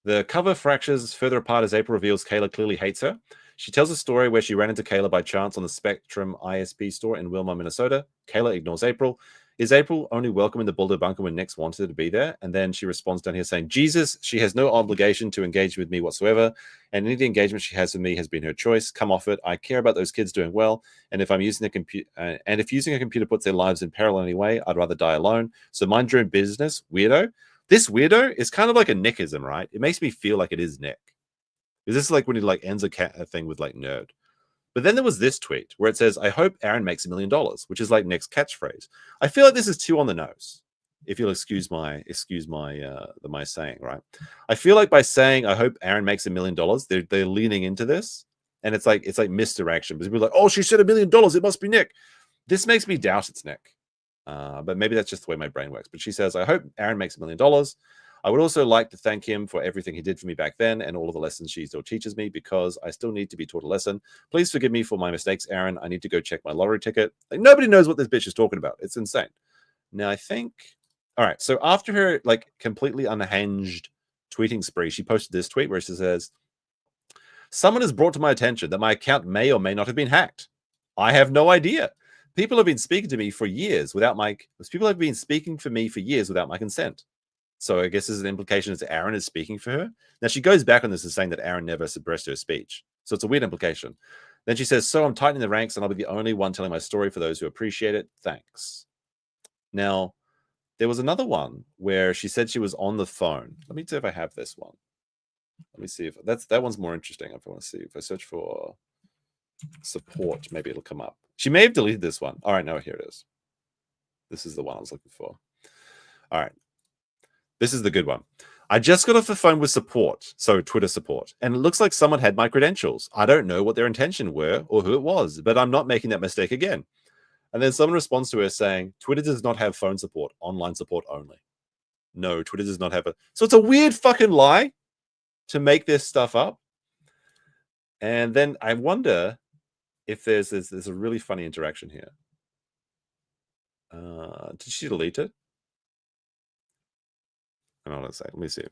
H: The cover fractures further apart as April reveals Kayla clearly hates her. She tells a story where she ran into Kayla by chance on the Spectrum ISP store in Wilmar, Minnesota. Kayla ignores April Is April only welcome in the Boulder bunker when Nick's wanted to be there? And then she responds down here saying, Jesus, she has no obligation to engage with me whatsoever. And any engagement she has with me has been her choice. Come off it. I care about those kids doing well. And if I'm using a computer, and if using a computer puts their lives in peril anyway, I'd rather die alone. So mind your own business, weirdo. This weirdo is kind of like a Nickism, right? It makes me feel like it is Nick. Is this like when he like ends a thing with like nerd? But then there was this tweet where it says, I hope Aaron makes $1 million, which is like Nick's catchphrase. I feel like this is too on the nose, if you'll excuse my saying, right? I feel like by saying, I hope Aaron makes $1 million, they're leaning into this. And it's like misdirection. Because people are like, oh, she said $1 million, it must be Nick. This makes me doubt it's Nick. But maybe that's just the way my brain works. But she says, I hope Aaron makes $1 million. I would also like to thank him for everything he did for me back then and all of the lessons she still teaches me because I still need to be taught a lesson. Please forgive me for my mistakes, Aaron. I need to go check my lottery ticket. Like, nobody knows what this bitch is talking about. It's insane. Now, I think... All right, so after her like completely unhinged tweeting spree, she posted this tweet where she says, someone has brought to my attention that my account may or may not have been hacked. I have no idea. People have been speaking to me for years without my... People have been speaking for me for years without my consent. So I guess there's an implication that Aaron is speaking for her. Now, she goes back on this as saying that Aaron never suppressed her speech. So it's a weird implication. Then she says, so I'm tightening the ranks and I'll be the only one telling my story for those who appreciate it. Thanks. Now, there was another one where she said she was on the phone. Let me see if I have this one. Let me see if that one's more interesting. If I want to see, if I search for support, maybe it'll come up. She may have deleted this one. All right, no, here it is. This is the one I was looking for. All right. This is the good one. I just got off the phone with support, so Twitter support, and it looks like someone had my credentials. I don't know what their intention were or who it was, but I'm not making that mistake again. And then someone responds to her saying, Twitter does not have phone support, online support only. No, Twitter does not have a... So it's a weird fucking lie to make this stuff up. And then I wonder if there's a really funny interaction here. Did she delete it? Hold on a second. Let me see.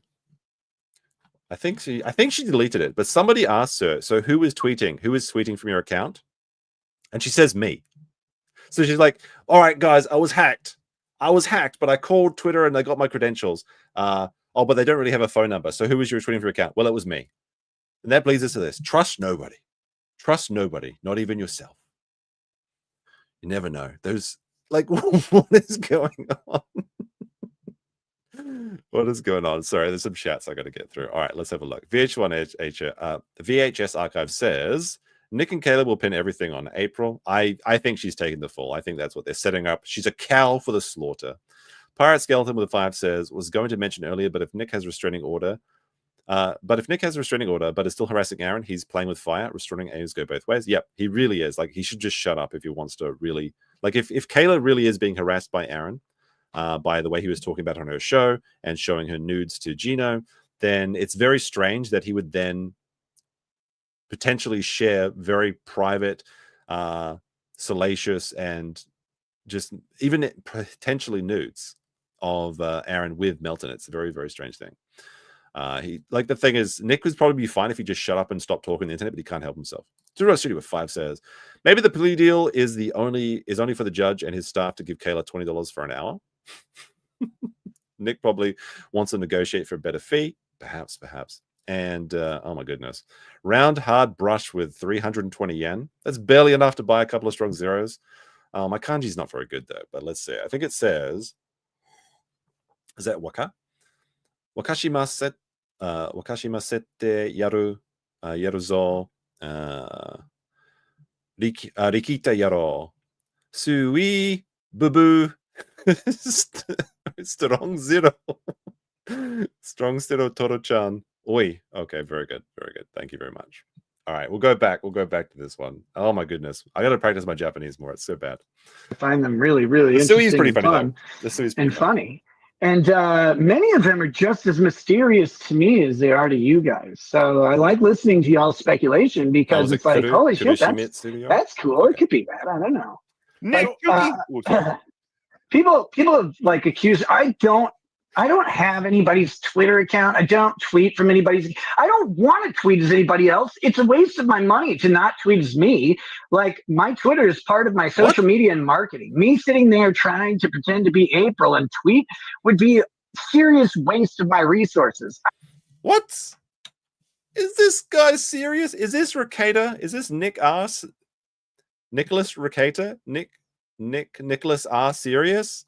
H: I think she deleted it, but somebody asked her, so who is tweeting? Who is tweeting from your account? And she says me. So she's like, all right, guys, I was hacked, but I called Twitter and they got my credentials. But they don't really have a phone number. So who was your tweeting from your account? Well, it was me. And that leads us to this. Trust nobody. Trust nobody, not even yourself. You never know. Those, like, what is going on? What is going on? Sorry, there's some chats I got to get through. All right, let's have a look. VHS Archive says, Nick and Caleb will pin everything on April. I think she's taking the fall. I think that's what they're setting up. She's a cow for the slaughter. Pirate Skeleton with a 5 says, was going to mention earlier, but if Nick has restraining order, but is still harassing Aaron, he's playing with fire. Restraining aims go both ways. Yep, he really is. Like, he should just shut up if he wants to really... Like, if Kayla really is being harassed by Aaron, by the way he was talking about on her show and showing her nudes to Gino, then it's very strange that he would then potentially share very private, salacious, and just even potentially nudes of Aaron with Melton. It's a very, very strange thing. The thing is, Nick would probably be fine if he just shut up and stopped talking on the internet, but he can't help himself. Studio with 5 says, maybe the plea deal is only for the judge and his staff to give Kayla $20 for an hour. Nick probably wants to negotiate for a better fee. Perhaps. And, oh my goodness. Round hard brush with 320 yen. That's barely enough to buy a couple of strong zeros. My kanji's not very good, though. But let's see. I think it says... Is that waka? Wakashimasete yaru zo. Rekieta yaro. Sui bubu. Strong zero. Strong zero Toro-chan. Oi. Okay, very good. Very good. Thank you very much. All right, we'll go back to this one. Oh my goodness. I gotta practice my Japanese more. It's so bad.
D: I find them really, really interesting.
H: The Sui's pretty funny,
D: fun,
H: though. The Sui's
D: and funny. And many of them are just as mysterious to me as they are to you guys. So I like listening to y'all's speculation because it's like, holy shit, that's cool. Okay. It could be that. I don't know. Like, people have like accused. I don't I don't have anybody's Twitter account. I don't tweet from anybody's. I don't want to tweet as anybody else. It's a waste of my money to not tweet as me. Like, my Twitter is part of my social media and marketing. Me sitting there trying to pretend to be April and tweet would be a serious waste of my resources.
H: What? Is this guy serious? Is this Rekieta? Is this Nicholas Rekieta? Nicholas R serious?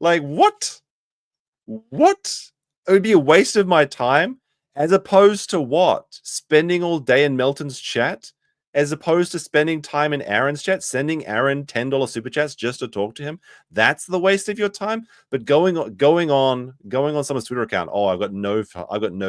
H: Like, what? What? It would be a waste of my time, as opposed to what? Spending all day in Melton's chat, as opposed to spending time in Aaron's chat, sending Aaron $10 super chats just to talk to him. That's the waste of your time. But going on someone's Twitter account, oh, I've got no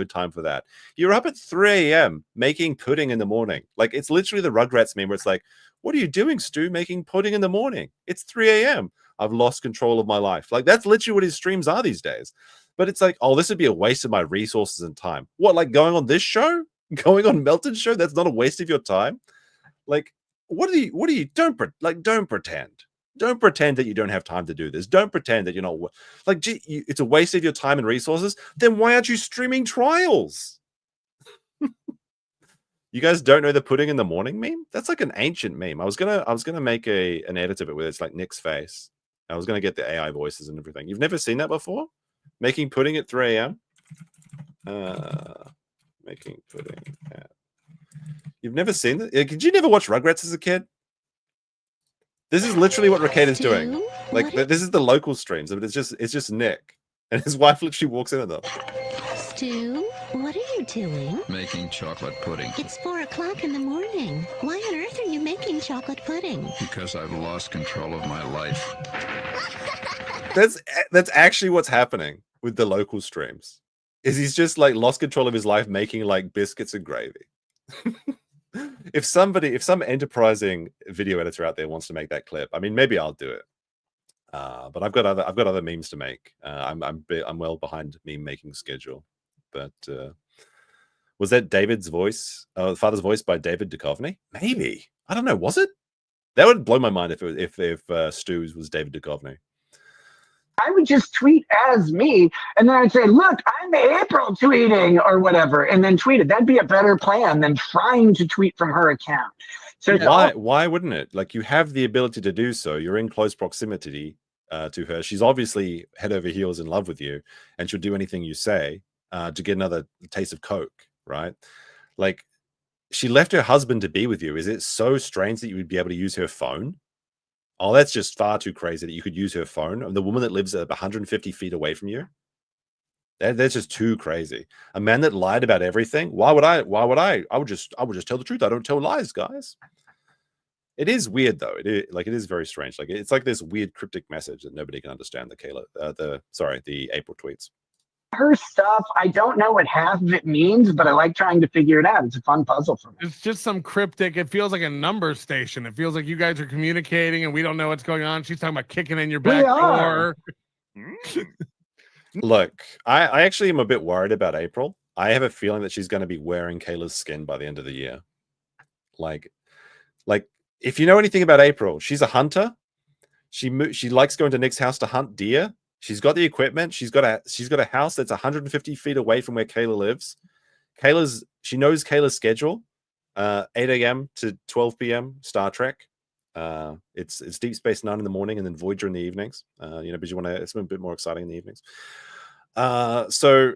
H: time for that. You're up at 3 a.m. making pudding in the morning. Like, it's literally the Rugrats meme where it's like, what are you doing, Stu, making pudding in the morning? It's 3 a.m. I've lost control of my life. Like, that's literally what his streams are these days. But it's like, oh, this would be a waste of my resources and time. What, like going on this show? Going on Melton's show? That's not a waste of your time? Like, what are you, don't pretend. Don't pretend that you don't have time to do this. Don't pretend that you're not, like, gee, it's a waste of your time and resources. Then why aren't you streaming trials? You guys don't know the pudding in the morning meme? That's like an ancient meme. I was gonna make an edit of it where it's like Nick's face. I was gonna get the AI voices and everything. You've never seen that before? Making pudding at 3 a.m. Making pudding. You've never seen it? Did you never watch Rugrats as a kid? This is literally what Rekieta's doing. Like, this is the local streams, but it's just Nick, and his wife literally walks into them.
N: Stu, what are you doing?
O: Making chocolate pudding.
N: It's 4 o'clock in the morning. Why on earth are you making chocolate pudding?
O: Because I've lost control of my life.
H: That's actually what's happening with the local streams. Is he's just like lost control of his life making like biscuits and gravy. If some enterprising video editor out there wants to make that clip, I mean, maybe I'll do it. But I've got other memes to make. I'm well behind meme making schedule. But was that David's voice? The father's voice by David Duchovny? Maybe, I don't know. Was it? That would blow my mind if Stu's was David Duchovny.
D: I would just tweet as me, and then I'd say, look, I'm April tweeting or whatever, and then tweet it. That'd be a better plan than trying to tweet from her account. So
H: why wouldn't it? Like, you have the ability to do so. You're in close proximity to her. She's obviously head over heels in love with you, and she'll do anything you say to get another taste of Coke, right? Like, she left her husband to be with you. Is it so strange that you would be able to use her phone? Oh, that's just far too crazy that you could use her phone. And the woman that lives 150 feet away from you. That's just too crazy. A man that lied about everything. Why would I? I would just tell the truth. I don't tell lies, guys. It is weird though. It is very strange. Like, it's like this weird cryptic message that nobody can understand. The April tweets.
D: Her stuff, I don't know what half of it means, but I like trying to figure it out. It's a fun puzzle for me.
E: It's just some cryptic. It feels like a number station. It feels like you guys are communicating and we don't know what's going on. She's talking about kicking in your back door.
H: Look, I actually am a bit worried about April. I have a feeling that she's going to be wearing Kayla's skin by the end of the year. Like if you know anything about April, she's a hunter. She likes going to Nick's house to hunt deer. She's got the equipment. She's got a house that's 150 feet away from where Kayla lives. She knows Kayla's schedule. 8 a.m. to 12 p.m. Star Trek. It's Deep Space Nine in the morning and then Voyager in the evenings. Because you want to, it's a bit more exciting in the evenings. So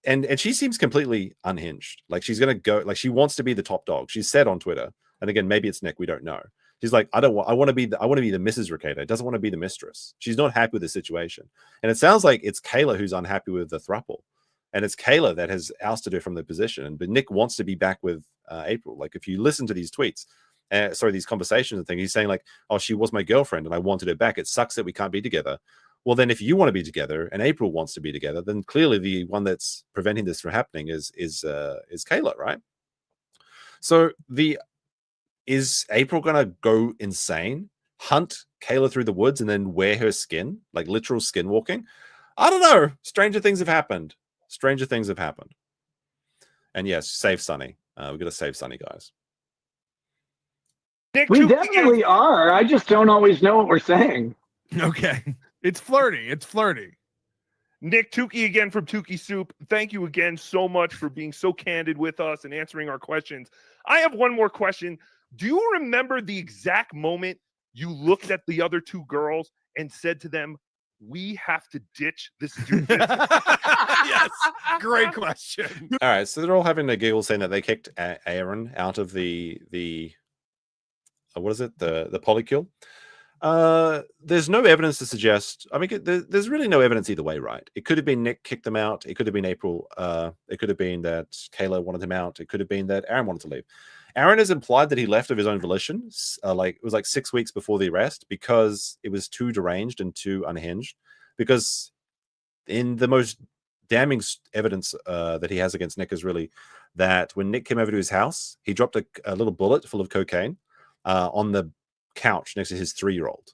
H: and she seems completely unhinged. Like, she's gonna go, like, she wants to be the top dog. She's said on Twitter, and again, maybe it's Nick, we don't know. She's like, I want to be the Mrs. Rekieta. Doesn't want to be the mistress. She's not happy with the situation. And it sounds like it's Kayla who's unhappy with the throuple. And it's Kayla that has ousted her from the position. But Nick wants to be back with April. Like, if you listen to these tweets, these conversations and things, he's saying like, oh, she was my girlfriend and I wanted her back. It sucks that we can't be together. Well, then if you want to be together and April wants to be together, then clearly the one that's preventing this from happening is Kayla, right? So is April gonna go insane, hunt Kayla through the woods, and then wear her skin, like literal skin walking? I don't know. Stranger things have happened. And yes, save Sunny. We've got to save Sunny, guys.
D: We definitely are. I just don't always know what we're saying.
E: Okay. It's flirty.
C: Nick, Tuki again from Tuki Soup. Thank you again so much for being so candid with us and answering our questions. I have one more question. Do you remember the exact moment you looked at the other two girls and said to them, we have to ditch this dude?
J: Yes, great question.
H: All right, so they're all having a giggle saying that they kicked Aaron out of the what is it, the polycule. There's no evidence to suggest. I mean, there's really no evidence either way, right? It could have been Nick kicked them out. It could have been April. It could have been that Kayla wanted him out. It could have been that Aaron wanted to leave. Aaron has implied that he left of his own volition. Like it was like 6 weeks before the arrest because it was too deranged and too unhinged. Because in the most damning evidence that he has against Nick is really that when Nick came over to his house, he dropped a little bullet full of cocaine on the couch next to his 3-year-old.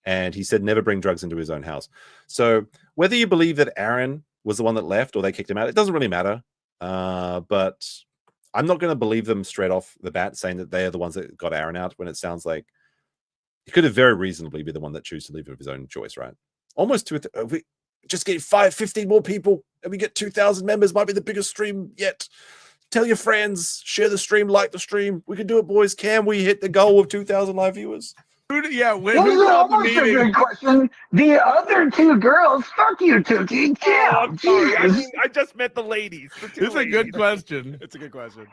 H: And he said never bring drugs into his own house. So whether you believe that Aaron was the one that left or they kicked him out, it doesn't really matter. But I'm not going to believe them straight off the bat saying that they are the ones that got Aaron out when it sounds like he could have very reasonably be the one that chose to leave of his own choice, right? Almost to we just get 15 more people and we get 2,000 members, might be the biggest stream yet. Tell your friends, share the stream, like the stream. We can do it, boys. Can we hit the goal of 2,000 live viewers?
E: Yeah,
D: This is almost a good question. The other two girls, fuck you, Tuki.
C: I'm sorry. I just meant the ladies.
E: It's a good question.
J: It's a good question.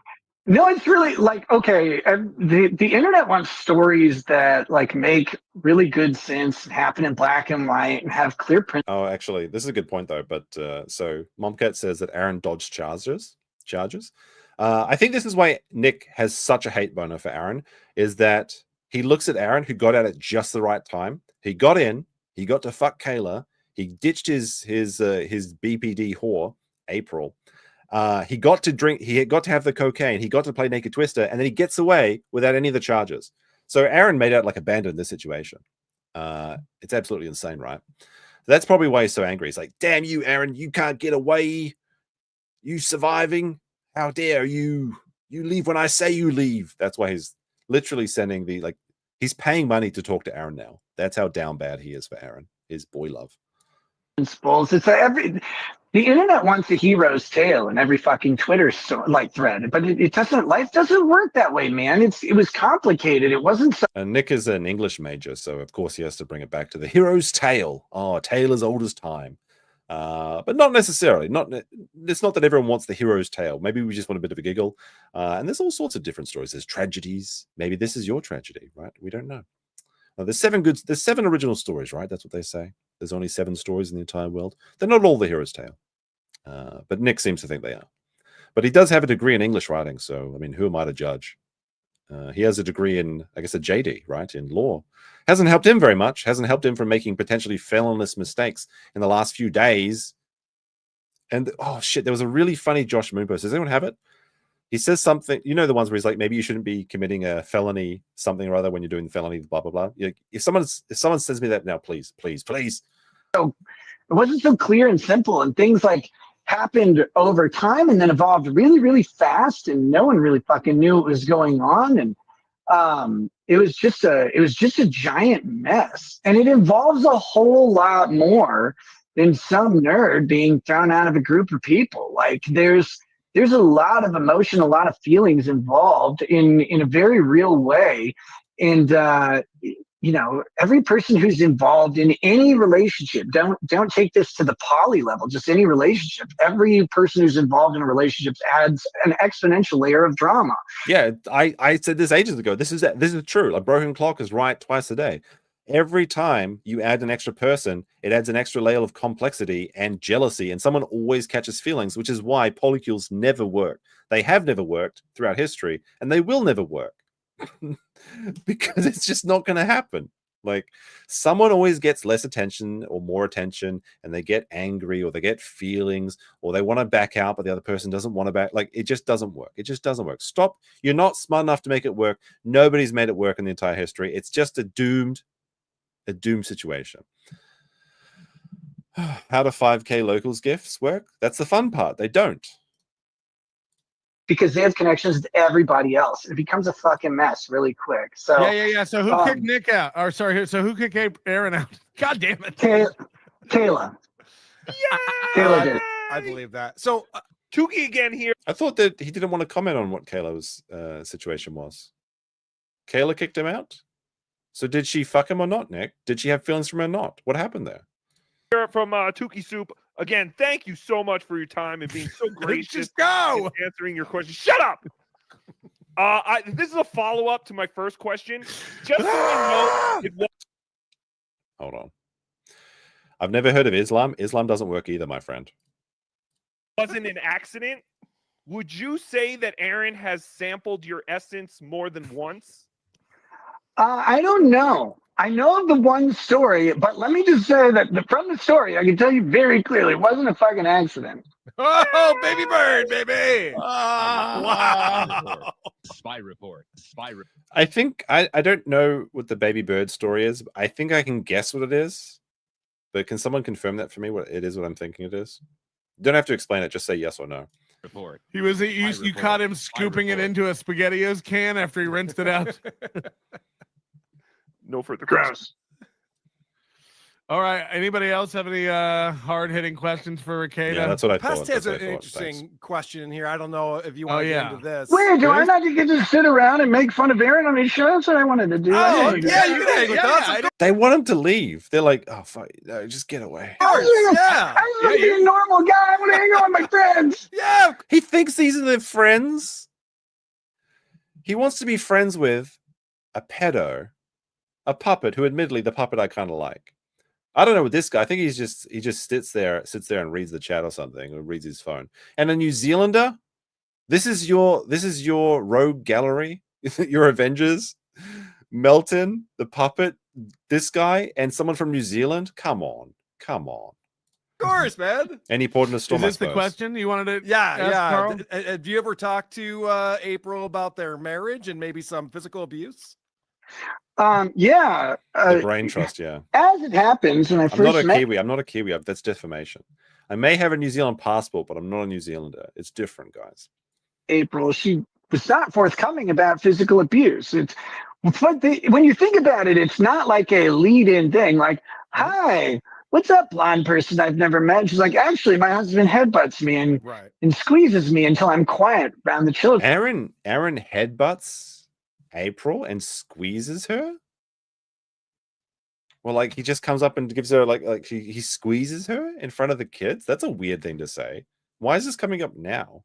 D: No, it's really like, okay, the internet wants stories that like make really good sense, happen in black and white, and have clear print.
H: Oh, actually, this is a good point though. But so Momcat says that Aaron dodged charges. I think this is why Nick has such a hate boner for Aaron, is that he looks at Aaron, who got out at just the right time. He got in, he got to fuck Kayla, he ditched his BPD whore, April. He got to drink, he got to have the cocaine, he got to play Naked Twister, and then he gets away without any of the charges. So Aaron made out like a bandit in this situation. It's absolutely insane, right? That's probably why he's so angry. He's like, damn you, Aaron, you can't get away. You surviving? How dare you? You leave when I say you leave. That's why he's literally sending he's paying money to talk to Aaron now. That's how down bad he is for Aaron, his boy love.
D: It's the internet wants a hero's tale in every fucking Twitter thread, but it doesn't. Life doesn't work that way, man. It was complicated. It wasn't so.
H: And Nick is an English major, so of course he has to bring it back to the hero's tale. Oh, a tale as old as time. But not necessarily. It's not that everyone wants the hero's tale. Maybe we just want a bit of a giggle. And there's all sorts of different stories. There's tragedies. Maybe this is your tragedy, right? We don't know. There's 7 original stories, right? That's what they say. There's only 7 stories in the entire world. They're not all the hero's tale. But Nick seems to think they are. But he does have a degree in English writing, so I mean, who am I to judge? He has a degree in, I guess, a JD, right, in law. Hasn't helped him very much. Hasn't helped him from making potentially felonious mistakes in the last few days. And, oh, shit, there was a really funny Josh Moon post. Does anyone have it? He says something, you know, the ones where he's like, maybe you shouldn't be committing a felony something or other when you're doing the felony, blah, blah, blah. If someone sends me that now, please.
D: So it wasn't so clear and simple, and things like happened over time and then evolved really, really fast, and no one really fucking knew what was going on. And it was just a giant mess, and it involves a whole lot more than some nerd being thrown out of a group of people. Like there's a lot of emotion, a lot of feelings involved in a very real way. And you know, every person who's involved in any relationship, don't take this to the poly level, just any relationship. Every person who's involved in a relationship adds an exponential layer of drama.
H: Yeah, I said this ages ago. This is true. A broken clock is right twice a day. Every time you add an extra person, it adds an extra layer of complexity and jealousy, and someone always catches feelings, which is why polycules never work. They have never worked throughout history, and they will never work. Because it's just not going to happen. Like, someone always gets less attention or more attention, and they get angry or they get feelings or they want to back out, but the other person doesn't want to back. Like, it just doesn't work. It just doesn't work. Stop. You're not smart enough to make it work. Nobody's made it work in the entire history. It's just a doomed situation. How do 5K locals gifts work? That's the fun part. They don't.
D: Because they have connections to everybody else. It becomes a fucking mess really quick. So
E: yeah. So who kicked Nick out? Or sorry, so who kicked Aaron out? God damn it.
D: Kayla. Kayla did.
J: I believe that. So
C: Tuki again here.
H: I thought that he didn't want to comment on what Kayla's situation was. Kayla kicked him out. So did she fuck him or not, Nick? Did she have feelings from him or not? What happened there?
C: From Tuki Soup. Again, thank you so much for your time and being so gracious.
E: Just go.
C: And answering your question. Shut up. This is a follow-up to my first question. Just so I know, it was
H: Hold on. I've never heard of Islam. Islam doesn't work either, my friend.
C: wasn't an accident. Would you say that Aaron has sampled your essence more than once?
D: I don't know. I know of the one story, but let me just say that from the story, I can tell you very clearly, it wasn't a fucking accident.
J: Oh, baby bird, baby.
M: Wow. Spy report.
H: I think I don't know what the baby bird story is. I think I can guess what it is. But can someone confirm that for me? What it is? What I'm thinking it is? You don't have to explain it. Just say yes or no.
M: Report.
E: He was you caught him scooping it into a SpaghettiOs can after he rinsed it out.
C: No further questions.
E: All right. Anybody else have any hard-hitting questions for Rekieta?
H: Yeah, that's what I
J: Pest
H: thought.
J: has
H: That's
J: an
H: what I thought.
J: interesting
H: Thanks.
J: question in here. I don't know if you want to get into this.
D: Wait, do I not get to sit around and make fun of Aaron on his show? That's what I wanted to do.
J: Oh, yeah, you can hang with us.
H: They want him to leave. They're like, oh, fuck, no, just get away.
D: I was like a normal guy. I want to hang out with my friends.
J: Yeah.
H: He thinks these are their friends. He wants to be friends with a pedo, a puppet, who admittedly the puppet I kind of like. I don't know with this guy. I think he just sits there and reads the chat or something, or reads his phone. And a New Zealander, this is your rogue gallery, your Avengers, Melton, the puppet, this guy, and someone from New Zealand. Come on.
J: Of course, man.
H: And he poured in a storm.
E: Is this the question you wanted to?
J: Yeah,
E: ask
J: yeah.
E: Carl?
J: Have you ever talked to April about their marriage and maybe some physical abuse?
D: Yeah.
H: The brain trust, yeah.
D: As it happens, when I
H: I'm
D: first
H: not a
D: met
H: Kiwi. I'm not a Kiwi. That's defamation. I may have a New Zealand passport, but I'm not a New Zealander. It's different, guys.
D: April, she was not forthcoming about physical abuse. When you think about it, it's not like a lead-in thing. Like, hi, what's up, blonde person I've never met? She's like, actually, my husband headbutts me and squeezes me until I'm quiet around the children.
H: Aaron headbutts April and squeezes her. Well, like he just comes up and gives her like he squeezes her in front of the kids. That's a weird thing to say. Why is this coming up now?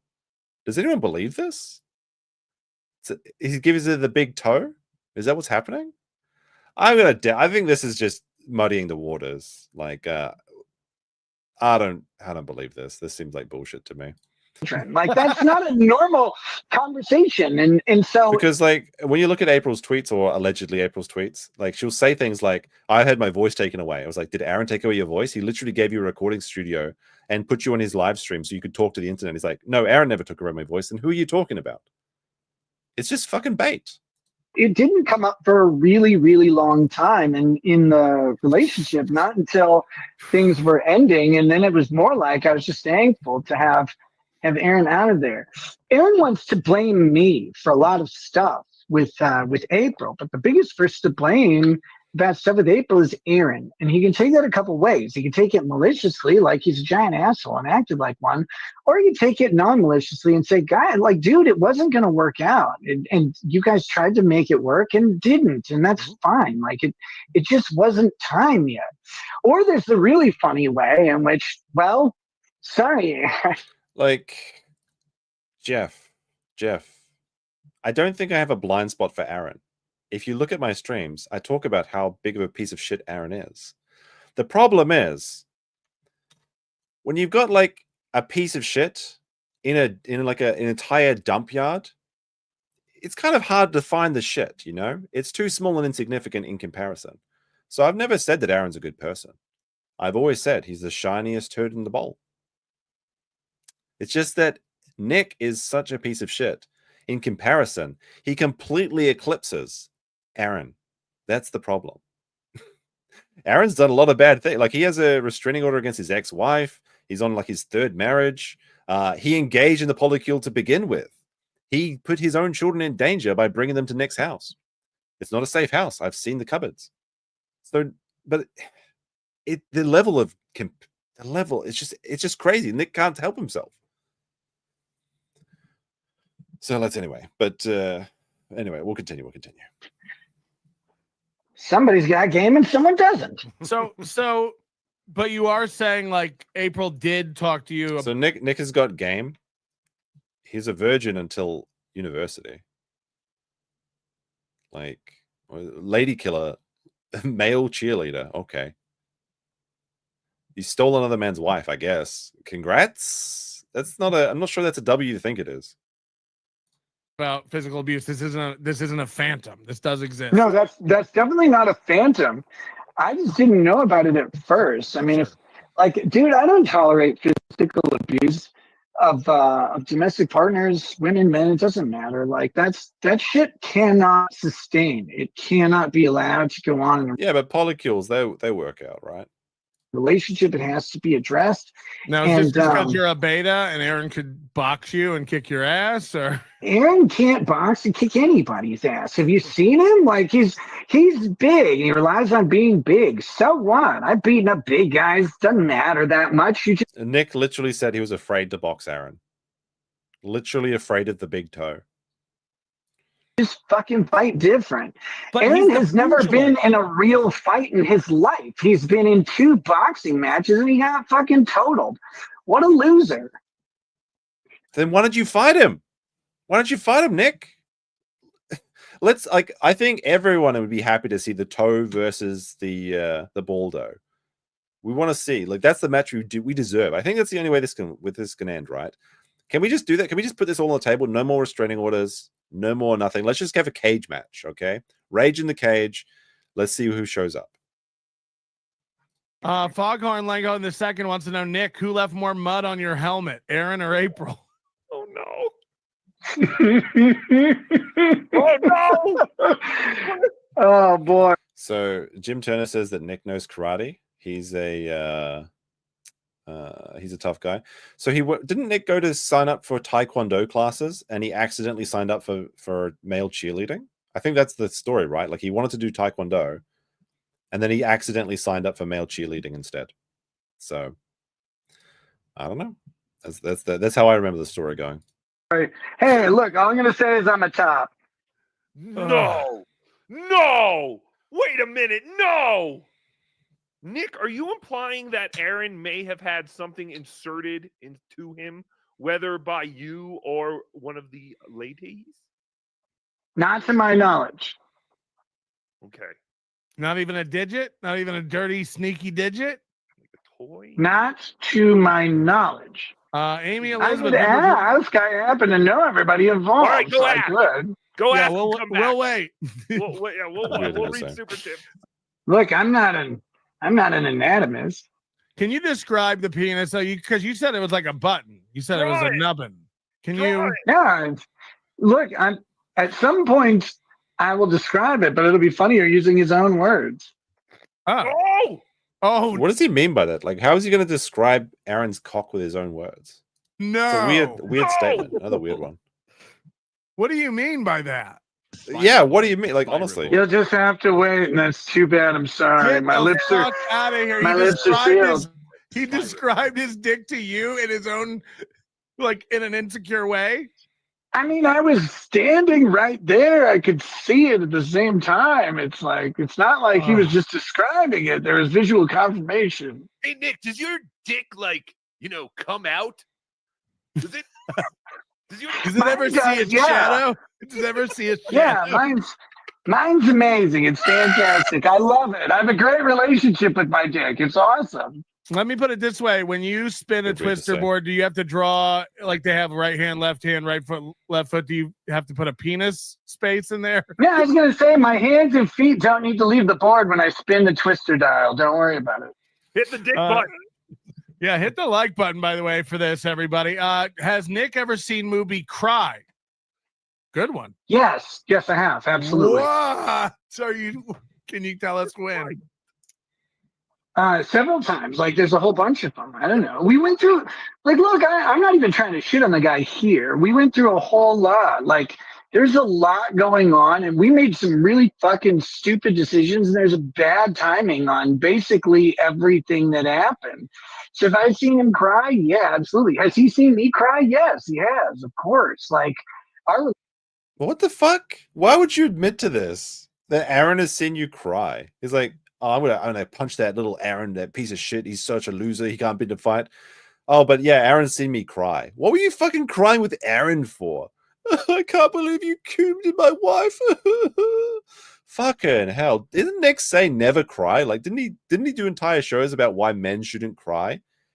H: Does anyone believe this? He gives her the big toe. Is that what's happening? I think this is just muddying the waters. Like, I don't believe this. This seems like bullshit to me.
D: Like, that's not a normal conversation. And so,
H: because like when you look at April's tweets, or allegedly April's tweets, like she'll say things like, I had my voice taken away. I was like, did Aaron take away your voice? He literally gave you a recording studio and put you on his live stream so you could talk to the internet. He's like, no, Aaron never took away my voice. And who are you talking about? It's just fucking bait.
D: It didn't come up for a really, really long time in the relationship, not until things were ending. And then it was more like I was just thankful to have Aaron out of there. Aaron wants to blame me for a lot of stuff with April, but the biggest person to blame about stuff with April is Aaron, and he can take that a couple ways. He can take it maliciously, like he's a giant asshole and acted like one, or he can take it non-maliciously and say, "Guy, like, dude, it wasn't going to work out, and you guys tried to make it work and didn't, and that's fine. Like it just wasn't time yet." Or there's the really funny way in which, well, sorry.
H: Like, Jeff, I don't think I have a blind spot for Aaron. If you look at my streams, I talk about how big of a piece of shit Aaron is. The problem is, when you've got like a piece of shit in an entire dump yard, it's kind of hard to find the shit, you know? It's too small and insignificant in comparison. So I've never said that Aaron's a good person. I've always said he's the shiniest turd in the bowl. It's just that Nick is such a piece of shit. In comparison, he completely eclipses Aaron. That's the problem. Aaron's done a lot of bad things. Like, he has a restraining order against his ex-wife. He's on like his third marriage. He engaged in the polycule to begin with. He put his own children in danger by bringing them to Nick's house. It's not a safe house. I've seen the cupboards. So, but the level of The level, it's just crazy. Nick can't help himself. So let's anyway. But anyway, we'll continue.
D: Somebody's got game and someone doesn't.
E: So, but you are saying like April did talk to you.
H: So Nick has got game. He's a virgin until university. Like lady killer, male cheerleader. Okay. You stole another man's wife, I guess. Congrats. I'm not sure that's a W you think it is.
E: About physical abuse. This isn't a phantom. This does exist.
D: No, that's definitely not a phantom. I just didn't know about it at first. I mean, dude, I don't tolerate physical abuse of domestic partners, women, men. It doesn't matter. Like that shit cannot sustain. It cannot be allowed to go on.
H: Yeah, but polycules, they work out, right?
D: Relationship, it has to be addressed.
E: Now, is this because you're a beta and Aaron could box you and kick your ass, or
D: Aaron can't box and kick anybody's ass. Have you seen him? Like he's big and he relies on being big. So what? I've beaten up big guys. Doesn't matter that much.
H: Nick literally said he was afraid to box Aaron. Literally afraid of the big toe.
D: Just fucking fight different.
I: But
D: Aaron has never been in a real fight in his life. He's been in 2 boxing matches and he got fucking totaled. What a loser.
H: Then why don't you fight him? Why don't you fight him, Nick? I think everyone would be happy to see the toe versus the Baldo. We want to see, that's the match we deserve. I think that's the only way this can end, right? Can we just do that? Can we just put this all on the table? No more restraining orders. No more nothing. Let's just have a cage match, okay? Rage in the cage. Let's see who shows up.
E: Foghorn Lego in the second wants to know, Nick, who left more mud on your helmet, Aaron or April?
C: Oh no. Oh no.
D: Oh boy.
H: So Jim Turner says that Nick knows karate. He's a tough guy. So didn't Nick go to sign up for Taekwondo classes and he accidentally signed up for male cheerleading? I think that's the story, right? Like he wanted to do Taekwondo and then he accidentally signed up for male cheerleading instead. So I don't know. That's how I remember the story going.
D: Hey, look, all I'm gonna say is I'm a top.
C: No. Wait a minute. No. Nick, are you implying that Aaron may have had something inserted into him, whether by you or one of the ladies?
D: Not to my knowledge.
C: Okay.
E: Not even a digit? Not even a dirty, sneaky digit?
C: Like a toy?
D: Not to my knowledge.
E: Amy
D: I
E: Elizabeth.
D: would ask. I happen to know everybody involved.
C: All right, go
D: so I
C: ask.
D: could.
C: Go
E: Yeah,
C: ask.
E: we'll wait.
C: We'll read super tips.
D: Look, I'm not an anatomist.
E: Can you describe the penis? Because you said it was like a button. You said it was a nubbin. Can you?
D: Yeah. Look, at some point I will describe it, but it'll be funnier using his own words.
E: Oh,
H: what does he mean by that? Like, how is he going to describe Aaron's cock with his own words?
E: No.
H: It's a weird statement. Another weird one.
E: What do you mean by that?
H: Yeah, what do you mean? Like, honestly.
D: You'll just have to wait, and that's too bad. I'm sorry.
E: Get
D: My
E: the
D: lips are
E: fuck out of here.
D: my lips are sealed.
E: He described his dick to you in his own, like, in an insecure way.
D: I mean, I was standing right there. I could see it at the same time. It's not like he was just describing it. There was visual confirmation.
C: Hey, Nick, does your dick, come out? Does it?
E: Does it ever see its shadow? Does it ever see its shadow?
D: Yeah, mine's amazing. It's fantastic. I love it. I have a great relationship with my dick. It's awesome.
E: Let me put it this way. When you spin a twister board, do you have to draw, like they have right hand, right foot, left foot? Do you have to put a penis space in there?
D: Yeah, I was going to say my hands and feet don't need to leave the board when I spin the twister dial. Don't worry about it.
C: Hit the dick button.
E: Yeah, hit the like button, by the way, for this, everybody. Has Nick ever seen Mubi cry? Good one.
D: Yes, I have. Absolutely.
E: What? Can you tell us when?
D: Several times. Like, there's a whole bunch of them. I don't know. We went through, look, I'm not even trying to shit on the guy here. We went through a whole lot. Like, there's a lot going on, and we made some really fucking stupid decisions, and there's a bad timing on basically everything that happened. So if I've seen him cry, yeah, absolutely. Has he seen me cry? Yes, he has, of course. Like, our
H: What the fuck? Why would you admit to this? That Aaron has seen you cry. He's like, oh, I'm gonna punch that little Aaron, that piece of shit. He's such a loser. He can't beat the fight. Oh, but yeah, Aaron's seen me cry. What were you fucking crying with Aaron for? I can't believe you coomed my wife. Fucking hell. Didn't Nick say never cry? Like, didn't he do entire shows about why men shouldn't cry?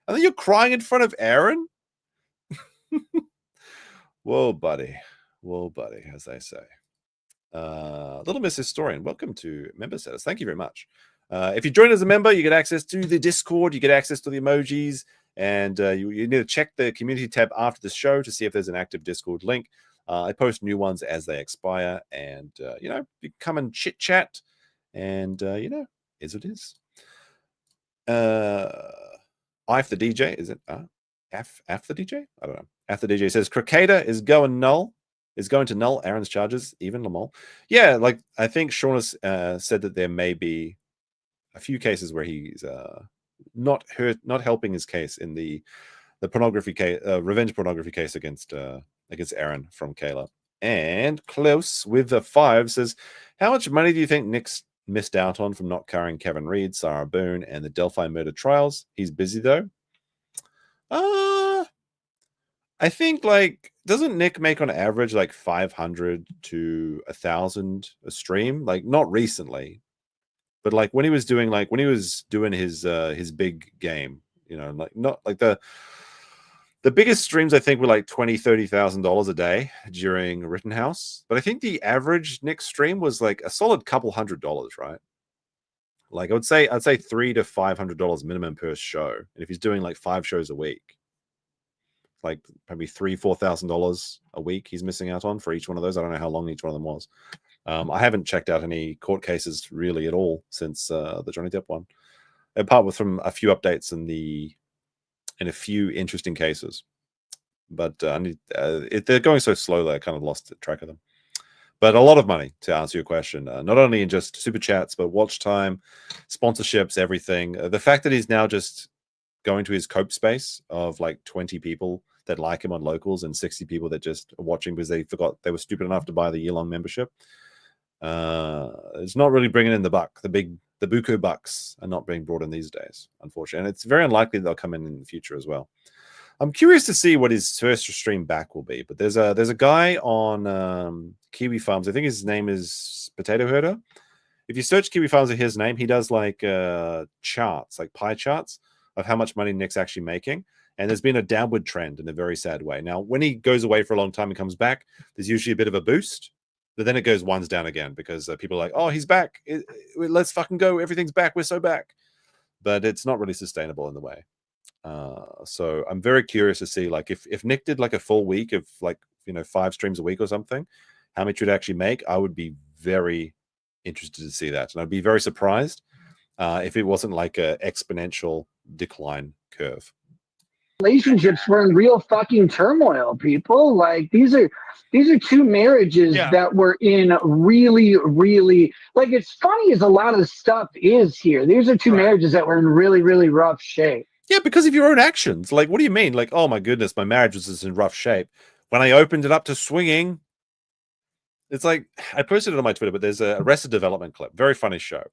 H: And then you're crying in front of Aaron? Whoa, buddy. Whoa, buddy, as they say. Little Miss Historian, welcome to member status. Thank you very much. If you join as a member, you get access to the Discord, you get access to the emojis, and you need to check the community tab after the show to see if there's an active Discord link. I post new ones as they expire, and you know, you come and chit chat, and you know, is what it is. If the DJ, is it F the DJ? I don't know. F the DJ says Rekieta is going to null Aaron's charges, even Lamol. Yeah, like I think Sean has said that there may be a few cases where he's not helping his case in the pornography case, revenge pornography case against Aaron from Kayla. And Klaus with the 5 says, how much money do you think Nick's missed out on from not carrying Kevin Reed, Sarah Boone, and the Delphi murder trials? He's busy though. I think, like, doesn't Nick make on average like 500 to 1,000 a stream? Like, not recently, but like when he was doing his big game, you know, like not like the biggest streams I think were like $20,000-$30,000 a day during Rittenhouse. But I think the average Nick stream was like a solid couple $100, right? Like I'd say $300 to $500 minimum per show. And if he's doing like 5 shows a week, like probably $3,000-$4,000 a week he's missing out on for each one of those. I don't know how long each one of them was. I haven't checked out any court cases really at all since the Johnny Depp one, apart from a few updates in a few interesting cases. But they're going so slowly, I kind of lost track of them. But a lot of money, to answer your question, not only in just super chats, but watch time, sponsorships, everything. The fact that he's now just going to his cope space of like 20 people that like him on locals and 60 people that just are watching because they forgot they were stupid enough to buy the year-long membership. It's not really bringing in the buck. The buku bucks are not being brought in these days, unfortunately. And it's very unlikely they'll come in the future as well. I'm curious to see what his first stream back will be. But there's a guy on Kiwi Farms. I think his name is Potato Herder. If you search Kiwi Farms with his name, he does like charts, like pie charts of how much money Nick's actually making. And there's been a downward trend in a very sad way. Now, when he goes away for a long time and comes back, there's usually a bit of a boost, but then it goes ones down again because people are like, oh, he's back. Let's fucking go. Everything's back. We're so back. But it's not really sustainable in the way. So I'm very curious to see, like, if Nick did like a full week of like, 5 streams a week or something, how much would actually make. I would be very interested to see that. And I'd be very surprised if it wasn't like a exponential decline curve.
D: Relationships were in real fucking turmoil, people. Like these are 2 marriages that were in really, really, like, it's funny as a lot of the stuff is here. These are 2 marriages that were in really, really rough shape.
H: Yeah, because of your own actions. Like, what do you mean? Like, oh my goodness, my marriage was in rough shape. When I opened it up to swinging, it's like, I posted it on my Twitter, but there's a Arrested Development clip. Very funny show.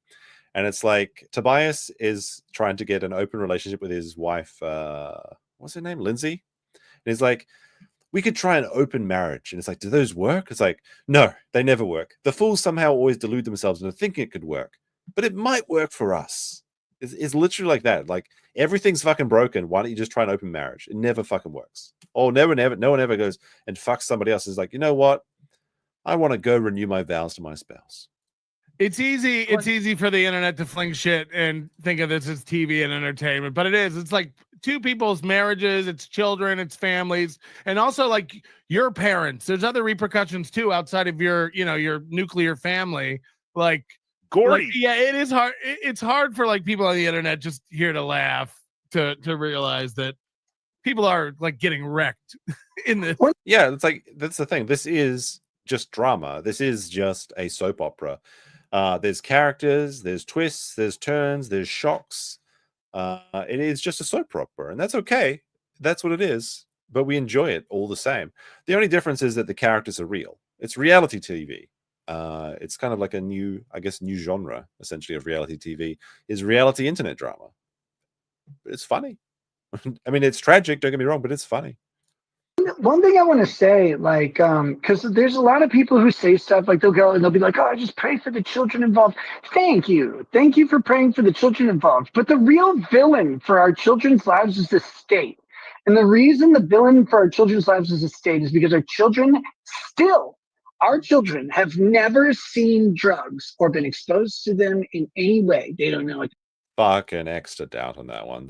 H: And it's like, Tobias is trying to get an open relationship with his wife, what's her name? Lindsay. And he's like, we could try an open marriage. And it's like, do those work? It's like, no, they never work. The fools somehow always delude themselves into thinking it could work. But it might work for us. It's literally like that. Like, everything's fucking broken. Why don't you just try an open marriage? It never fucking works. Oh, no one ever goes and fucks somebody else. It's like, you know what? I want to go renew my vows to my spouse.
E: It's easy for the internet to fling shit and think of this as TV and entertainment, but it is. It's like 2 people's marriages, it's children, it's families, and also like your parents. There's other repercussions too outside of your nuclear family. Like
C: Gordy.
E: Yeah, it is hard. It's hard for like people on the internet just here to laugh to realize that people are like getting wrecked in this.
H: Yeah, it's like, that's the thing. This is just drama. This is just a soap opera. There's characters, there's twists, there's turns, there's shocks. It is just a soap opera, and that's okay. That's what it is. But we enjoy it all the same. The only difference is that the characters are real. It's reality TV. It's kind of like a new genre, essentially, of reality TV is reality internet drama. But it's funny. I mean, it's tragic, don't get me wrong, but it's funny.
D: One thing I want to say, like, because there's a lot of people who say stuff like they'll go and they'll be like, oh, I just pray for the children involved. Thank you. Thank you for praying for the children involved. But the real villain for our children's lives is the state. And the reason the villain for our children's lives is the state is because our children have never seen drugs or been exposed to them in any way. They don't know it.
H: Fucking extra doubt on that one.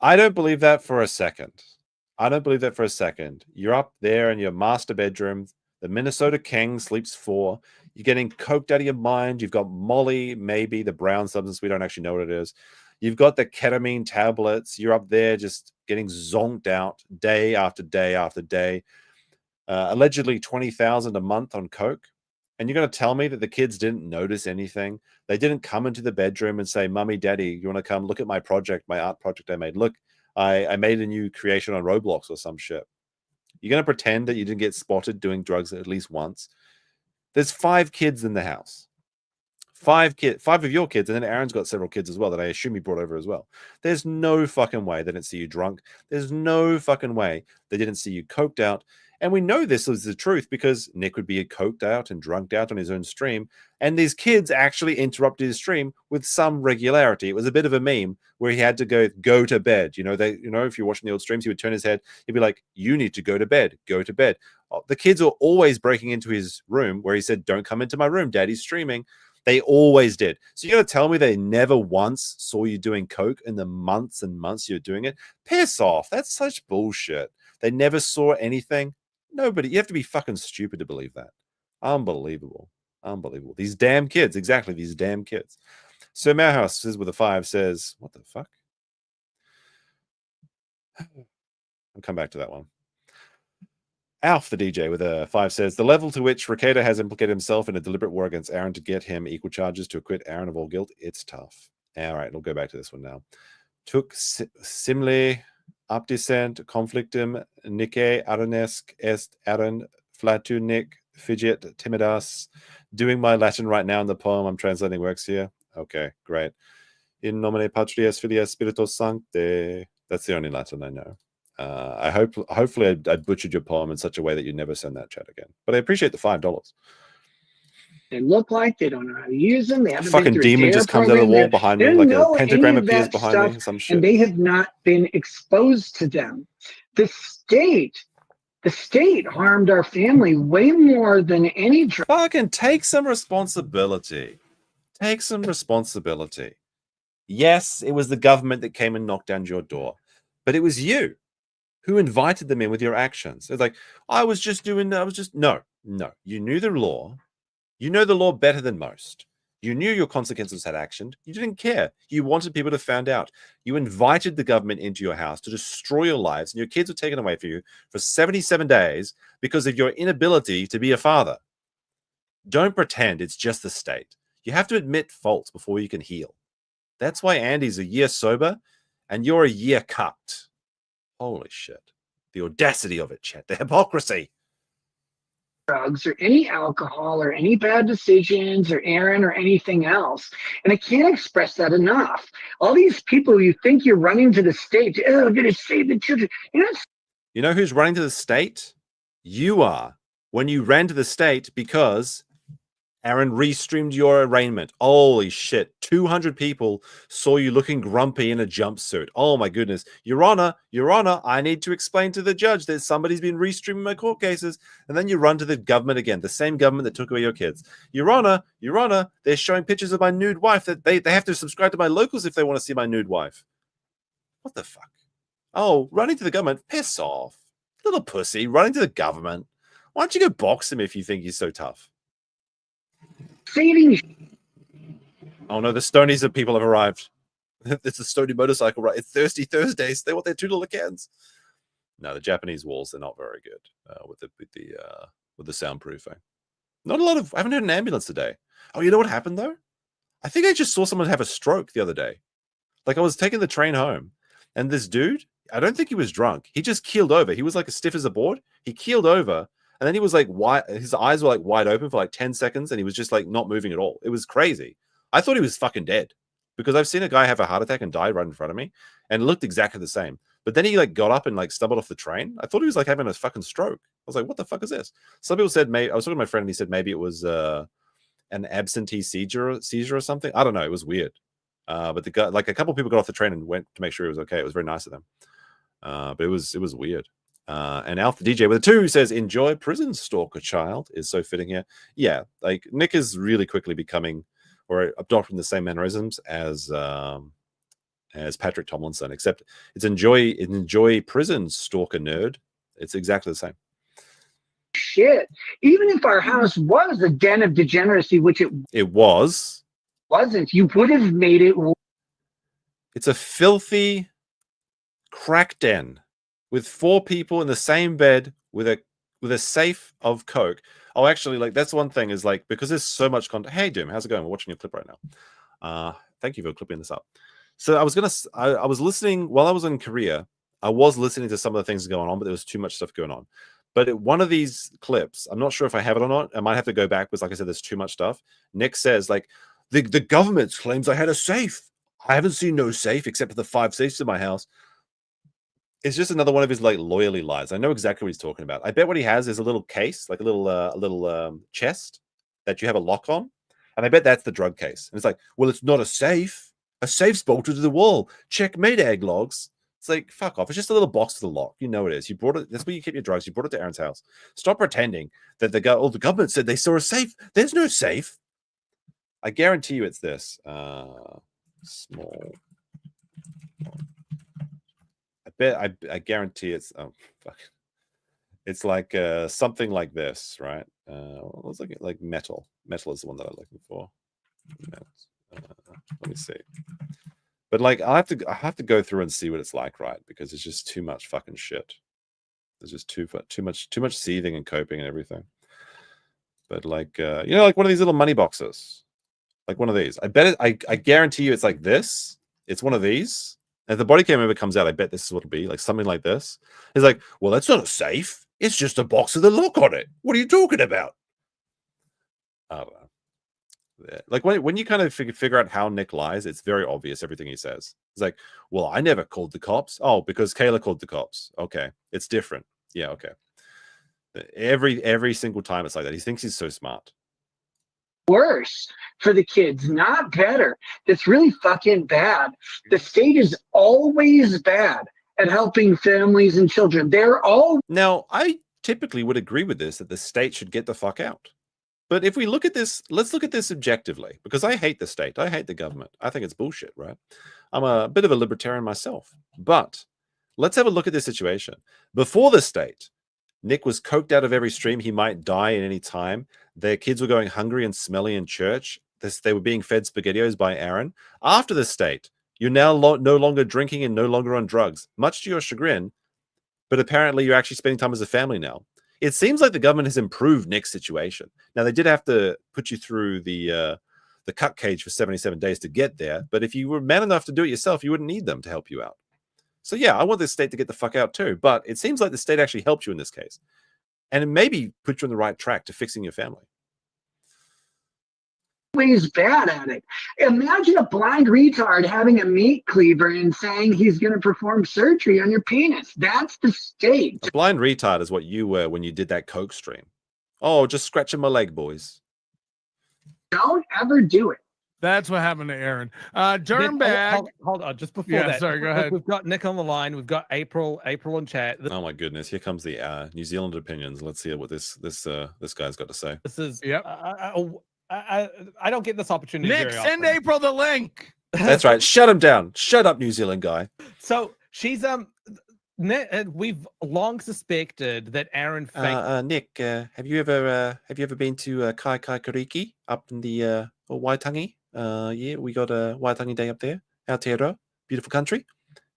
H: I don't believe that for a second. You're up there in your master bedroom. The Minnesota King sleeps 4. You're getting coked out of your mind. You've got Molly, maybe the brown substance. We don't actually know what it is. You've got the ketamine tablets. You're up there just getting zonked out day after day after day. Allegedly 20,000 a month on coke. And you're going to tell me that the kids didn't notice anything? They didn't come into the bedroom and say, Mummy, Daddy, you want to come look at my project, my art project I made? Look, I made a new creation on Roblox or some shit. You're going to pretend that you didn't get spotted doing drugs at least once? There's 5 kids in the house. 5 of your kids, and then Aaron's got several kids as well that I assume he brought over as well. There's no fucking way they didn't see you drunk. There's no fucking way they didn't see you coked out. And we know this is the truth because Nick would be coked out and drunked out on his own stream. And these kids actually interrupted his stream with some regularity. It was a bit of a meme where he had to go to bed. If you're watching the old streams, he would turn his head. He'd be like, you need to go to bed. Go to bed. The kids are always breaking into his room where he said, don't come into my room. Daddy's streaming. They always did. So you're going to tell me they never once saw you doing coke in the months and months you're doing it? Piss off. That's such bullshit. They never saw anything. Nobody. You have to be fucking stupid to believe that. Unbelievable. These damn kids. Exactly. These damn kids. So Mouse says with a 5 says, what the fuck? I'll come back to that one. Alf, the DJ, with a 5 says, the level to which Rekieta has implicated himself in a deliberate war against Aaron to get him equal charges to acquit Aaron of all guilt, it's tough. All right, we'll go back to this one now. Took simile abdicent conflictum Nike Aronesque est Aaron flatu Nick fidget timidas. Doing my Latin right now in the poem. I'm translating works here. Okay, great. In nomine Patris Filius Spiritus Sancte. That's the only Latin I know. Hopefully I butchered your poem in such a way that you never send that chat again. But I appreciate the $5.
D: They look like they don't know how to use them. They haven't
H: fucking
D: been through
H: demon just comes out of the wall behind me, like a pentagram appears behind me. Some shit.
D: And they have not been exposed to them. The state harmed our family way more than any drug.
H: Fucking take some responsibility. Take some responsibility. Yes, it was the government that came and knocked down your door, but it was you who invited them in with your actions. It's like, no. You knew the law. You know the law better than most. You knew your consequences had actioned. You didn't care. You wanted people to find out. You invited the government into your house to destroy your lives, and your kids were taken away from you for 77 days because of your inability to be a father. Don't pretend it's just the state. You have to admit faults before you can heal. That's why Andy's a year sober, and you're a year cucked. Holy shit. The audacity of it, chat. The hypocrisy.
D: Drugs or any alcohol or any bad decisions or Aaron or anything else. And I can't express that enough. All these people you think you're running to the state, I'm going to save the children.
H: You know who's running to the state? You are. When you ran to the state because Aaron restreamed your arraignment. Holy shit. 200 people saw you looking grumpy in a jumpsuit. Oh my goodness. Your Honor, I need to explain to the judge that somebody's been restreaming my court cases. And then you run to the government again, the same government that took away your kids. Your Honor, they're showing pictures of my nude wife that they have to subscribe to my locals if they want to see my nude wife. What the fuck? Oh, running to the government. Piss off. Little pussy, running to the government. Why don't you go box him if you think he's so tough? Oh no, the Stonies of people have arrived. It's a Stony motorcycle, right? It's Thirsty Thursdays. They want their $2 cans. No, the Japanese walls, they're not very good with the with the soundproofing. Not a lot of. I haven't heard an ambulance today. Oh, you know what happened though? I think I just saw someone have a stroke the other day. Like I was taking the train home, and this dude, I don't think he was drunk. He just keeled over. He was like as stiff as a board. He keeled over, and then he was like wide. His eyes were like wide open for like 10 seconds, and he was just like not moving at all. It was crazy. I thought he was fucking dead because I've seen a guy have a heart attack and die right in front of me, and it looked exactly the same. But then he like got up and like stumbled off the train. I thought he was like having a fucking stroke. I was like, what the fuck is this? Some people said maybe I was talking to my friend and he said maybe it was an absentee seizure or something. I don't know. It was weird. But the guy, like a couple of people got off the train and went to make sure he was okay. It was very nice of them. But it was weird. And Alpha DJ with a 2 says, enjoy prison stalker child is so fitting here. Yeah, like Nick is really quickly becoming or adopting the same mannerisms as Patrick Tomlinson, except it's enjoy prison stalker nerd. It's exactly the same.
D: Shit. Even if our house was a den of degeneracy, which
H: it wasn't, you would have made it. It's a filthy crack den with 4 people in the same bed with a safe of coke. Oh, actually, like that's one thing is like because there's so much content. Hey, Doom, how's it going? We're watching your clip right now. Thank you for clipping this up. So I was listening while I was in Korea. I was listening to some of the things going on, but there was too much stuff going on. But one of these clips, I'm not sure if I have it or not. I might have to go back because, like I said, there's too much stuff. Nick says, like, the government claims I had a safe. I haven't seen no safe except for the 5 safes in my house. It's just another one of his like loyally lies. I know exactly what he's talking about. I bet what he has is a little case, like a little chest that you have a lock on, and I bet that's the drug case. And it's like, well, it's not a safe. A safe's bolted to the wall. Checkmate, egg logs. It's like, fuck off. It's just a little box with a lock. You know it is. You brought it. That's where you keep your drugs. You brought it to Aaron's house. Stop pretending that the government said they saw a safe. There's no safe. I guarantee you it's this. Small. I guarantee it's fuck. It's like something like this, right? Let's look at like metal. Metal is the one that I'm looking for. Let me see. But like I have to go through and see what it's like, right? Because it's just too much fucking shit. There's just too much seething and coping and everything. But like like one of these little money boxes. Like one of these. I bet I guarantee you it's like this. It's one of these. If the body cam ever comes out, I bet this is what it'll be. Like something like this. It's like, well, that's not a safe. It's just a box with a lock on it. What are you talking about? I don't know. Yeah. Like when you kind of figure out how Nick lies, it's very obvious everything he says. It's like, well, I never called the cops. Oh, because Kayla called the cops. Okay. It's different. Yeah, okay. Every single time it's like that. He thinks he's so smart.
D: Worse for the kids, not better. That's really fucking bad. The state is always bad at helping families and children. They're all.
H: Now, I typically would agree with this, that the state should get the fuck out. But if we look at this, let's look at this objectively, because I hate the state. I hate the government. I think it's bullshit, right? I'm a bit of a libertarian myself. But let's have a look at this situation. Before the state, Nick was coked out of every stream. He might die at any time. Their kids were going hungry and smelly in church. They were being fed SpaghettiOs by Aaron. After the state, you're now no longer drinking and no longer on drugs, much to your chagrin. But apparently you're actually spending time as a family now. It seems like the government has improved Nick's situation. Now, they did have to put you through the cut cage for 77 days to get there. But if you were man enough to do it yourself, you wouldn't need them to help you out. So, yeah, I want the state to get the fuck out too. But it seems like the state actually helped you in this case. And it maybe put you on the right track to fixing your family.
D: Always bad at it. Imagine a blind retard having a meat cleaver and saying he's going to perform surgery on your penis. That's the state.
H: A blind retard is what you were when you did that coke stream. Oh, just scratching my leg, boys.
D: Don't ever do it.
E: That's what happened to Aaron. Dirtbag.
M: Hold on, just before that.
E: Sorry, go ahead.
M: We've got Nick on the line. We've got April in chat.
H: Oh my goodness, here comes the New Zealand opinions. Let's hear what this guy's got to say.
M: This is I don't get this opportunity.
E: Nick,
M: very
E: send
M: often.
E: April the link.
H: That's right. Shut him down. Shut up, New Zealand guy.
M: So she's we've long suspected that Aaron
H: Nick, have you ever been to Kai Kariki up in the Waitangi? Yeah, we got a Waitangi day up there, Aotearoa, beautiful country.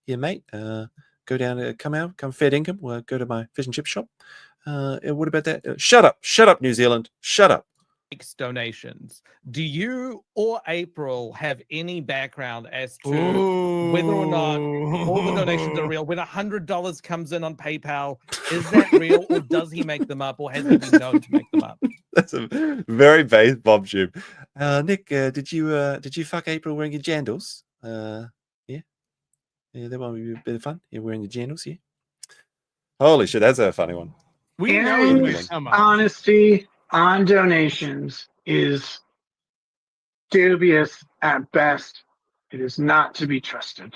H: Yeah, mate. Go down, come fair dinkum. We'll go to my fish and chip shop. What about that? Shut up, New Zealand. Shut up.
P: Donations. Do you or April have any background as to whether or not all the donations are real? When $100 comes in on PayPal, is that real, or does he make them up, or has he been known to make them up?
H: That's a very base Bob tube. Nick, did you fuck April wearing your jandals? Yeah, that one would be a bit of fun. You're wearing your jandals, yeah. Holy shit, that's a funny one.
E: We know he's gonna
D: Aaron's
E: come up.
D: honesty on donations is dubious at best. It is not to be trusted.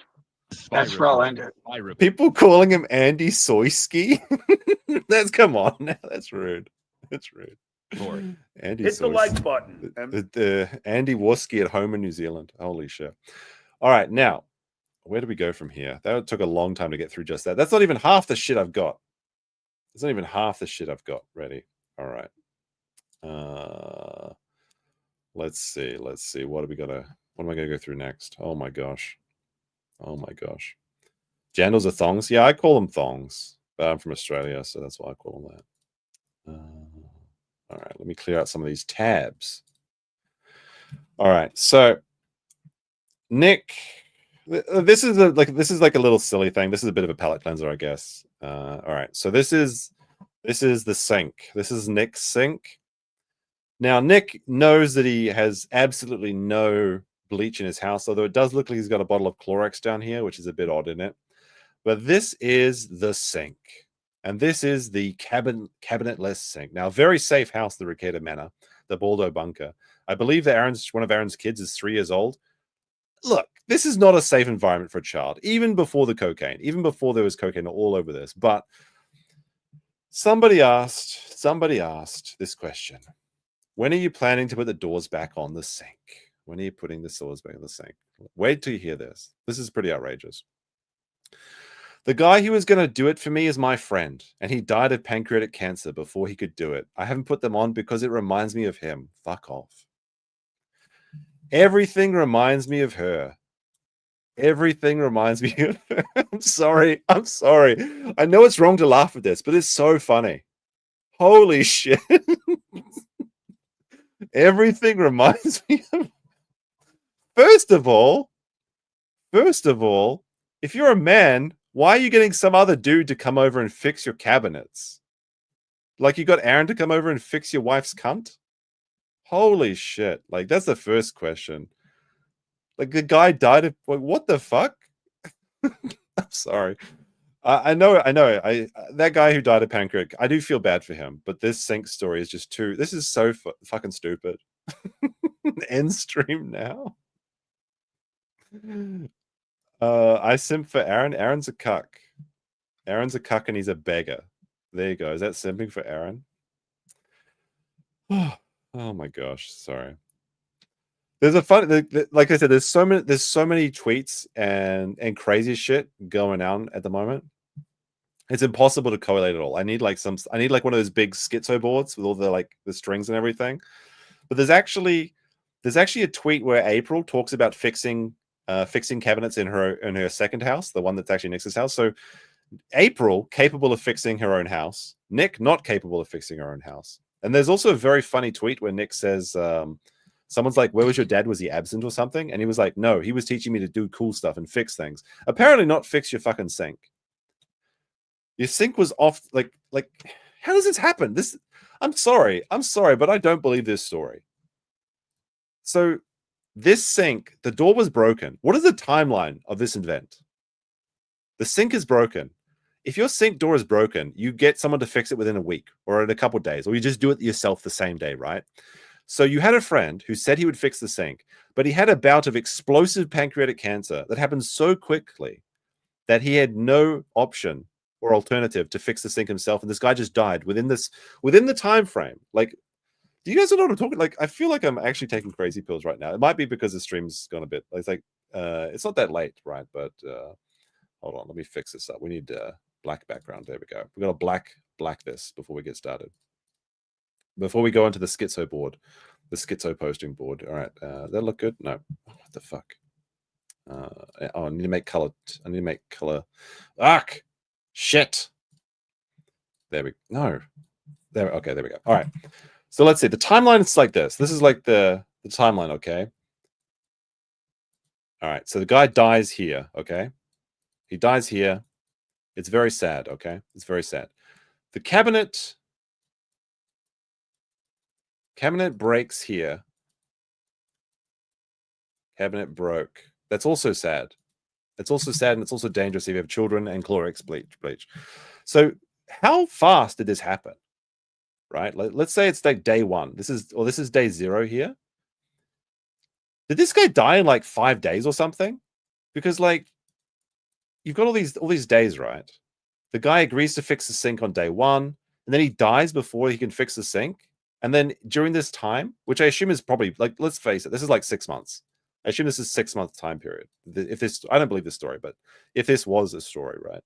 D: That's where I'll end it.
H: People calling him Andy Soyski. That's come on now. That's rude. That's rude. Andy
B: Hit the
H: Soyski.
B: like button.
H: Andy Warski at home in New Zealand. Holy shit. All right, now where do we go from here? That took a long time to get through just that. That's not even half the shit I've got. It's not even half the shit I've got ready. All right. Let's see. What am I gonna go through next? Oh my gosh. Jandals are thongs. Yeah, I call them thongs, but I'm from Australia, so that's why I call them that. All right, let me clear out some of these tabs. All right, so Nick, this is like a little silly thing. This is a bit of a palate cleanser, I guess. All right, so this is the sink. This is Nick's sink. Now, Nick knows that he has absolutely no bleach in his house, although it does look like he's got a bottle of Clorox down here, which is a bit odd, isn't it? But this is the sink. And this is the cabinetless sink. Now, very safe house, the Rekieta Manor, the Baldo bunker. I believe that one of Aaron's kids is 3 years old. Look, this is not a safe environment for a child, even before the cocaine, even before there was cocaine all over this. But somebody asked this question. When are you planning to put the doors back on the sink? When are you putting the doors back on the sink? Wait till you hear this. This is pretty outrageous. The guy who was going to do it for me is my friend, and he died of pancreatic cancer before he could do it. I haven't put them on because it reminds me of him. Fuck off. Everything reminds me of her. Everything reminds me of her. I'm sorry. I know it's wrong to laugh at this, but it's so funny. Holy shit. Everything reminds me of... First of all, if you're a man, why are you getting some other dude to come over and fix your cabinets? Like you got Aaron to come over and fix your wife's cunt? Holy shit. Like, that's the first question. Like, the guy died of... Like, what the fuck? I'm sorry. I know. That guy who died of pancreatic, I do feel bad for him, but this sink story is just too... This is so fucking stupid. End stream now. I simp for Aaron. Aaron's a cuck. And he's a beggar. There you go. Is that simping for Aaron? Oh my gosh. Sorry. There's a fun, like I said, there's so many tweets and crazy shit going on at the moment. It's impossible to collate it all. I need like one of those big schizo boards with all the the strings and everything. But there's actually a tweet where April talks about fixing cabinets in her second house, the one that's actually Nick's house. So April capable of fixing her own house, Nick not capable of fixing her own house. And there's also a very funny tweet where Nick says, someone's like, where was your dad? Was he absent or something? And he was like, no, he was teaching me to do cool stuff and fix things. Apparently not fix your fucking sink. Your sink was off. Like, how does this happen? I'm sorry, but I don't believe this story. So this sink, the door was broken. What is the timeline of this event? The sink is broken. If your sink door is broken, you get someone to fix it within a week or in a couple of days, or you just do it yourself the same day, right? So you had a friend who said he would fix the sink, but he had a bout of explosive pancreatic cancer that happened so quickly that he had no option or alternative to fix the sink himself. And this guy just died within the time frame. Like, do you guys know what I'm talking? Like, I feel like I'm actually taking crazy pills right now. It might be because the stream's gone a bit. It's not that late, right? But hold on, let me fix this up. We need black background. There we go. We're gonna black this before we get started. Before we go into the schizo board, the schizo posting board. All right, that look good? No. What the fuck? I need to make color. Shit. There we no. There. Okay, there we go. All right. So let's see. The timeline is like this. This is like the timeline. Okay. All right. So the guy dies here. Okay. He dies here. It's very sad. Okay. It's very sad. The cabinet breaks here. Cabinet broke. That's also sad. It's also sad, and it's also dangerous if you have children and Clorox bleach. So how fast did this happen? Right? Let's say it's like day 1. This is day 0 here. Did this guy die in like 5 days or something? Because like you've got all these days, right? The guy agrees to fix the sink on day 1, and then he dies before he can fix the sink. And then during this time, which I assume is probably like, let's face it, this is like 6 months. I assume this is 6 month time period. If this, I don't believe this story, but if this was a story, right?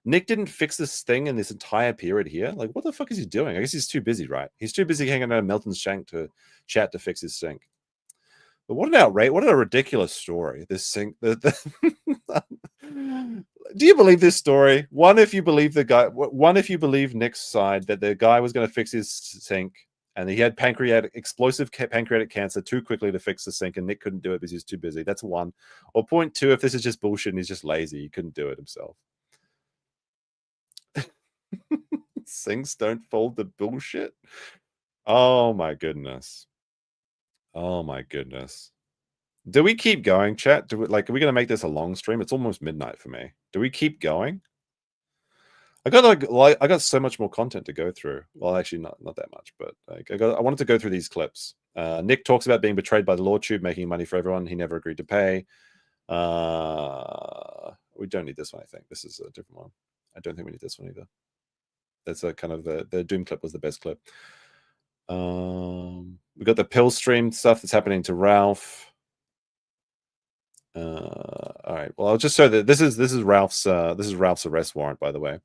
H: Nick didn't fix this thing in this entire period here. Like, what the fuck is he doing? I guess he's too busy, right? He's too busy hanging out at Milton's shank to chat to fix his sink. But what an outrage! What a ridiculous story! This sink. Do you believe this story? One, if you believe the guy. One, if you believe Nick's side that the guy was going to fix his sink, and he had explosive pancreatic cancer too quickly to fix the sink, and Nick couldn't do it because he was too busy. That's one. Or point 2, if this is just bullshit and he's just lazy, he couldn't do it himself. Sinks don't fold the bullshit. Oh my goodness. Oh my goodness. Do we keep going, chat? Are we going to make this a long stream? It's almost midnight for me. Do we keep going? I got so much more content to go through. Well, actually, not that much, but I wanted to go through these clips. Nick talks about being betrayed by the law tube, making money for everyone he never agreed to pay. We don't need this one, I think. This is a different one. I don't think we need this one either. That's a kind of the Doom clip was the best clip. We got the pill stream stuff that's happening to Ralph. All right. Well, I'll just show that this is Ralph's arrest warrant, by the way.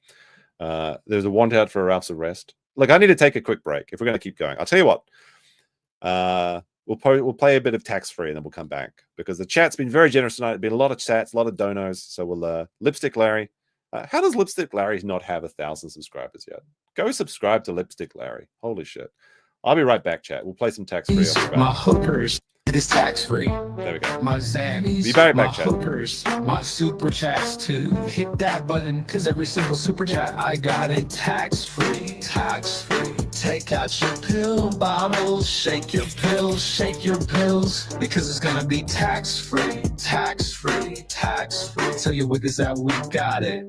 H: There's a warrant out for Ralph's arrest. Look, I need to take a quick break if we're going to keep going. I'll tell you what. We'll play a bit of tax free and then we'll come back because the chat's been very generous tonight. It's been a lot of chats, a lot of donos. So we'll Lipstick Larry. How does Lipstick Larry not have 1,000 subscribers yet? Go subscribe to Lipstick Larry. Holy shit. I'll be right back, chat. We'll play some tax free.
Q: My hookers is tax free.
H: There we go.
Q: My Zannies,
H: be right back,
Q: my
H: chat.
Q: Hookers, my super chats too. Hit that button, cause every single super chat I got it tax free. Tax free. Take out your pill bottles, shake your pills, because it's gonna be tax free. Tax free. Tax free. Tell you what is that we got it.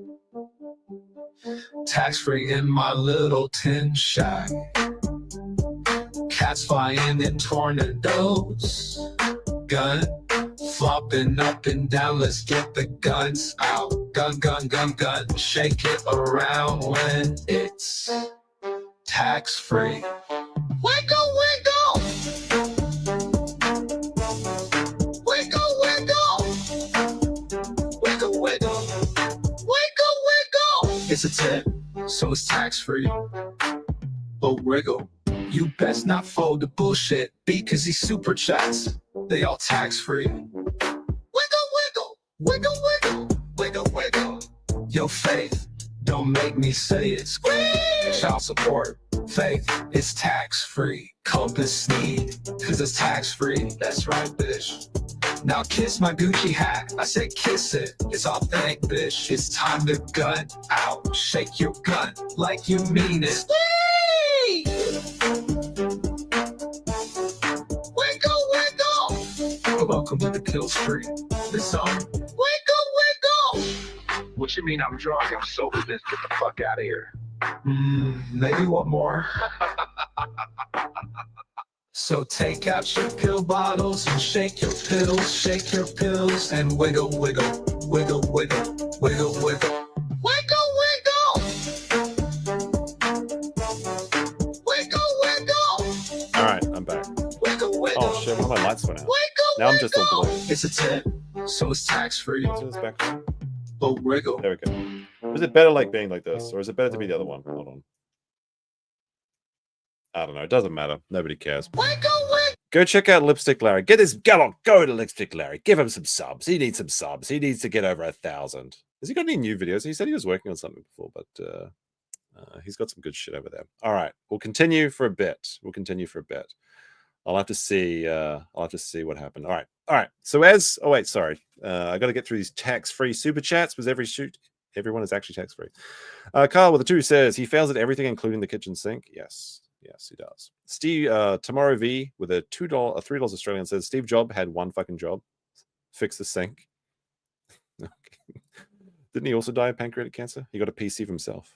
Q: Tax free in my little tin shack. Cats flying in tornadoes. Gun flopping up and down. Let's get the guns out. Gun. Shake it around when it's tax free. Wiggle. It's a tip, so it's tax free. But wiggle. You best not fold the bullshit because these super chats, they all tax free. Wiggle. Yo, Faith, don't make me say it. Squeeze. Child support, Faith, it's tax free. Compass Sneed, cause it's tax free. That's right, bitch. Now kiss my Gucci hat. I said kiss it. It's authentic, bitch. It's time to gun out. Shake your gun like you mean it. Squeeze. Wiggle. Welcome to the Kill Street. This song. Wiggle. What you mean I'm drunk? I'm sober, bitch. Get the fuck out of here. Maybe one more. So take out your pill bottles and shake your pills, and wiggle.
H: All right, I'm back. Oh shit, one of my lights went out. Now I'm just all blue.
Q: It's a 10, so it's tax free.
H: So it's back on.
Q: But wiggle.
H: There we go. Is it better like being like this, or is it better to be the other one? Hold on. I don't know. It doesn't matter. Nobody cares. Go check out Lipstick Larry. Go to Lipstick Larry. Give him some subs. He needs some subs. He needs to get over 1,000. Has he got any new videos? He said he was working on something before, but He's got some good shit over there. All right, we'll continue for a bit. I'll have to see. What happened. All right. So sorry. I got to get through these tax-free super chats. Was everyone is actually tax-free. Carl with the 2 says he fails at everything, including the kitchen sink. Yes, he does. Steve Tomorrow V with a $3 Australian says Steve Jobs had one fucking job: fix the sink. Didn't he also die of pancreatic cancer? He got a PC for himself.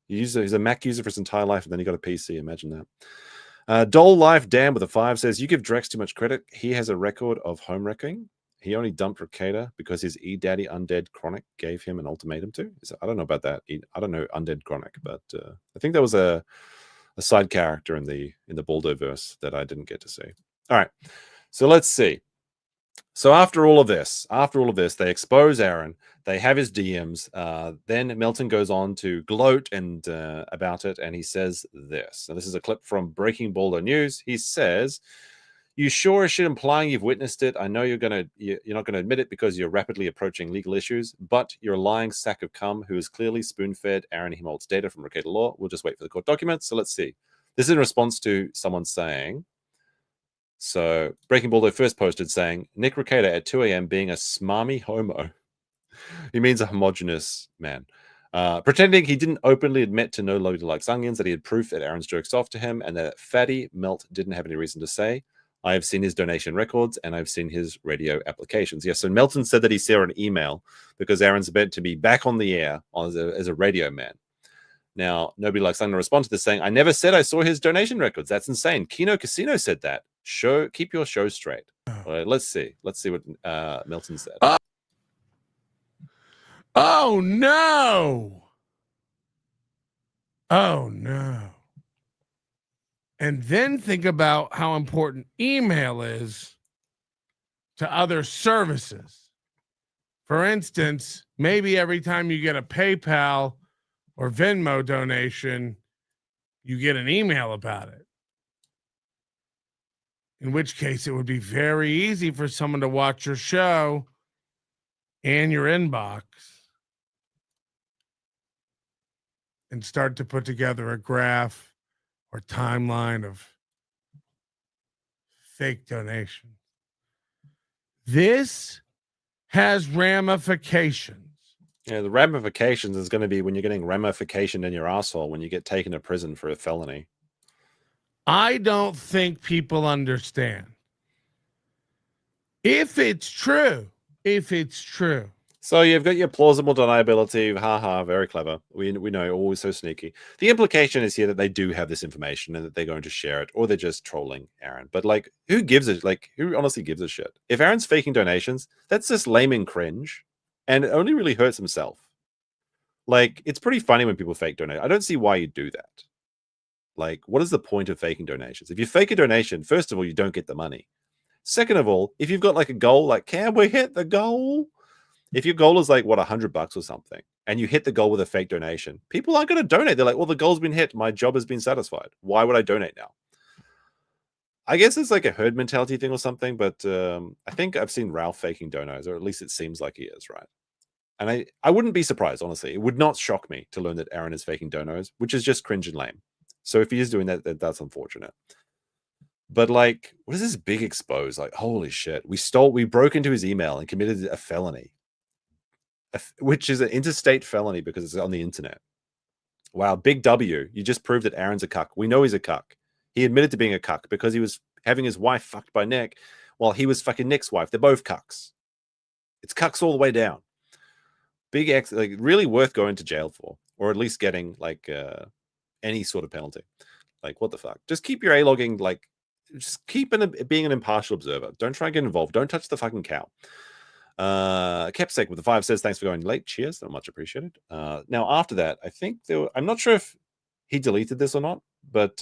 H: He's a Mac user for his entire life, and then he got a PC. Imagine that. Dole Life Dan with a 5 says you give Drex too much credit. He has a record of home wrecking. He only dumped Rekieta because his E-Daddy Undead Chronic gave him an ultimatum to. I don't know about that. I don't know Undead Chronic, but I think that was a side character in the Baldo verse that I didn't get to see. All right, so let's see. So after all of this, they expose Aaron. They have his DMs. Then Milton goes on to gloat and about it, and he says this. And this is a clip from Breaking Baldo News. He says, "You sure as shit implying you've witnessed it. I know you're not gonna admit it because you're rapidly approaching legal issues, but you're a lying sack of cum who is clearly spoon-fed Aaron Imholtes data from Rekietalaw. We'll just wait for the court documents." So let's see. This is in response to someone saying. So Breaking Baldo first posted saying, Nick Rekieta at 2 a.m. being a smarmy homo. He means a homogenous man. Pretending he didn't openly admit to no loader likes onions, that he had proof that Aaron's jokes off to him, and that Fatty Melt didn't have any reason to say. I have seen his donation records, and I've seen his radio applications. Yes, so Melton said that he saw an email because Aaron's meant to be back on the air as a radio man. Now, nobody likes onion to respond to this saying, I never said I saw his donation records. That's insane. Kino Casino said that. Keep your show straight. Right, let's see what Milton said.
E: Oh no! Oh no! And then think about how important email is to other services. For instance, maybe every time you get a PayPal or Venmo donation, you get an email about it. In which case, it would be very easy for someone to watch your show and your inbox and start to put together a graph or timeline of fake donations. This has ramifications.
H: Yeah, the ramifications is going to be when you're getting ramification in your asshole when you get taken to prison for a felony.
E: I don't think people understand. If it's true.
H: So you've got your plausible deniability. Haha, very clever. We know, always so sneaky. The implication is here that they do have this information and that they're going to share it, or they're just trolling Aaron. But like, who honestly gives a shit? If Aaron's faking donations, that's just lame and cringe, and it only really hurts himself. Like, it's pretty funny when people fake donate. I don't see why you do that. Like, what is the point of faking donations? If you fake a donation, first of all, you don't get the money. Second of all, if you've got like a goal, like, can we hit the goal? If your goal is like, what, $100 or something, and you hit the goal with a fake donation, people aren't going to donate. They're like, well, the goal's been hit. My job has been satisfied. Why would I donate now? I guess it's like a herd mentality thing or something, but I think I've seen Ralph faking donos, or at least it seems like he is, right? And I wouldn't be surprised, honestly. It would not shock me to learn that Aaron is faking donos, which is just cringe and lame. So if he is doing that, that's unfortunate. But like, what is this big expose? Like, holy shit. We broke into his email and committed a felony, which is an interstate felony because it's on the internet. Wow, big W. You just proved that Aaron's a cuck. We know he's a cuck. He admitted to being a cuck because he was having his wife fucked by Nick while he was fucking Nick's wife. They're both cucks. It's cucks all the way down. Big X, like, really worth going to jail for, or at least getting like any sort of penalty. Like, what the fuck? Just keep your A-logging, like, just keep being an impartial observer. Don't try and get involved. Don't touch the fucking cow. Kepsek with the 5 says, thanks for going late. Cheers. So much appreciated. Now, after that, I think I'm not sure if he deleted this or not, but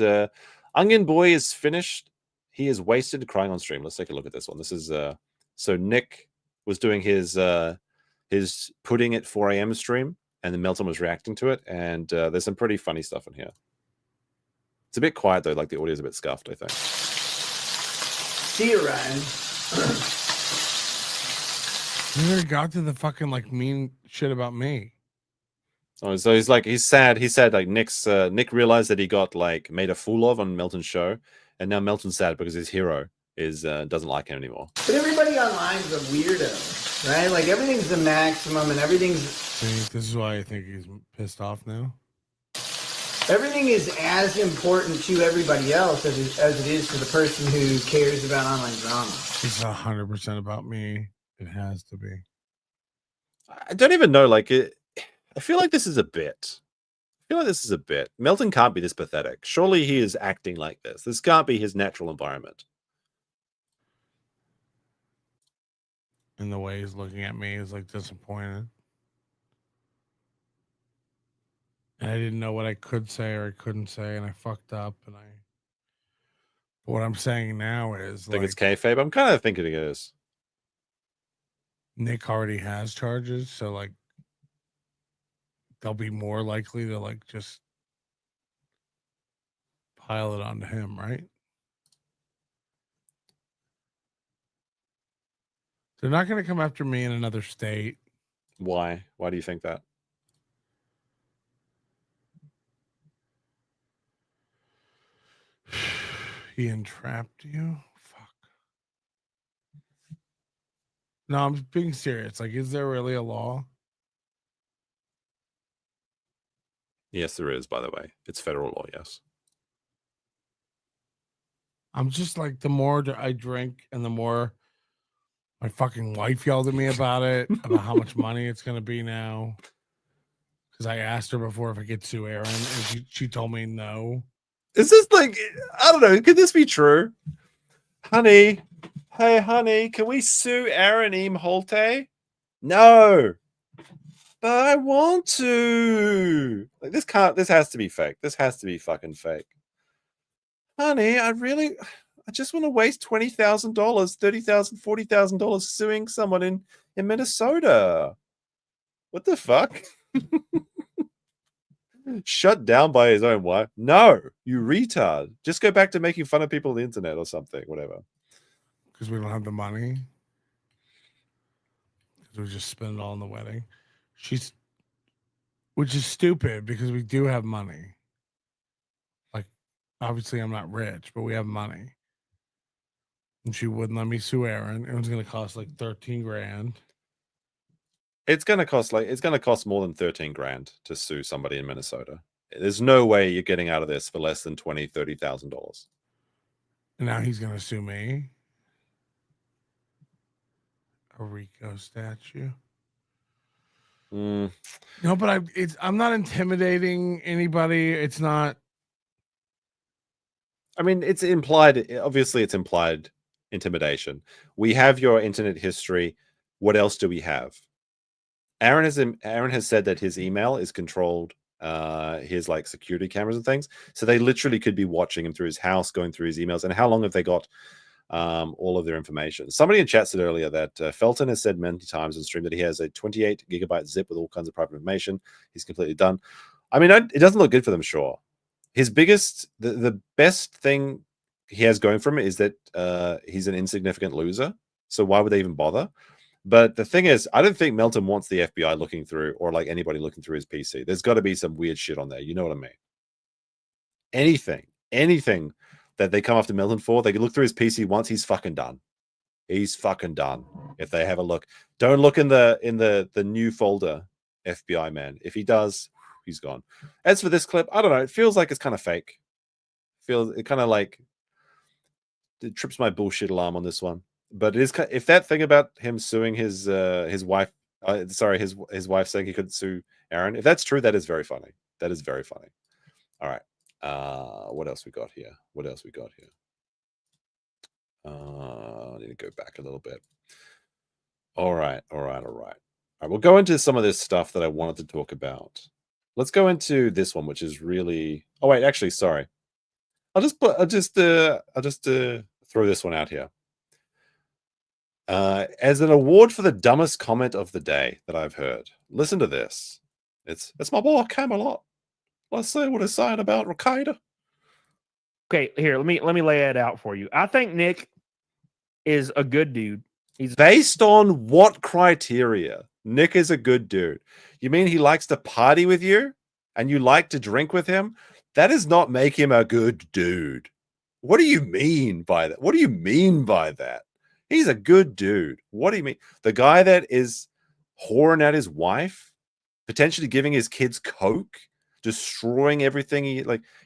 H: Onion Boy is finished. He is wasted crying on stream. Let's take a look at this one. This is so Nick was doing his pudding at 4 a.m. stream, and then Melton was reacting to it, and there's some pretty funny stuff in here. It's a bit quiet though, like the audio's a bit scuffed, I think.
A: See you, Ryan.
E: You never got to the fucking like mean shit about me.
H: Oh, so he's sad. He said like Nick realized that he got like made a fool of on Melton's show, and now Melton's sad because his hero is doesn't like him anymore.
D: But everybody online's a weirdo, right? Like everything's the maximum and everything's.
E: See, this is why I think he's pissed off now.
D: Everything is as important to everybody else as it is to the person who cares about online drama.
E: It's 100% about me. It has to be.
H: I don't even know. Like it. I feel like this is a bit. Melton can't be this pathetic. Surely he is acting like this. This can't be his natural environment.
E: And the way he's looking at me is like disappointed. And I didn't know what I could say or I couldn't say, and I fucked up. And what I'm saying now is,
H: I think it's kayfabe. I'm kind of thinking it is.
E: Nick already has charges, so like they'll be more likely to like just pile it onto him, right? They're not going to come after me in another state.
H: Why? Why do you think that?
E: He entrapped you? Fuck. No, I'm being serious. Like, is there really a law?
H: Yes, there is, by the way. It's federal law, yes.
E: I'm just like, the more I drink and the more my fucking wife yelled at me about it, about how much money it's going to be now. Because I asked her before if I could sue Aaron, and she told me no.
H: Is this like, I don't know, could this be true? Honey, hey, honey, can we sue Aaron Imholtes? No. But I want to. Like, this has to be fake. This has to be fucking fake. Honey, I just want to waste $20,000, $30,000, $40,000 suing someone in Minnesota. What the fuck? Shut down by his own wife. No, you retard. Just go back to making fun of people on the internet or something, whatever.
E: Because we don't have the money. Because we just spend it all on the wedding. Which is stupid because we do have money. Like, obviously I'm not rich, but we have money. And she wouldn't let me sue Aaron. It was going to cost like 13 grand.
H: It's going to cost more than 13 grand to sue somebody in Minnesota. There's no way you're getting out of this for less than $20,000, $30,000.
E: And now he's going to sue me. A Rico statue.
H: Mm.
E: No, but I'm not intimidating anybody. It's not.
H: I mean, it's implied. Obviously, it's implied intimidation. We have your internet history. What else do we have? Aaron has said that his email is controlled. His like security cameras and things. So they literally could be watching him through his house, going through his emails. And how long have they got all of their information? Somebody in chat said earlier that Felton has said many times on stream that he has a 28 gigabyte zip with all kinds of private information. He's completely done. I mean, it doesn't look good for them, sure. His the best thing he has going for him is that he's an insignificant loser. So why would they even bother? But the thing is, I don't think Melton wants the FBI looking through or like anybody looking through his PC. There's got to be some weird shit on there. You know what I mean? Anything that they come after Melton for, they can look through his PC once. He's fucking done. He's fucking done. If they have a look, don't look in the new folder, FBI man. If he does, he's gone. As for this clip, I don't know. It feels like it's kind of fake. It kind of like it trips my bullshit alarm on this one. But it is, if that thing about him suing his wife, his wife saying he couldn't sue Aaron, if that's true, that is very funny. That is very funny. All right. What else we got here? I need to go back a little bit. All right. We'll go into some of this stuff that I wanted to talk about. Let's go into this one, which is really. Oh wait, actually, sorry. I'll just throw this one out here. As an award for the dumbest comment of the day that I've heard. Listen to this. It's my boy Camelot. Let's see what he's saying about Rekieta.
R: Okay, here, let me lay it out for you. I think Nick is a good dude. He's
H: based on what criteria? Nick is a good dude. You mean he likes to party with you and you like to drink with him? That does not make him a good dude. What do you mean by that? What do you mean by that? He's a good dude. What do you mean? The guy that is whoring at his wife, potentially giving his kids coke, destroying everything.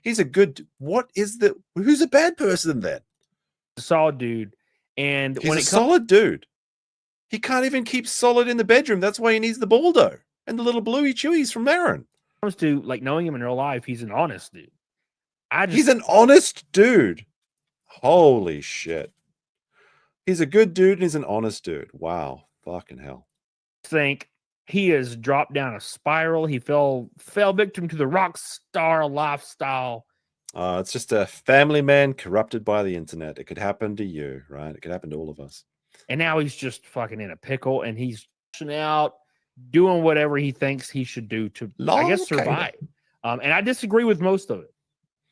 H: He's a good. Who's a bad person then?
R: a solid dude. And
H: He's a solid dude. He can't even keep solid in the bedroom. That's why he needs the Baldo and the little bluey chewies from Aaron.
R: Comes to like knowing him in real life, he's an honest dude.
H: He's an honest dude. Holy shit. He's a good dude and he's an honest dude. Wow. Fucking hell.
R: Think he has dropped down a spiral. He fell victim to the rock star lifestyle.
H: It's just a family man corrupted by the internet. It could happen to you, right? It could happen to all of us.
R: And now he's just fucking in a pickle and he's out doing whatever he thinks he should do to, I guess, survive. And I disagree with most of it.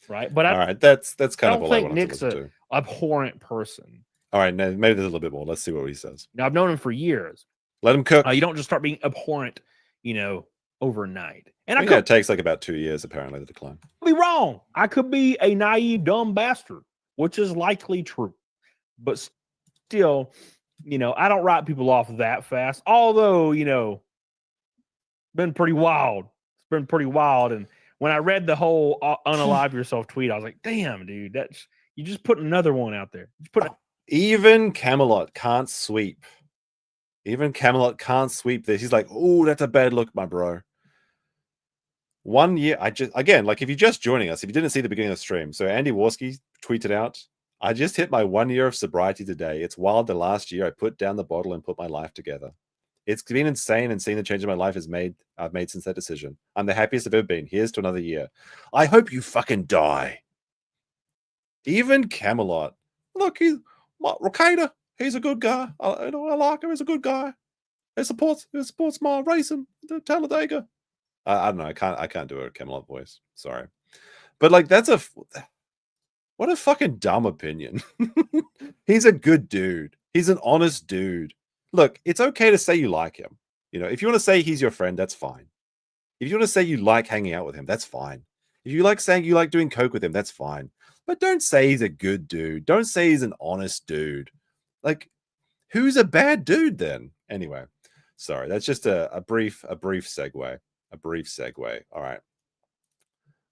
R: Right. But
H: all right, that's kind of all I
R: think
H: wanted
R: Nick's
H: to
R: an abhorrent person.
H: All right, now maybe there's a little bit more. Let's see what he says.
R: Now, I've known him for years.
H: Let him cook.
R: You don't just start being abhorrent, overnight. And I
H: it takes like about 2 years, apparently, to decline.
R: Be wrong. I could be a naive, dumb bastard, which is likely true. But still, I don't write people off that fast. Although, been pretty wild. It's been pretty wild. And when I read the whole unalive yourself tweet, I was like, damn, dude, you just put another one out there.
H: Even Camelot can't sweep. Even Camelot can't sweep this. He's like, oh, that's a bad look, my bro. 1 year, if you're just joining us, if you didn't see the beginning of the stream, so Andy Warski tweeted out, I just hit my 1 year of sobriety today. It's wild the last year I put down the bottle and put my life together. It's been insane, and seeing the change in my life I've made since that decision. I'm the happiest I've ever been. Here's to another year. I hope you fucking die. Even Camelot. Look, Rekieta, he's a good guy. I like him. He's a good guy. He supports my racing, the Talladega. I don't know. I can't do a Camelot voice. Sorry. But what a fucking dumb opinion. He's a good dude. He's an honest dude. Look, it's okay to say you like him. If you want to say he's your friend, that's fine. If you want to say you like hanging out with him, that's fine. If you like saying you like doing coke with him, that's fine. But don't say he's a good dude. Don't say he's an honest dude. Who's a bad dude then? Anyway, sorry. That's just a brief segue. A brief segue. All right.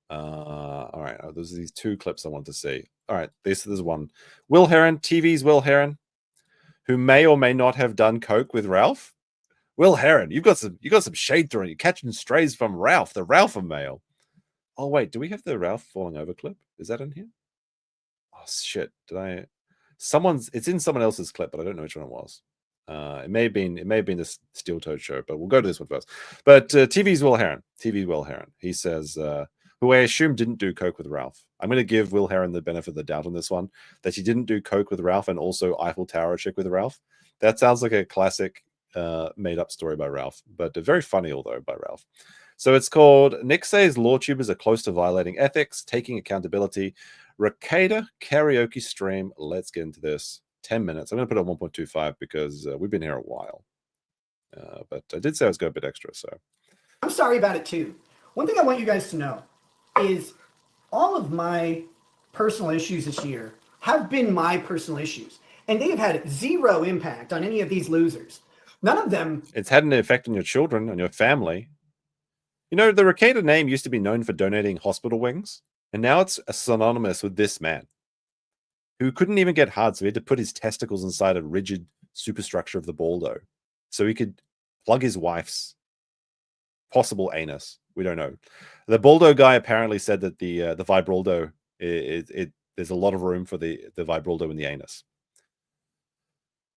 H: All right. There's these two clips I want to see. All right. There's one. Will Heron, TV's Will Heron, who may or may not have done coke with Ralph. Will Heron, you got some shade thrown. You're catching strays from Ralph, the Ralph mail. Oh wait, do we have the Ralph falling over clip? Is that in here? Oh shit! It's in someone else's clip, but I don't know which one it was. It may have been the Steel Toed show, but we'll go to this one first. But TV's Will Heron. He says, who I assume didn't do coke with Ralph. I'm going to give Will Heron the benefit of the doubt on this one, that he didn't do coke with Ralph and also Eiffel Tower chick with Ralph. That sounds like a classic made up story by Ralph, but very funny, although, by Ralph. So it's called Nick Says LawTubers Are Close to Violating Ethics, Taking Accountability, Rekieta Karaoke Stream. Let's get into this. 10 minutes. I'm going to put it on 1.25 because we've been here a while. But I did say I was going a bit extra, so.
F: I'm sorry about it too. One thing I want you guys to know is all of my personal issues this year have been my personal issues, and they have had zero impact on any of these losers. None of them.
H: It's had an effect on your children and your family. The Rekieta name used to be known for donating hospital wings, and now it's synonymous with this man who couldn't even get hard, so he had to put his testicles inside a rigid superstructure of the baldo so he could plug his wife's possible anus. We don't know. The baldo guy apparently said that the vibraldo, there's a lot of room for the vibraldo in the anus.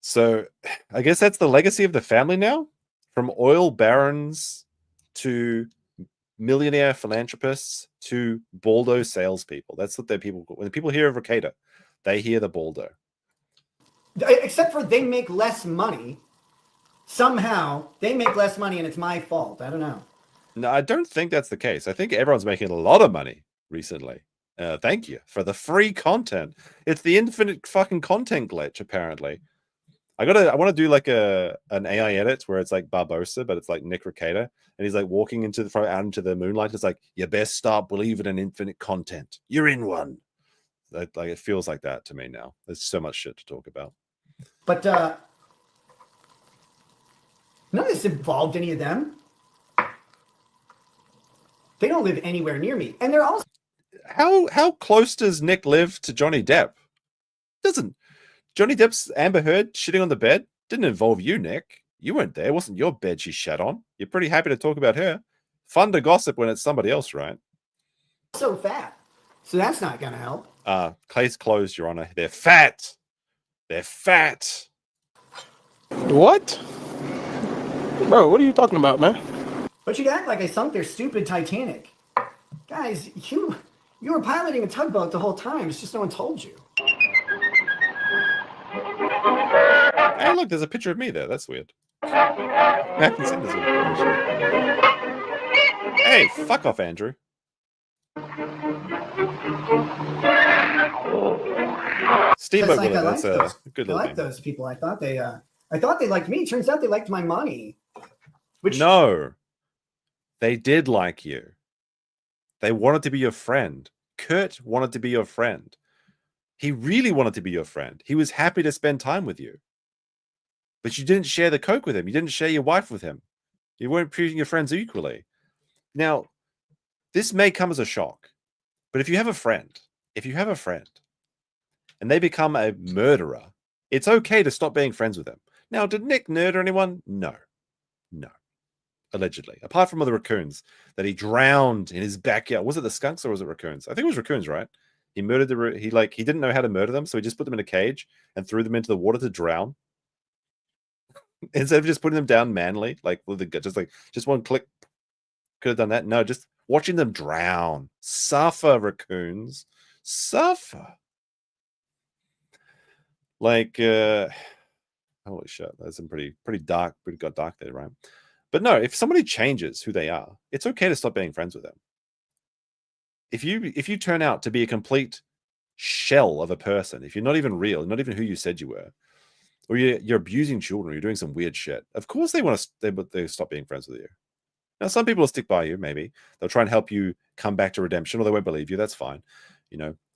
H: So I guess that's the legacy of the family now, from oil barons to millionaire philanthropists to baldo salespeople. That's what when people hear of Rekieta, they hear the baldo.
F: Except for they make less money. Somehow they make less money and it's my fault. I don't know.
H: No, I don't think that's the case. I think everyone's making a lot of money recently. Thank you for the free content. It's the infinite fucking content glitch, apparently. I want to do like an AI edit where it's like Barbosa, but it's like Nick Rekieta, and he's like walking out into the moonlight. It's like, you best start believing in infinite content. You're in one. Like it feels like that to me now. There's so much shit to talk about.
A: But none of this involved any of them. They don't live anywhere near me, and they're also.
H: How close does Nick live to Johnny Depp? Doesn't Johnny Depp's Amber Heard shitting on the bed didn't involve you, Nick. You weren't there. It wasn't your bed she shat on. You're pretty happy to talk about her. Fun to gossip when it's somebody else, right?
A: So fat, so that's not gonna help.
H: Case closed, Your Honor. They're fat. They're fat.
S: What? Bro, what are you talking about, man?
A: But you'd act like I sunk their stupid Titanic. Guys, you were piloting a tugboat the whole time. It's just no one told you.
H: Hey, look, there's a picture of me there. That's weird. I haven't seen this information. Hey, fuck off, Andrew. Steamboat
A: Like,
H: Willie, that's a good little
A: I
H: name.
A: like those people. I thought they liked me. Turns out they liked my money. Which
H: No, they did like you. They wanted to be your friend. Kurt wanted to be your friend. He really wanted to be your friend. He was happy to spend time with you. But you didn't share the coke with him. You didn't share your wife with him. You weren't treating your friends equally. Now, this may come as a shock, but if you have a friend, and they become a murderer, it's okay to stop being friends with them. Now, did Nick murder anyone? No. Allegedly. Apart from the raccoons that he drowned in his backyard. Was it the skunks or was it raccoons? I think it was raccoons, right? He murdered he didn't know how to murder them, so he just put them in a cage and threw them into the water to drown. Instead of just putting them down manly, like with just one click, could have done that. No, just watching them drown. Suffer, raccoons. Suffer. Like, holy shit, that's some pretty dark, got dark there, right? But no, if somebody changes who they are, it's okay to stop being friends with them. If you turn out to be a complete shell of a person, if you're not even real, not even who you said you were, or you're abusing children, or you're doing some weird shit, of course they stop being friends with you. Now, some people will stick by you, maybe. They'll try and help you come back to redemption, or they won't believe you. That's fine.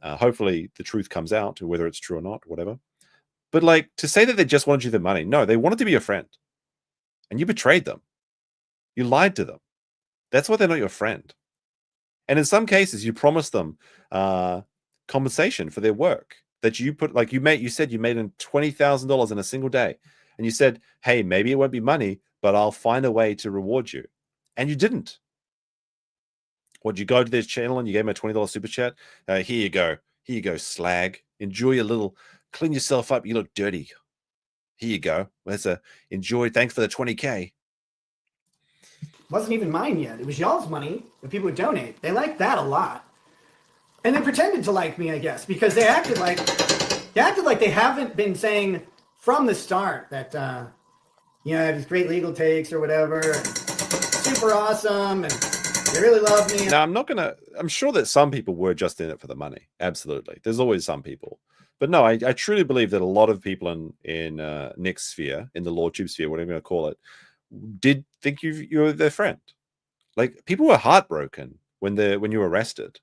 H: Hopefully the truth comes out, whether it's true or not, whatever. But like, to say that they just wanted you the money, no, they wanted to be your friend. And you betrayed them. You lied to them. That's why they're not your friend. And in some cases, you promised them compensation for their work that you put, like you said you made $20,000 in a single day. And you said, hey, maybe it won't be money, but I'll find a way to reward you. And you didn't. Would you go to their channel and you gave them a $20 super chat? Here you go. Here you go, slag. Enjoy your little, clean yourself up. You look dirty. Here you go. Enjoy. Thanks for the 20K.
A: wasn't even mine yet. It was y'all's money that people would donate. They liked that a lot. And they pretended to like me, I guess, because they acted like they haven't been saying from the start that I have these great legal takes or whatever, super awesome, and they really love me.
H: Now, I'm sure that some people were just in it for the money. Absolutely. There's always some people. But no, I truly believe that a lot of people in Nick's sphere, in the lordship sphere, whatever you want to call it, did think you were their friend. Like, people were heartbroken when you were arrested.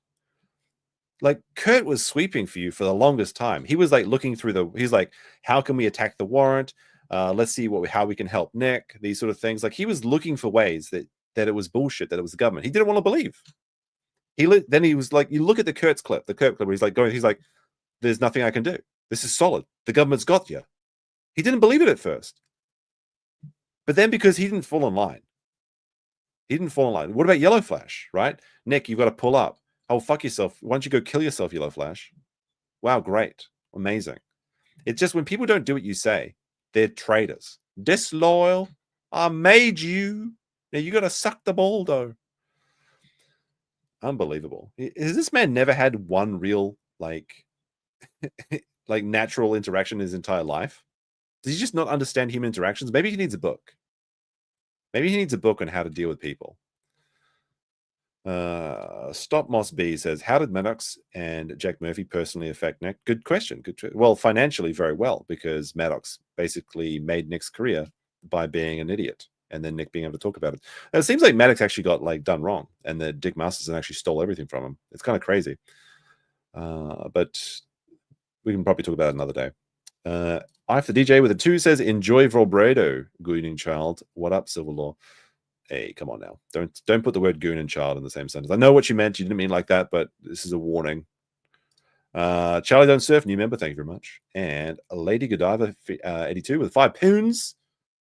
H: Like, Kurt was sweeping for you for the longest time. He was like looking through he's like, how can we attack the warrant? Let's see how we can help Nick, these sort of things. Like, he was looking for ways that it was bullshit, that it was the government. He didn't want to believe. Then he was like, you look at the Kurt clip where he's like, there's nothing I can do. This is solid. The government's got you. He didn't believe it at first. But then, because he didn't fall in line. What about Yellow Flash, right? Nick, you've got to pull up. Oh, fuck yourself. Why don't you go kill yourself, Yellow Flash? Wow, great. Amazing. It's just when people don't do what you say, they're traitors. Disloyal. I made you. Now you got to suck the ball, though. Unbelievable. Has this man never had one real, like natural interaction in his entire life? Does he just not understand human interactions? Maybe he needs a book. Maybe he needs a book on how to deal with people. Stop Moss B says, how did Maddox and Jack Murphy personally affect Nick? Good question. Well, financially, very well, because Maddox basically made Nick's career by being an idiot, and then Nick being able to talk about it. And it seems like Maddox actually got like done wrong, and that Dick Masterson actually stole everything from him. It's kind of crazy. But we can probably talk about it another day. I have the DJ with a 2 says, enjoy Volbredo, good evening, child. What up, Silverlaw? Hey, come on now. Don't put the word goon and child in the same sentence. I know what you meant. You didn't mean like that, but this is a warning. Charlie Don't Surf, new member. Thank you very much. And Lady Godiva 82 with 5 pounds.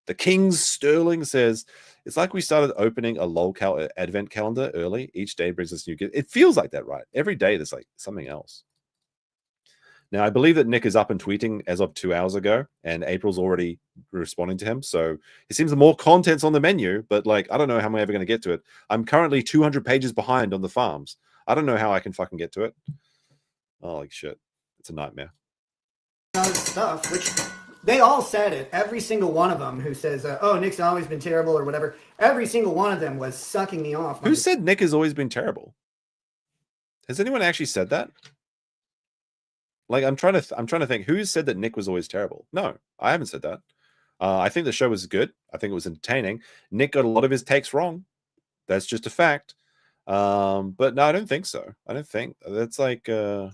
H: The King's Sterling says, it's like we started opening a lolcow advent calendar early. Each day brings us new gifts. It feels like that, right? Every day there's like something else. Now, I believe that Nick is up and tweeting as of 2 hours ago, and April's already responding to him. So it seems more content's on the menu, but like, I don't know how I'm ever going to get to it. I'm currently 200 pages behind on the farms. I don't know how I can fucking get to it. Oh, like shit. It's a nightmare.
A: Stuff, which they all said it. Every single one of them who says, oh, Nick's always been terrible or whatever. Every single one of them was sucking me off.
H: Who said Nick has always been terrible? Has anyone actually said that? Like, I'm trying to think who said that Nick was always terrible. No, I haven't said that. I think the show was good. I think it was entertaining. Nick got a lot of his takes wrong. That's just a fact. But no, I don't think so. I don't think that's like this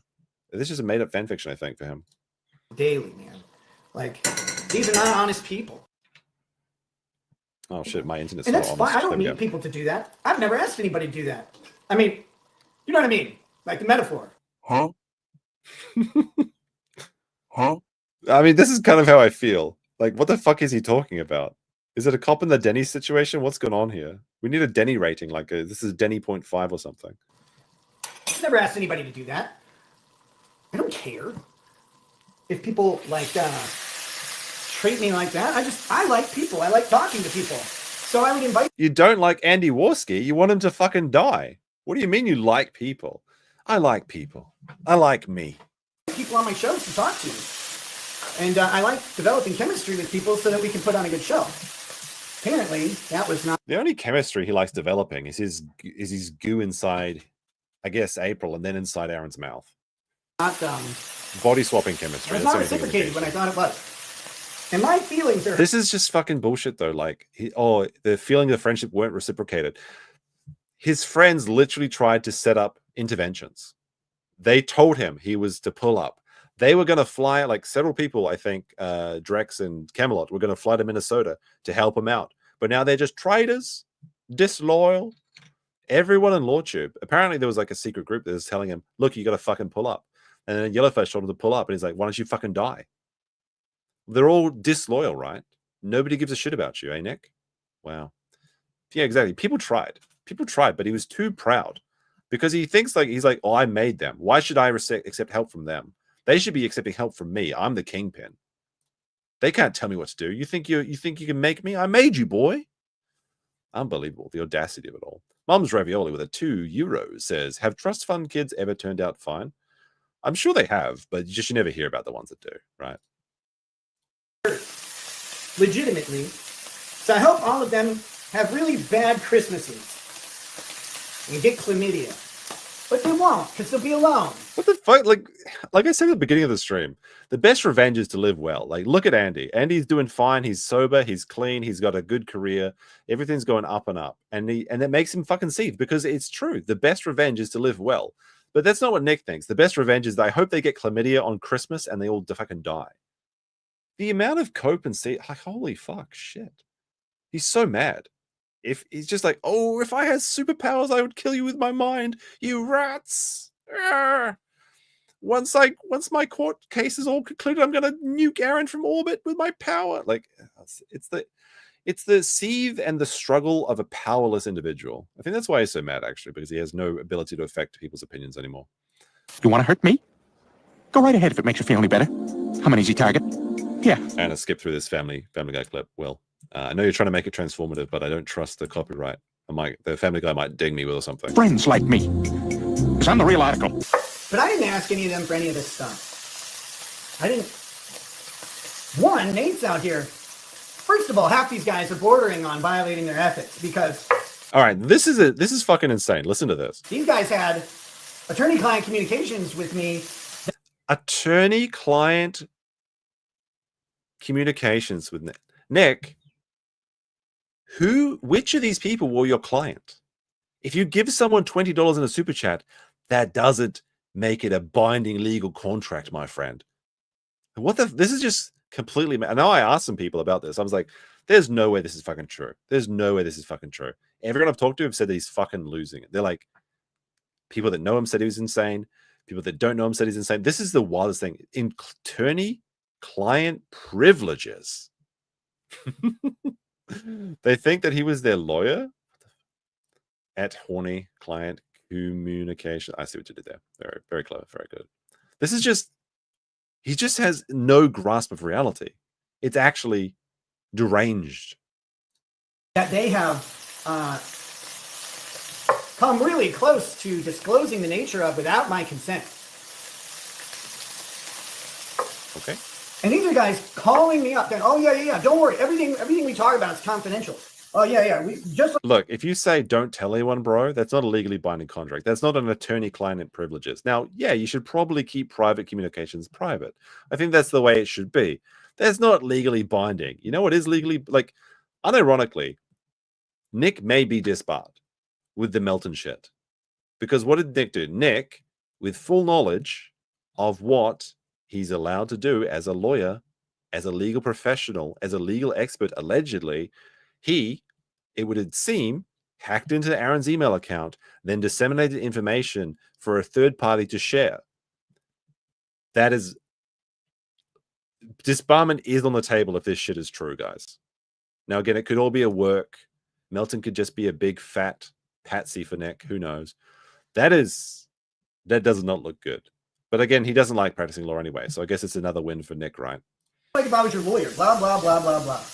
H: is just a made up fan fiction, I think, for him.
A: Daily, man. Like, these are not honest people.
H: Oh shit, my internet's
A: And
H: not
A: that's
H: honest.
A: fine. I don't need people to do that. I've never asked anybody to do that. I mean, you know what I mean? Like the metaphor.
H: Huh? Huh? I mean, this is kind of how I feel. Like, what the fuck is he talking about? Is it a cop in the Denny situation? What's going on here? We need a Denny rating. Like, this is Denny 0.5 or something.
A: I've never asked anybody to do that. I don't care if people like treat me like that. I like people. I like talking to people. So I would invite.
H: You don't like Andy Warski. You want him to fucking die. What do you mean you like people? I like people. I like me.
A: People on my shows to talk to. And I like developing chemistry with people so that we can put on a good show. Apparently, that was not...
H: The only chemistry he likes developing is his goo inside, I guess, April, and then inside Aaron's mouth.
A: Not,
H: body swapping chemistry.
A: It's not reciprocated when I thought it was. And my feelings are...
H: This is just fucking bullshit, though. Like, the feeling of friendship weren't reciprocated. His friends literally tried to set up interventions. They told him he was to pull up. They were going to fly, like several people, I think, Drex and Camelot, were going to fly to Minnesota to help him out. But now they're just traitors, disloyal. Everyone in LawTube. Apparently there was like a secret group that was telling him, look, you got to fucking pull up. And then Yellowface told him to pull up. And he's like, why don't you fucking die? They're all disloyal, right? Nobody gives a shit about you, eh, Nick? Wow. Yeah, exactly. People tried, but he was too proud. Because he thinks like, he's like, oh, I made them. Why should I accept help from them? They should be accepting help from me. I'm the kingpin. They can't tell me what to do. You think you can make me? I made you, boy. Unbelievable. The audacity of it all. Mom's Ravioli with a €2 says, have trust fund kids ever turned out fine? I'm sure they have, but you never hear about the ones that do, right?
A: Legitimately. So I hope all of them have really bad Christmases and get chlamydia. But they won't, because they'll be alone.
H: What the fuck? Like I said at the beginning of the stream, the best revenge is to live well. Like, look at Andy. Andy's doing fine. He's sober. He's clean. He's got a good career. Everything's going up and up. And that makes him fucking seethe, because it's true. The best revenge is to live well. But that's not what Nick thinks. The best revenge is that I hope they get chlamydia on Christmas and they all fucking die. The amount of cope and see, like, holy fuck, shit. He's so mad. If he's just like, oh, if I had superpowers, I would kill you with my mind, you rats. Arrgh. Once my court case is all concluded, I'm gonna nuke Aaron from orbit with my power. Like, it's the seethe and the struggle of a powerless individual. I think that's why he's so mad, actually, because he has no ability to affect people's opinions anymore.
T: You want to hurt me? Go right ahead if it makes you feel any better. I'm an easy target. Yeah.
H: And I skip through this Family Guy clip. Well, I know you're trying to make it transformative, but I don't trust the copyright. The Family Guy might ding me with or something.
T: Friends like me. Because I'm the real article.
A: But I didn't ask any of them for any of this stuff. I didn't. One, Nate's out here. First of all, half these guys are bordering on violating their ethics, because
H: All right, this is fucking insane. Listen to this.
A: These guys had attorney-client communications with me.
H: Attorney-client communications with Nick. Nick, which of these people were your client? If you give someone $20 in a super chat, that doesn't make it a binding legal contract, my friend. This is just completely. I know I asked some people about this. I was like, there's no way this is fucking true. There's no way this is fucking true. Everyone I've talked to have said that he's fucking losing it. They're like, people that know him said he was insane. People that don't know him said he's insane. This is the wildest thing. Attorney-client privileges. They think that he was their lawyer at horny client communication. I see what you did there. Very, very clever. Very good. This is just, he just has no grasp of reality. It's actually deranged.
A: That they have come really close to disclosing the nature of without my consent.
H: Okay.
A: And these are guys calling me up going, oh, yeah, don't worry. Everything we talk about is confidential. Oh, yeah. We just
H: look, if you say don't tell anyone, bro, that's not a legally binding contract. That's not an attorney-client privileges. Now, yeah, you should probably keep private communications private. I think that's the way it should be. That's not legally binding. You know what is legally, like, unironically, Nick may be disbarred with the Melton shit. Because what did Nick do? Nick, with full knowledge of what he's allowed to do as a lawyer, as a legal professional, as a legal expert, allegedly, it would seem, hacked into Aaron's email account, then disseminated information for a third party to share. That is, disbarment is on the table if this shit is true, guys. Now, again, it could all be a work. Melton could just be a big fat patsy for Nick. Who knows? That does not look good. But again, he doesn't like practicing law anyway, so I guess it's another win for Nick, right?
A: like if I was your lawyer, blah, blah, blah, blah, blah.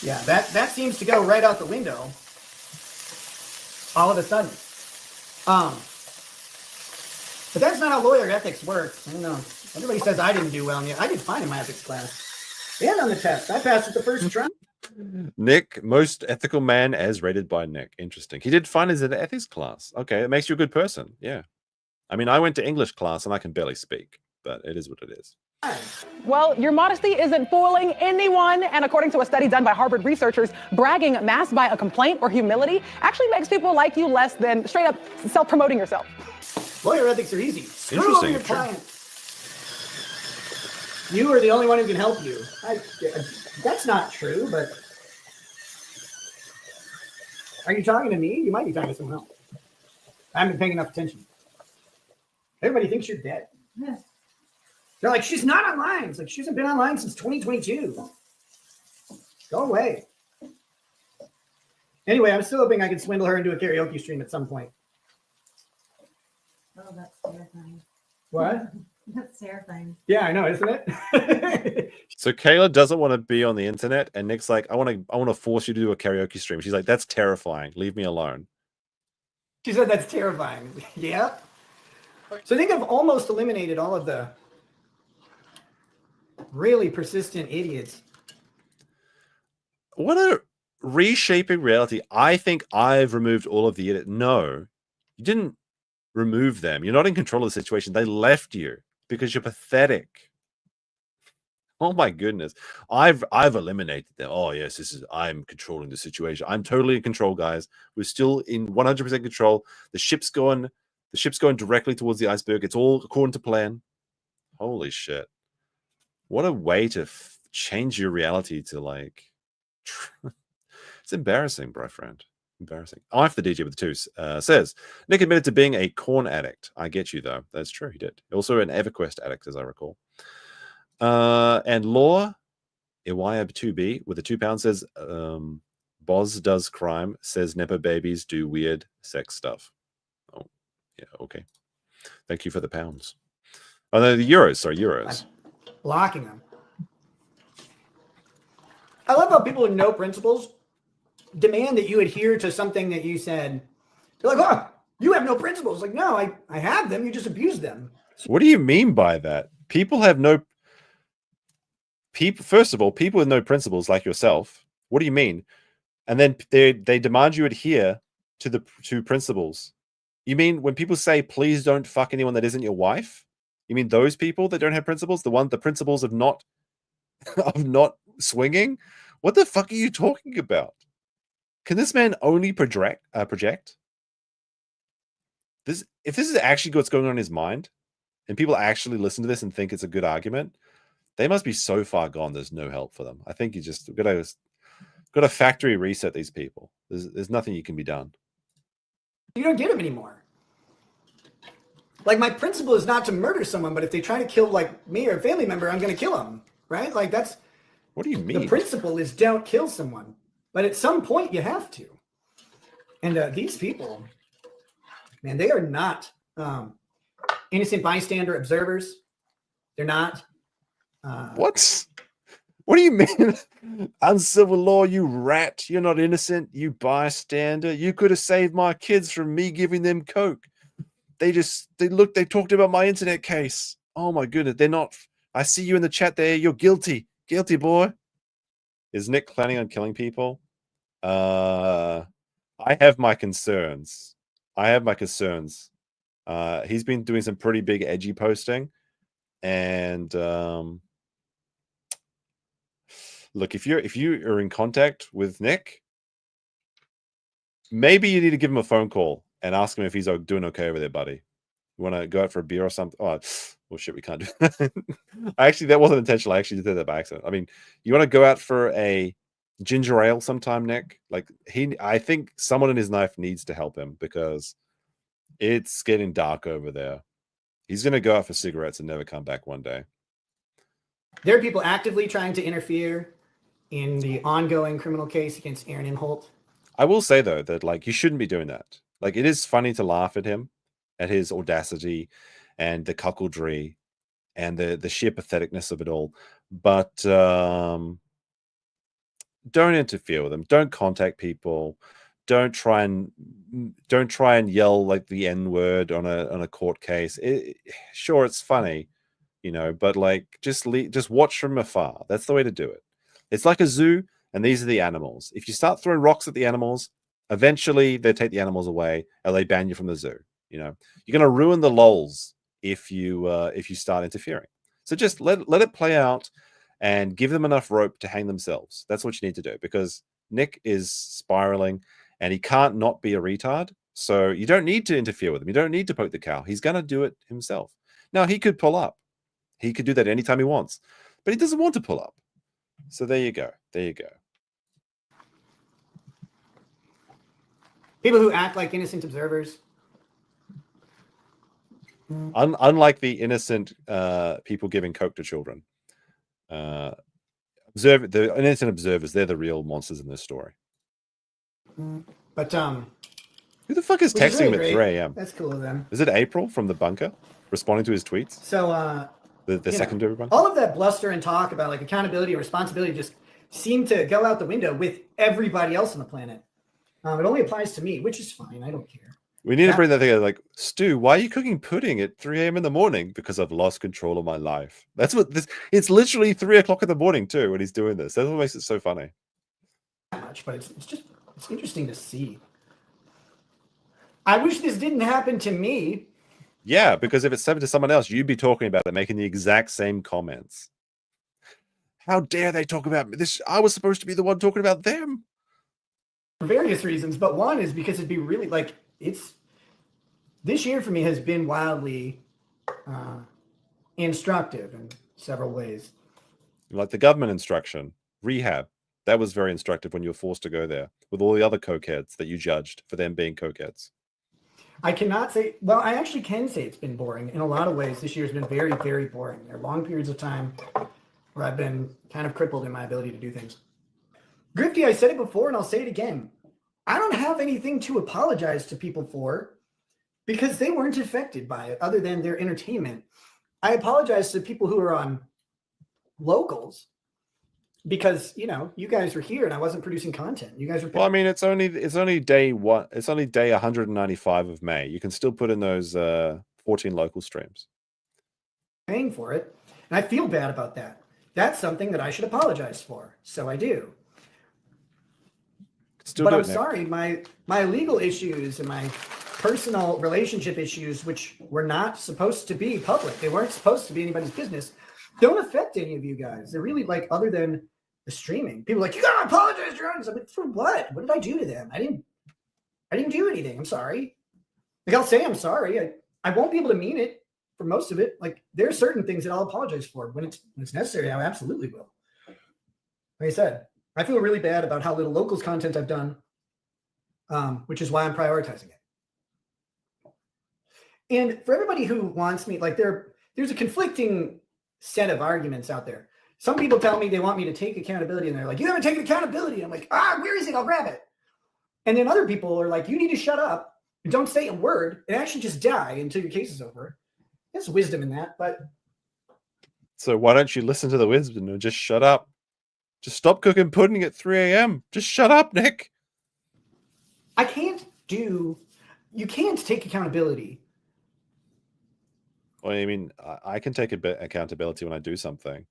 A: Yeah, that seems to go right out the window all of a sudden. But that's not how lawyer ethics works. I don't know. Everybody says I didn't do well. I did fine in my ethics class. And on the test. I passed it the first try.
H: Nick, most ethical man as rated by Nick. Interesting. He did fine as an ethics class. Okay, it makes you a good person. Yeah. I mean, I went to English class and I can barely speak, but it is what it is.
U: Well, your modesty isn't fooling anyone. And according to a study done by Harvard researchers, bragging masked by a complaint or humility actually makes people like you less than straight up self-promoting yourself.
A: Lawyer ethics are easy. Screw over your client. You are the only one who can help you. That's not true, but are you talking to me? You might be talking to someone else. I haven't been paying enough attention. Everybody thinks you're dead. Yes. They're like, she's not online. It's like, she hasn't been online since 2022. Go away. Anyway, I'm still hoping I can swindle her into a karaoke stream at some point.
V: Oh, that's terrifying.
A: What?
V: That's terrifying.
A: Yeah, I know, isn't it?
H: So Kayla doesn't want to be on the internet, and Nick's like, I want to force you to do a karaoke stream. She's like, that's terrifying. Leave me alone.
A: She said that's terrifying. Yeah. So I think I've almost eliminated all of the really persistent idiots.
H: What a reshaping reality. I think I've removed all of the idiots. No, you didn't remove them. You're not in control of the situation. They left you because you're pathetic. Oh my goodness. I've eliminated them. Oh yes, I'm controlling the situation. I'm totally in control, guys. We're still in 100% control. The ship's going directly towards the iceberg. It's all according to plan. Holy shit. What a way to change your reality to like it's embarrassing, bro, friend. Embarrassing. IF the DJ with the twos says Nick admitted to being a corn addict. I get you though. That's true. He did. Also an EverQuest addict, as I recall. And Law Iwaya2B with a £2 says Boz does crime, says Nepo babies do weird sex stuff. Oh, yeah, okay. Thank you for the pounds. Oh no, the euros. Sorry, euros.
A: Blocking them. I love how people with no principles demand that you adhere to something that you said. They're like, oh, you have no principles. Like, no, I have them. You just abuse them.
H: What do you mean by that? People have no... First of all, people with no principles like yourself, what do you mean? and then they demand you adhere to the principles. You mean when people say please don't fuck anyone that isn't your wife? You mean those people that don't have principles? The principles of not swinging? What the fuck are you talking about? Can this man only project? If this is actually what's going on in his mind, and people actually listen to this and think it's a good argument, they must be so far gone. There's no help for them. I think you just got to factory reset these people. There's nothing you can be done.
A: You don't get them anymore. Like, my principle is not to murder someone, but if they try to kill like me or a family member, I'm going to kill them, right? Like, that's
H: what do you mean?
A: The principle is don't kill someone, but at some point you have to. And these people, man, they are not innocent bystander observers. They're not.
H: What do you mean? Uncivil law, you rat. You're not innocent, you bystander. You could have saved my kids from me giving them coke. They talked about my internet case. Oh my goodness, they're not. I see you in the chat there. You're guilty. Guilty, boy. Is Nick planning on killing people? I have my concerns. He's been doing some pretty big edgy posting. And look, if you are in contact with Nick, maybe you need to give him a phone call and ask him if he's doing okay over there, buddy. You want to go out for a beer or something? Oh shit, we can't do that. Actually, that wasn't intentional. I actually did that by accident. I mean, you want to go out for a ginger ale sometime, Nick? Like I think someone in his life needs to help him because it's getting dark over there. He's going to go out for cigarettes and never come back one day.
A: There are people actively trying to interfere in the ongoing criminal case against Aarons Imholtes.
H: I will say, though, that like you shouldn't be doing that. Like, it is funny to laugh at him, at his audacity and the cuckoldry and the sheer patheticness of it all. But don't interfere with him. Don't contact people. Don't try and yell like the N-word on a court case. Sure, it's funny, but like just watch from afar. That's the way to do it. It's like a zoo, and these are the animals. If you start throwing rocks at the animals, eventually they take the animals away, or they ban you from the zoo. You're going to ruin the lols if you start interfering. So just let it play out, and give them enough rope to hang themselves. That's what you need to do, because Nick is spiraling. And he can't not be a retard. So you don't need to interfere with him. You don't need to poke the cow. He's going to do it himself. Now, he could pull up. He could do that anytime he wants. But he doesn't want to pull up. So there you go. There you go.
A: People who act like innocent observers.
H: Unlike the innocent people giving coke to children. The innocent observers, they're the real monsters in this story.
A: But
H: who the fuck is texting him at 3 a.m.?
A: That's cool of them.
H: Is it April from the bunker responding to his tweets?
A: So
H: the secondary bunker?
A: All of that bluster and talk about like accountability and responsibility just seem to go out the window with everybody else on the planet. It only applies to me, which is fine. I don't care.
H: We need to bring that thing like, Stu, why are you cooking pudding at 3 a.m. in the morning? Because I've lost control of my life. That's what this. It's literally 3 o'clock in the morning too when he's doing this. That's what makes it so funny.
A: Much, but it's interesting to see. I wish this didn't happen to me.
H: Yeah, because if it's happened to someone else, you'd be talking about it, making the exact same comments. How dare they talk about this? I was supposed to be the one talking about them.
A: For various reasons, but one is because it'd be really like this year for me has been wildly instructive in several ways.
H: Like the government instruction, rehab. That was very instructive when you were forced to go there with all the other cokeheads that you judged for them being cokeheads.
A: I cannot say, well, I actually can say it's been boring. In a lot of ways, this year has been very, very boring. There are long periods of time where I've been kind of crippled in my ability to do things. Grifty, I said it before and I'll say it again. I don't have anything to apologize to people for because they weren't affected by it other than their entertainment. I apologize to people who are on locals because, you guys were here and I wasn't producing content. You guys were.
H: Well, I mean, it's only day one. It's only day 195 of May. You can still put in those 14 local streams.
A: Paying for it. And I feel bad about that. That's something that I should apologize for. So I do.
D: But I'm sorry, my legal issues and my personal relationship issues, which were not supposed to be public, they weren't supposed to be anybody's business, don't affect any of you guys. They're really like, other than the streaming. People are like, you gotta apologize to your audience. I'm like, for what? What did I do to them? I didn't do anything. I'm sorry. Like, I'll say I'm sorry. I won't be able to mean it for most of it. Like, there are certain things that I'll apologize for when it's necessary. I absolutely will. Like I said, I feel really bad about how little locals content I've done, which is why I'm prioritizing it. And for everybody who wants me, like, there's a conflicting set of arguments out there. Some people tell me they want me to take accountability, and they're like, you haven't taken accountability. I'm like, where is it? I'll grab it. And then other people are like, you need to shut up and don't say a word and actually just die until your case is over. There's wisdom in that, but.
H: So why don't you listen to the wisdom and just shut up? Just stop cooking pudding at 3 a.m. Just shut up, Nick.
D: You can't take accountability.
H: Well, I mean, I can take a bit accountability when I do something.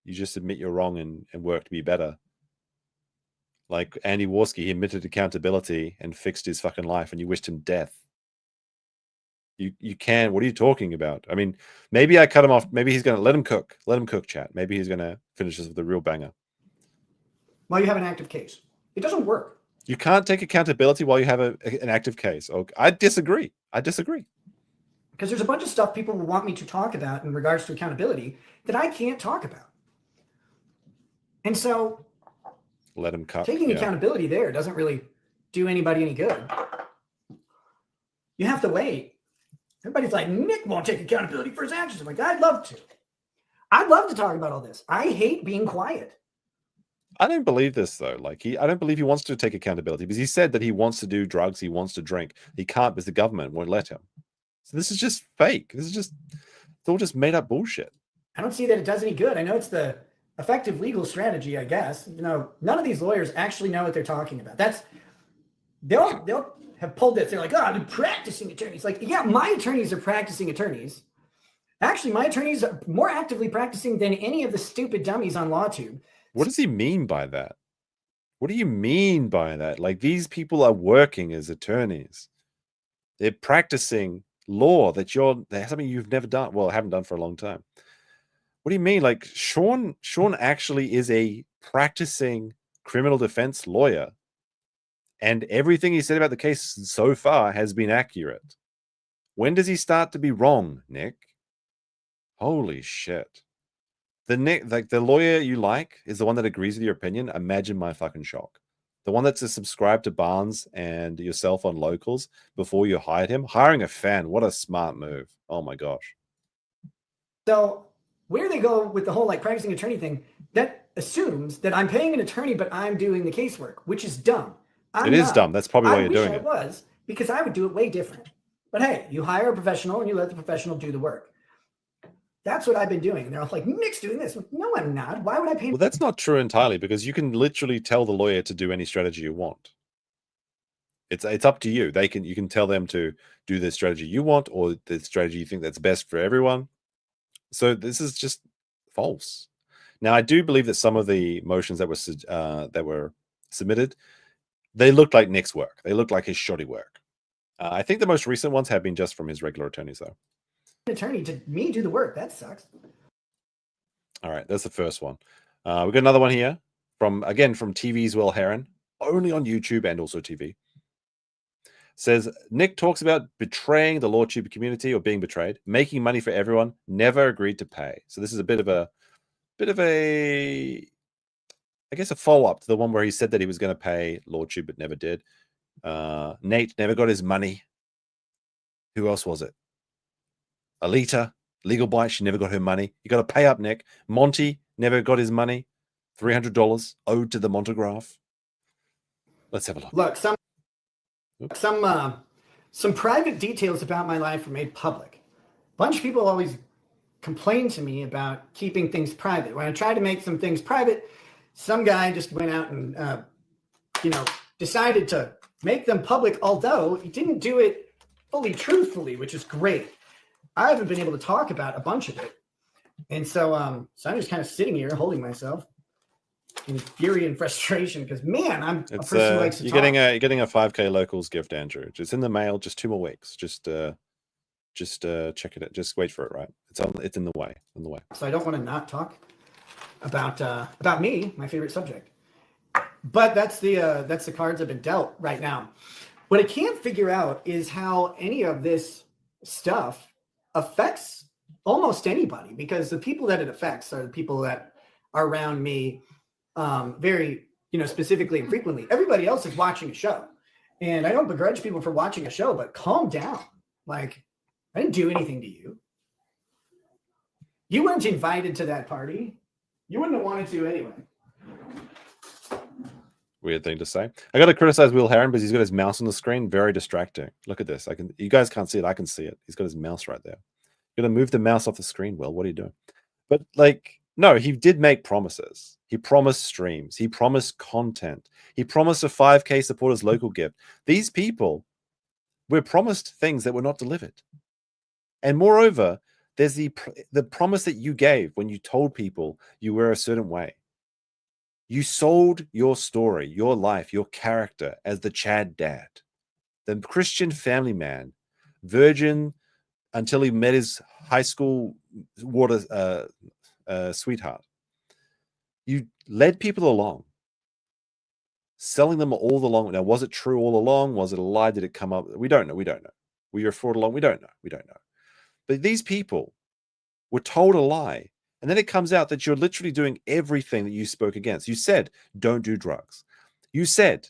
H: You just admit you're wrong and work to be better. Like Andy Warski, he admitted accountability and fixed his fucking life, and you wished him death. You can. What are you talking about? I mean, maybe I cut him off. Maybe he's going to let him cook. Let him cook, chat. Maybe he's going to finish this with a real banger.
D: While you have an active case. It doesn't work.
H: You can't take accountability while you have an active case. Okay. I disagree.
D: Because there's a bunch of stuff people want me to talk about in regards to accountability that I can't talk about. And so
H: let him cut.
D: Taking accountability there doesn't really do anybody any good. You have to wait. Everybody's like, Nick won't take accountability for his actions. I'm like, I'd love to. I'd love to talk about all this. I hate being quiet.
H: I don't believe this though. Like I don't believe he wants to take accountability because he said that he wants to do drugs. He wants to drink. He can't because the government won't let him. So this is just fake. It's all just made up bullshit.
D: I don't see that it does any good. I know it's the effective legal strategy, I guess. You know, none of these lawyers actually know what they're talking about. They'll have pulled this. They're like, oh, they're practicing attorneys. Like, yeah, my attorneys are practicing attorneys. Actually, my attorneys are more actively practicing than any of the stupid dummies on LawTube.
H: What does he mean by that? What do you mean by that? Like, these people are working as attorneys. They're practicing law that's something you've never done. Well, haven't done for a long time. What do you mean? Like, Sean actually is a practicing criminal defense lawyer. And everything he said about the case so far has been accurate. When does he start to be wrong, Nick? Holy shit. The lawyer you like is the one that agrees with your opinion. Imagine my fucking shock. The one that's subscribed to Barnes and yourself on Locals before you hired him. Hiring a fan, what a smart move. Oh my gosh.
D: So where they go with the whole like practicing attorney thing, that assumes that I'm paying an attorney, but I'm doing the casework, which is dumb.
H: It is dumb. That's probably why you're doing it.
D: I was, because I would do it way different. But hey, you hire a professional and you let the professional do the work. That's what I've been doing. And they're all like, Nick's doing this. Like, no, I'm not. Why would I pay?
H: Well, that's not true entirely because you can literally tell the lawyer to do any strategy you want. It's up to you. You can tell them to do the strategy you want or the strategy you think that's best for everyone. So this is just false. Now, I do believe that some of the motions that were submitted, they looked like Nick's work. They looked like his shoddy work. I think the most recent ones have been just from his regular attorneys, though.
D: Attorney to me do the work. That sucks.
H: All right, that's the first one. We've got another one here from TV's Will Heron, only on YouTube and also TV. Says Nick talks about betraying the LawTube community or being betrayed, making money for everyone, never agreed to pay. So this is a bit of a I guess a follow-up to the one where he said that he was going to pay LawTube but never did. Nate never got his money. Who else was it? Alita, Legal Bite, she never got her money. You got to pay up, Nick. Monty never got his money. $300 owed to the Montegraph. Let's have a look.
D: Look, some private details about my life were made public. A bunch of people always complain to me about keeping things private. When I tried to make some things private, some guy just went out and decided to make them public, although he didn't do it fully truthfully, which is great. I haven't been able to talk about a bunch of it. And so I'm just kind of sitting here holding myself.
G: in fury and frustration because, man, I'm a
H: It's
G: person who likes to
H: you're
G: talk.
H: getting a 5K locals gift, Andrew. It's in the mail. Just 2 more weeks. Just check it out. Just wait for it. Right? It's in the way. On the way.
G: So I don't want to not talk about me, my favorite subject. But that's the cards I've been dealt right now. What I can't figure out is how any of this stuff affects almost anybody, because the people that it affects are the people that are around me very, specifically and frequently. Everybody else is watching a show. And I don't begrudge people for watching a show, but calm down. Like, I didn't do anything to you. You weren't invited to that party. You wouldn't have wanted to anyway.
H: Weird thing to say. I got to criticize Will Heron because he's got his mouse on the screen. Very distracting. Look at this. You guys can't see it. I can see it. He's got his mouse right there. You're gonna move the mouse off the screen, Will. What are you doing? But no, he did make promises. He promised streams. He promised content. He promised a 5K supporters local gift. These people were promised things that were not delivered. And moreover, there's the promise that you gave when you told people you were a certain way. You sold your story, your life, your character as the Chad dad, the Christian family man, virgin until he met his high school sweetheart. You led people along, selling them all along. Now, was it true all along? Was it a lie? Did it come up? We don't know. We don't know. Were you a fraud along? We don't know. We don't know. But these people were told a lie. And then it comes out that you're literally doing everything that you spoke against. You said, don't do drugs. You said,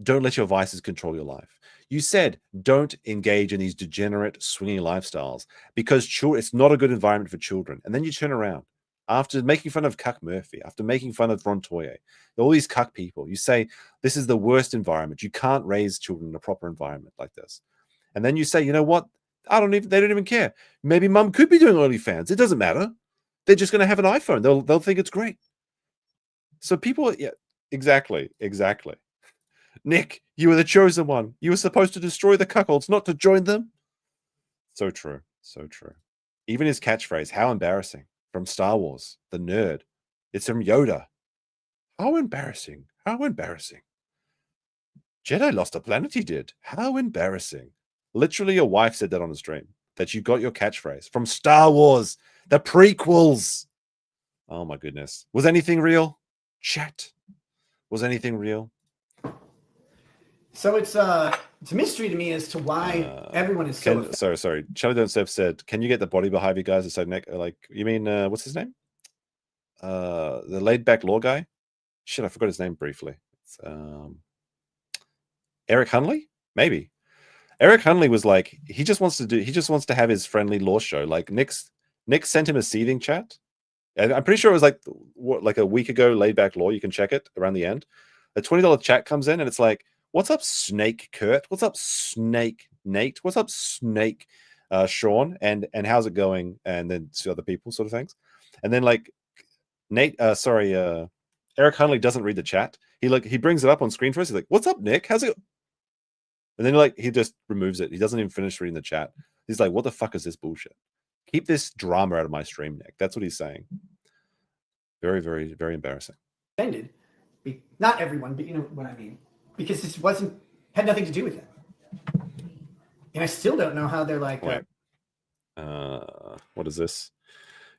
H: don't let your vices control your life. You said, don't engage in these degenerate, swinging lifestyles because it's not a good environment for children. And then you turn around after making fun of Cuck Murphy, after making fun of Ron Toye, all these cuck people. You say, this is the worst environment. You can't raise children in a proper environment like this. And then you say, you know what? They don't even care. Maybe mum could be doing OnlyFans. It doesn't matter. They're just going to have an iPhone. They'll think it's great. So people, yeah, exactly. Nick, you were the chosen one. You were supposed to destroy the cuckolds, not to join them. So true. So true. Even his catchphrase, how embarrassing, from Star Wars, the nerd. It's from Yoda. How embarrassing. How embarrassing. Jedi lost a planet, he did. How embarrassing. Literally, your wife said that on the stream, that you got your catchphrase from Star Wars. The prequels. Oh my goodness. Was anything real? Chat. Was anything real?
G: So it's a mystery to me as to why everyone is so.
H: Sorry. Charlie Don't Surf said, "Can you get the body behind you guys?" And said, "Nick, you mean what's his name? The laid back law guy. Shit, I forgot his name briefly. It's, Eric Hunley, maybe. Eric Hunley was like, he just wants to have his friendly law show. Like Nick sent him a seething chat. And I'm pretty sure it was like a week ago, laid back law. You can check it around the end. A $20 chat comes in and it's like, what's up, Snake Kurt? What's up, Snake Nate? What's up, Snake Sean? And how's it going? And then to other people, sort of things. And then like Eric Hunley doesn't read the chat. He brings it up on screen first. He's like, what's up, Nick? How's it? And then he just removes it. He doesn't even finish reading the chat. He's like, what the fuck is this bullshit? Keep this drama out of my stream, Nick. That's what he's saying. Very, very, very embarrassing.
G: Offended. Not everyone, but you know what I mean. Because this had nothing to do with it. And I still don't know how they're like.
H: Wait. What is this?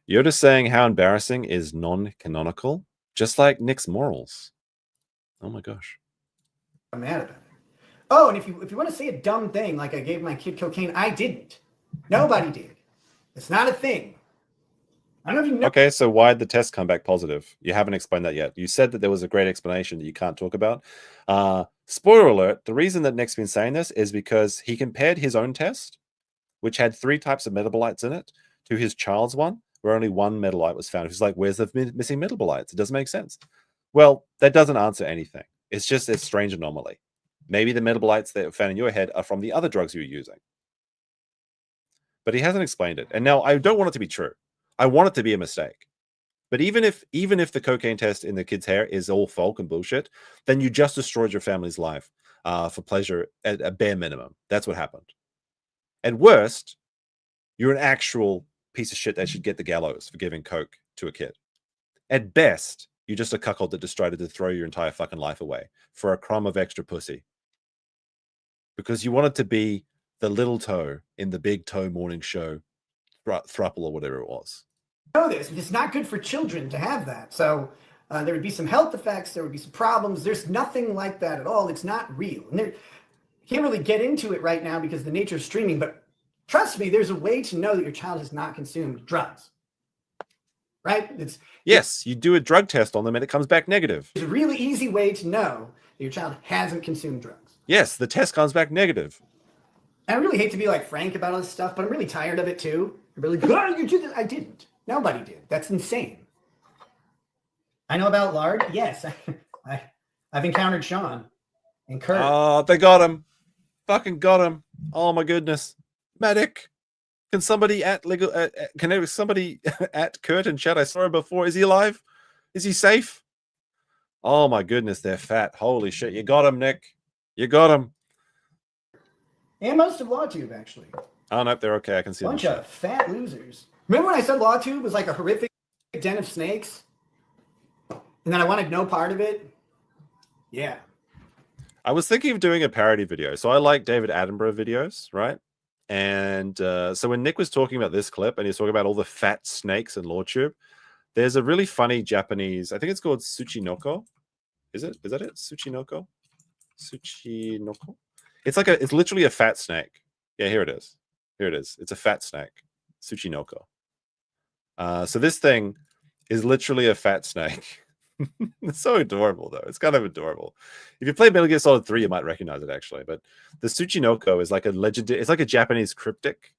H: Yoda saying how embarrassing is non-canonical, just like Nick's morals. Oh my gosh.
G: I'm mad about it. Oh, and if you want to say a dumb thing like I gave my kid cocaine, I didn't. Nobody did. It's not a thing. I don't know if you know.
H: Okay, so why did the test come back positive? You haven't explained that yet. You said that there was a great explanation that you can't talk about. Spoiler alert, the reason that Nick's been saying this is because he compared his own test, which had 3 types of metabolites in it, to his child's one, where only 1 metabolite was found. He's like, where's the missing metabolites? It doesn't make sense. Well, that doesn't answer anything. It's just a strange anomaly. Maybe the metabolites that are found in your head are from the other drugs you're using. But he hasn't explained it. And now I don't want it to be true. I want it to be a mistake. But even if the cocaine test in the kid's hair is all folk and bullshit, then you just destroyed your family's life for pleasure at a bare minimum. That's what happened. At worst, you're an actual piece of shit that should get the gallows for giving coke to a kid. At best, You're just a cuckold that decided to throw your entire fucking life away for a crumb of extra pussy. Because you wanted to be the little toe in the big toe morning show, thruple or whatever it was.
G: Know this. It's not good for children to have that. So there would be some health effects. There would be some problems. There's nothing like that at all. It's not real. And there, can't really get into it right now because the nature of streaming, but trust me, there's a way to know that your child has not consumed drugs. Right?
H: Yes, you do a drug test on them and it comes back negative.
G: There's a really easy way to know that your child hasn't consumed drugs.
H: Yes, the test comes back negative.
G: And I really hate to be like frank about all this stuff, but I'm really tired of it too. I'm really like, you did this. I didn't. Nobody did. That's insane. I know about lard. Yes, I've encountered Sean and Kurt.
H: Oh, they got him. Fucking got him. Oh my goodness. Medic. Can somebody at legal? Can somebody at Kurt and chat? I saw him before. Is he alive? Is he safe? Oh my goodness, they're fat. Holy shit! You got him, Nick. You got him.
G: And most of LawTube, actually.
H: Oh no, they're okay. I can see
G: Bunch
H: them.
G: of fat losers. Remember when I said LawTube was like a horrific den of snakes, and then I wanted no part of it? Yeah.
H: I was thinking of doing a parody video. So I like David Attenborough videos, right? And so when Nick was talking about this clip and he's talking about all the fat snakes in LawTube, there's a really funny Japanese, I think it's called Tsuchinoko. Is that it? Tsuchinoko? Tsuchinoko? It's literally a fat snake. Yeah, here it is. Here it is. It's a fat snake. Tsuchinoko. So this thing is literally a fat snake. It's so adorable, though. It's kind of adorable. If you play Metal Gear Solid 3, you might recognize it, actually. But the Tsuchinoko is like a legendary... It's like a Japanese cryptic.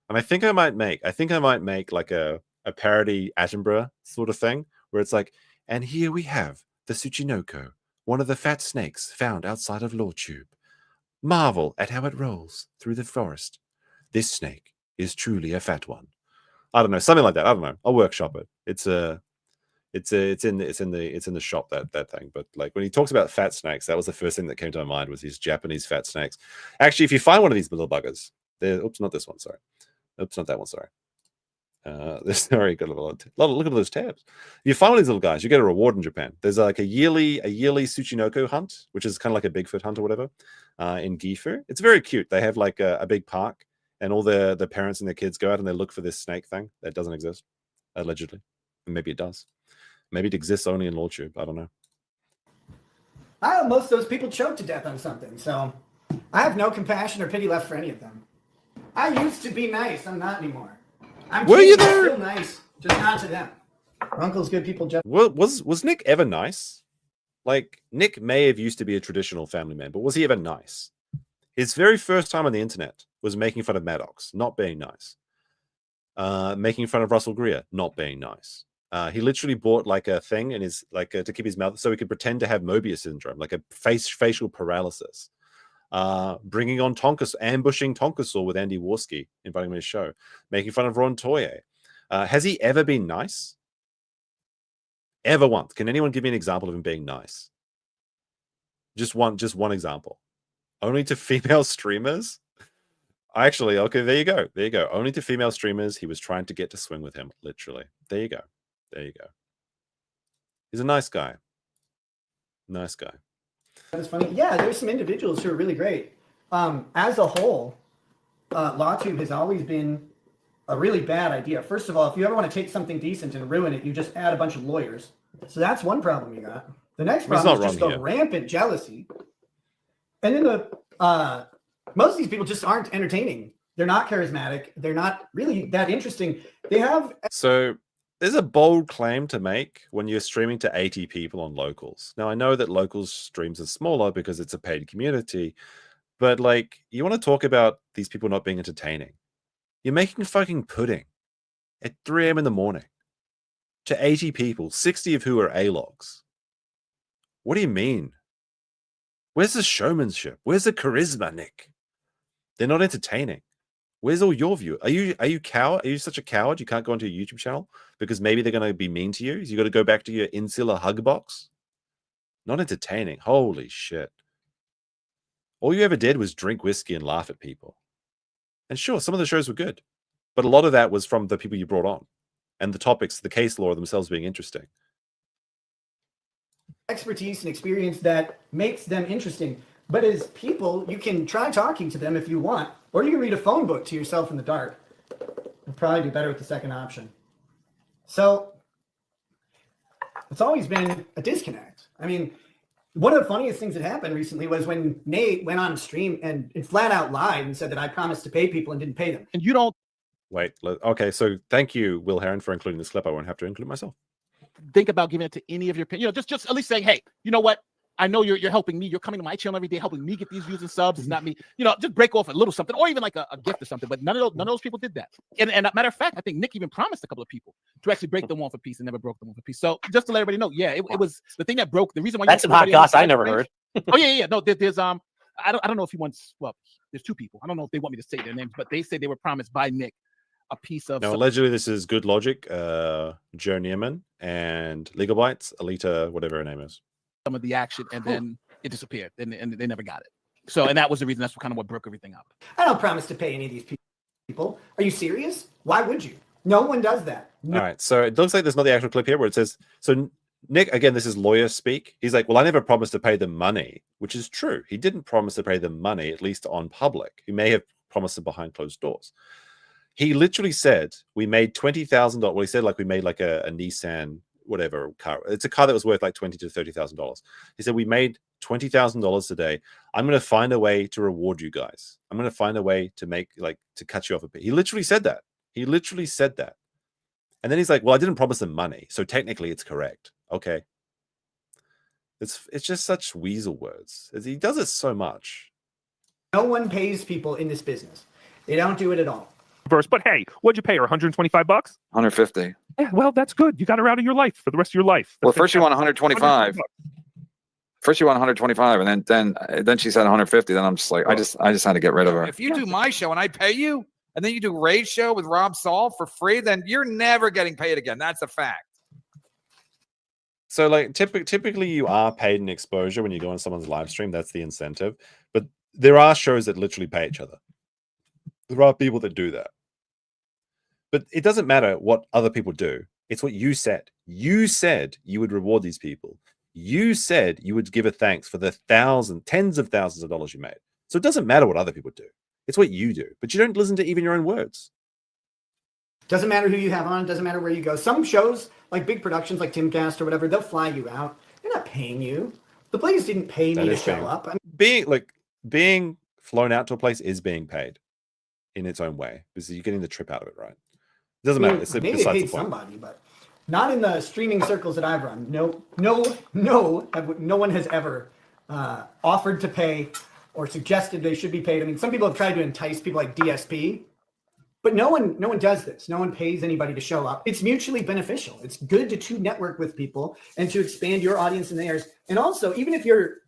H: And I think I might make like a parody Attenborough sort of thing, where it's like, and here we have the Tsuchinoko, one of the fat snakes found outside of LawTube. Marvel at how it rolls through the forest. This snake is truly a fat one. I don't know, something like that. I don't know. I'll workshop it. It's in the shop, that thing. But like when he talks about fat snakes, that was the first thing that came to my mind, was these Japanese fat snakes. Actually, if you find one of these little buggers, oops, not this one, sorry. Oops, not that one, sorry. Sorry, got look at those tabs. If you find one of these little guys, you get a reward in Japan. There's like a yearly Tsuchinoko hunt, which is kind of like a Bigfoot hunt or whatever, in Gifu. It's very cute. They have like a big park, and all the parents and their kids go out and they look for this snake thing that doesn't exist, allegedly. And maybe it does. Maybe it exists only in LawTube. I don't know.
G: Most of those people choke to death on something, so I have no compassion or pity left for any of them. I used to be nice. I'm not anymore.
H: Were you there?
G: Still nice, just not to them. Uncle's good people.
H: Was Nick ever nice? Like, Nick may have used to be a traditional family man, but was he ever nice? His very first time on the internet was making fun of Maddox, not being nice. Making fun of Russell Greer, not being nice. He literally bought like a thing in his to keep his mouth so he could pretend to have Mobius syndrome, like a facial paralysis. Bringing on ambushing Tonkasaw with Andy Warski, inviting him to his show, making fun of Ron Toye. Has he ever been nice? Ever once? Can anyone give me an example of him being nice? Just one example. Only to female streamers? Actually, okay, there you go. There you go. Only to female streamers. He was trying to get to swing with him, literally. There you go. There you go. He's a nice guy. Nice guy.
G: That's funny. Yeah, there's some individuals who are really great. As a whole, LawTube has always been a really bad idea. First of all, if you ever want to take something decent and ruin it, you just add a bunch of lawyers. So that's one problem you got. The next problem is just the rampant jealousy. And then most of these people just aren't entertaining. They're not charismatic. They're not really that interesting. They have...
H: So there's a bold claim to make when you're streaming to 80 people on locals. Now, I know that locals streams are smaller because it's a paid community, but like, you want to talk about these people not being entertaining. You're making fucking pudding at 3 a.m. in the morning to 80 people, 60 of who are A-logs. What do you mean? Where's the showmanship? Where's the charisma, Nick? They're not entertaining. Where's all your view? Are you coward? Are you such a coward you can't go onto your YouTube channel because maybe they're going to be mean to you? You got to go back to your insular hug box? Not entertaining. Holy shit. All you ever did was drink whiskey and laugh at people. And sure, some of the shows were good, but a lot of that was from the people you brought on and the topics, the case law themselves being interesting.
G: expertise and experience that makes them interesting. But as people, you can try talking to them if you want, or you can read a phone book to yourself in the dark. You'll probably do better with the second option. So it's always been a disconnect. I mean, one of the funniest things that happened recently was when Nate went on stream and flat out lied and said that I promised to pay people and didn't pay them.
S: And you don't
H: Okay, so thank you, Will Heron, for including this clip. I won't have to include myself.
S: think about giving it to any of your, just at least saying, hey, you know what? I know you're helping me. You're coming to my channel every day, helping me get these views and subs. It's not me. Just break off a little something, or even like a gift or something. But none of those people did that. And matter of fact, I think Nick even promised a couple of people to actually break them off a piece and never broke them off a piece. So just to let everybody know, yeah, it was the thing that broke. The reason why
K: that's some hot goss I never heard.
S: Oh yeah. No, there's I don't know if he wants. Well, there's two people. I don't know if they want me to say their names, but they say they were promised by Nick a piece of.
H: No, allegedly this is Good Logic, Joe Neerman, and Legal Bites, Alita, whatever her name is.
S: Some of the action, and then it disappeared, and they never got it. So, and that was the reason. That's kind of what broke everything up.
G: I don't promise to pay any of these people. Are you serious? Why would you? No one does that. No.
H: All right, so it looks like there's not the actual clip here where it says, so Nick, again, this is lawyer speak. He's like, well, I never promised to pay them money, which is true. He didn't promise to pay them money, at least on public. He may have promised it behind closed doors. He literally said, we made $20,000. Well, he said like we made like a Nissan, whatever car. It's a car that was worth like $20,000 to $30,000. He said, we made $20,000 today. I'm going to find a way to reward you guys. I'm going to find a way to make to cut you off a bit. He literally said that. He literally said that. And then he's like, well, I didn't promise them money. So technically it's correct. Okay. It's just such weasel words. He does it so much.
G: No one pays people in this business. They don't do it at all.
C: But hey, what'd you pay her? $125?
L: 150.
C: Yeah, well, that's good. You got her out of your life for the rest of your life.
L: Well, first you want 125. First you want 125, and then she said 150. Then I'm just like, I just had to get rid of her.
W: If you do my show and I pay you, and then you do Ray's show with Rob Saul for free, then you're never getting paid again. That's a fact.
H: So like typically you are paid in exposure when you go on someone's live stream. That's the incentive. But there are shows that literally pay each other. There are people that do that. But it doesn't matter what other people do. It's what you said. You said you would reward these people. You said you would give a thanks for the tens of thousands of dollars you made. So it doesn't matter what other people do. It's what you do. But you don't listen to even your own words.
G: Doesn't matter who you have on. Doesn't matter where you go. Some shows, like big productions like Timcast or whatever, they'll fly you out. They're not paying you. The Blaze didn't pay me to show up.
H: Being flown out to a place is being paid in its own way because you're getting the trip out of it, right? It doesn't matter. It's
G: maybe they paid somebody, but not in the streaming circles that I've run. No one has ever offered to pay or suggested they should be paid. I mean, some people have tried to entice people like DSP, but no one does this. No one pays anybody to show up. It's mutually beneficial. It's good to network with people and to expand your audience and theirs. And also, even if you're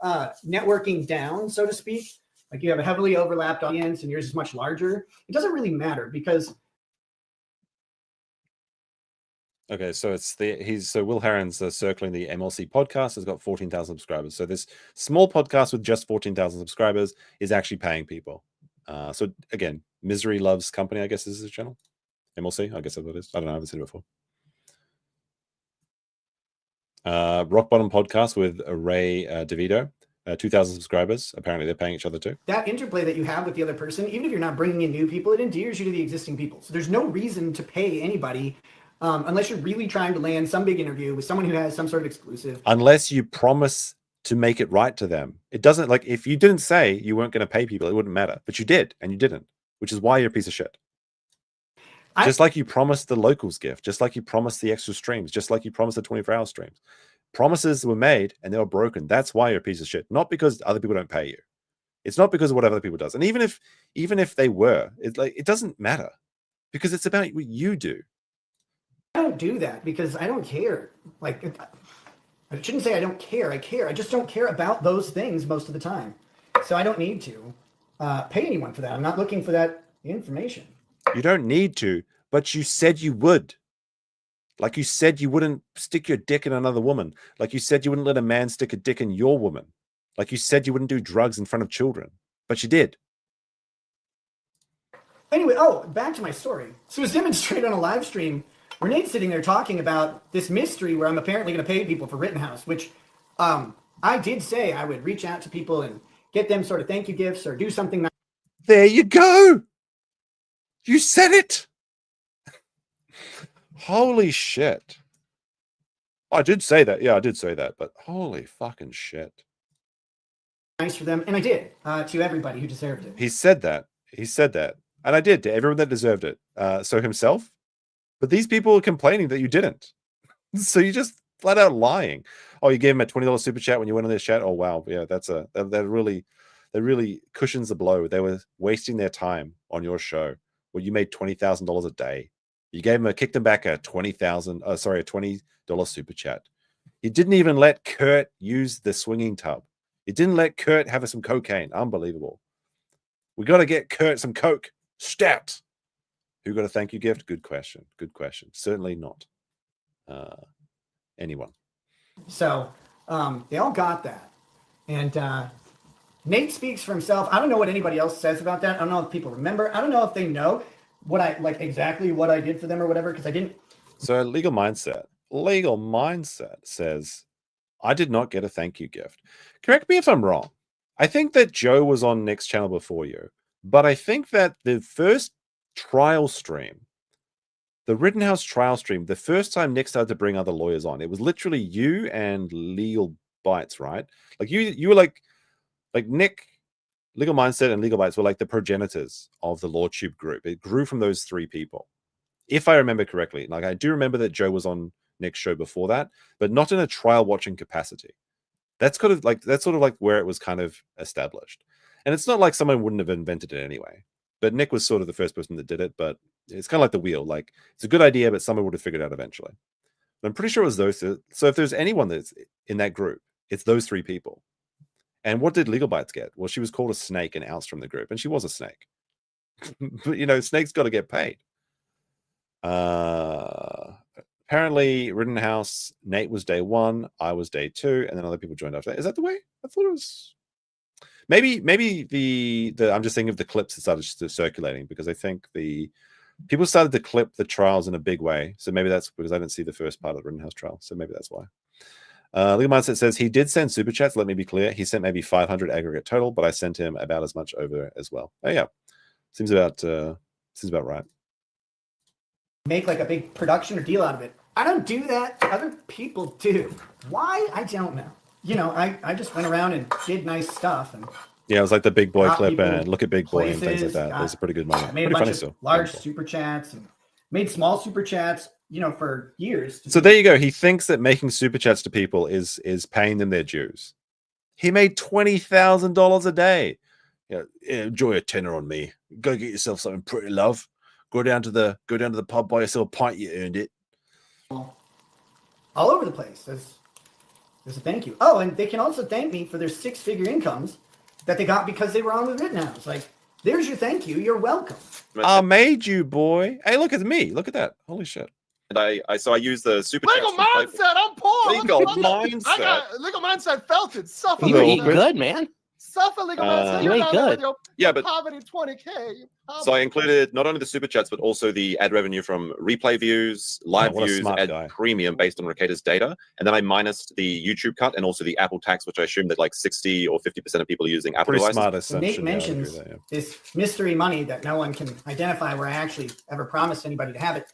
G: networking down, so to speak, like you have a heavily overlapped audience and yours is much larger, it doesn't really matter because.
H: Okay, so so Will Heron's circling the MLC podcast has got 14,000 subscribers. So this small podcast with just 14,000 subscribers is actually paying people. So again, Misery Loves Company, I guess is his channel. MLC, I guess that's what it is. I don't know, I haven't seen it before. Rock Bottom podcast with Ray DeVito, 2,000 subscribers. Apparently they're paying each other too.
G: That interplay that you have with the other person, even if you're not bringing in new people, it endears you to the existing people. So there's no reason to pay anybody unless you're really trying to land some big interview with someone who has some sort of exclusive.
H: Unless you promise to make it right to them. It doesn't, like, if you didn't say you weren't going to pay people, it wouldn't matter. But you did, and you didn't, which is why you're a piece of shit. Just like you promised the locals gift, just like you promised the extra streams, just like you promised the 24-hour streams. Promises were made and they were broken. That's why you're a piece of shit. Not because other people don't pay you. It's not because of what other people does. And even if they were, it doesn't matter because it's about what you do.
G: I don't do that because I don't care. Like, I shouldn't say I don't care. I care. I just don't care about those things most of the time. So I don't need to pay anyone for that. I'm not looking for that information.
H: You don't need to, but you said you would. Like you said you wouldn't stick your dick in another woman. Like you said you wouldn't let a man stick a dick in your woman. Like you said you wouldn't do drugs in front of children. But you did.
G: Anyway, back to my story. So it was demonstrated on a live stream where Nate's sitting there talking about this mystery where I'm apparently going to pay people for Rittenhouse, which I did say I would reach out to people and get them sort of thank you gifts or do something.
H: There you go. You said it. Holy shit. I did say that. Yeah, I did say that, but holy fucking shit.
G: Nice for them. And I did to everybody who deserved it.
H: He said that. He said that. And I did to everyone that deserved it. So himself. But these people are complaining that you didn't. So you just flat out lying. Oh, you gave him a $20 super chat when you went on their chat. Oh, wow. Yeah, that really cushions the blow. They were wasting their time on your show where you made $20,000 a day. You kicked them back a $20 super chat. You didn't even let Kurt use the swinging tub. You didn't let Kurt have some cocaine. Unbelievable. We got to get Kurt some coke. Stat. Who got a thank you gift? Good question. Good question. Certainly not anyone.
G: So they all got that. And Nate speaks for himself. I don't know what anybody else says about that. I don't know if people remember. I don't know if they know what I like exactly what I did for them or whatever, because I didn't.
H: So legal mindset says, I did not get a thank you gift. Correct me if I'm wrong. I think that Joe was on Nick's channel before you, but I think that the first trial stream, the Rittenhouse trial stream, the first time Nick started to bring other lawyers on, it was literally you and Legal Bites, right? Like you were like Nick, Legal Mindset and Legal Bites were like the progenitors of the LawTube group. It grew from those three people. If I remember correctly, like I do remember that Joe was on Nick's show before that, but not in a trial watching capacity. That's sort of like where it was kind of established. And it's not like someone wouldn't have invented it anyway. But Nick was sort of the first person that did it, but it's kind of like the wheel. Like it's a good idea, but someone would have figured it out eventually. But I'm pretty sure it was those two. So if there's anyone that's in that group, it's those three people. And what did Legal Bites get? Well, she was called a snake and ousted from the group, and she was a snake. But snakes got to get paid. Apparently, Rittenhouse, Nate was day 1, I was day 2, and then other people joined after that. Is that the way? I thought it was. Maybe the I'm just thinking of the clips that started circulating, because I think the people started to clip the trials in a big way. So maybe that's because I didn't see the first part of the Rittenhouse trial. So maybe that's why. Legal Mindset says he did send super chats. Let me be clear. He sent maybe 500 aggregate total, but I sent him about as much over as well. Oh yeah, seems about right.
G: Make like a big production or deal out of it. I don't do that. Other people do. Why? I don't know. I just went around and did nice stuff. And
H: yeah, it was like the Big Boy clip and look at Big Boy and things like that. It was a pretty good moment.
G: I made a bunch of large super chats and made small super chats, for years.
H: So there you go. He thinks that making super chats to people is paying them their dues. He made $20,000 a day. Enjoy a tenner on me. Go get yourself something pretty, love. Go down to the pub, buy yourself a pint. You earned it.
G: All over the place. There's a thank you. Oh, and they can also thank me for their 6-figure incomes that they got because they were on with Rittenhouse. Like, there's your thank you. You're welcome.
H: I made you, boy. Hey, look at me. Look at that. Holy shit.
K: And I use the super
N: Legal mindset. I'm poor.
K: Legal mindset.
N: I got legal mindset. Felton. Suffer.
K: You ain't good, man.
N: Suffer legal mindset.
K: You ain't good.
N: Yeah, but poverty 20K.
K: So I included not only the super chats, but also the ad revenue from replay views, live views, ad premium based on Rekieta's data. And then I minused the YouTube cut and also the Apple tax, which I assume that like 60 or 50% of people are using Apple devices.
G: Nate mentions this mystery money that no one can identify where I actually ever promised anybody to have it.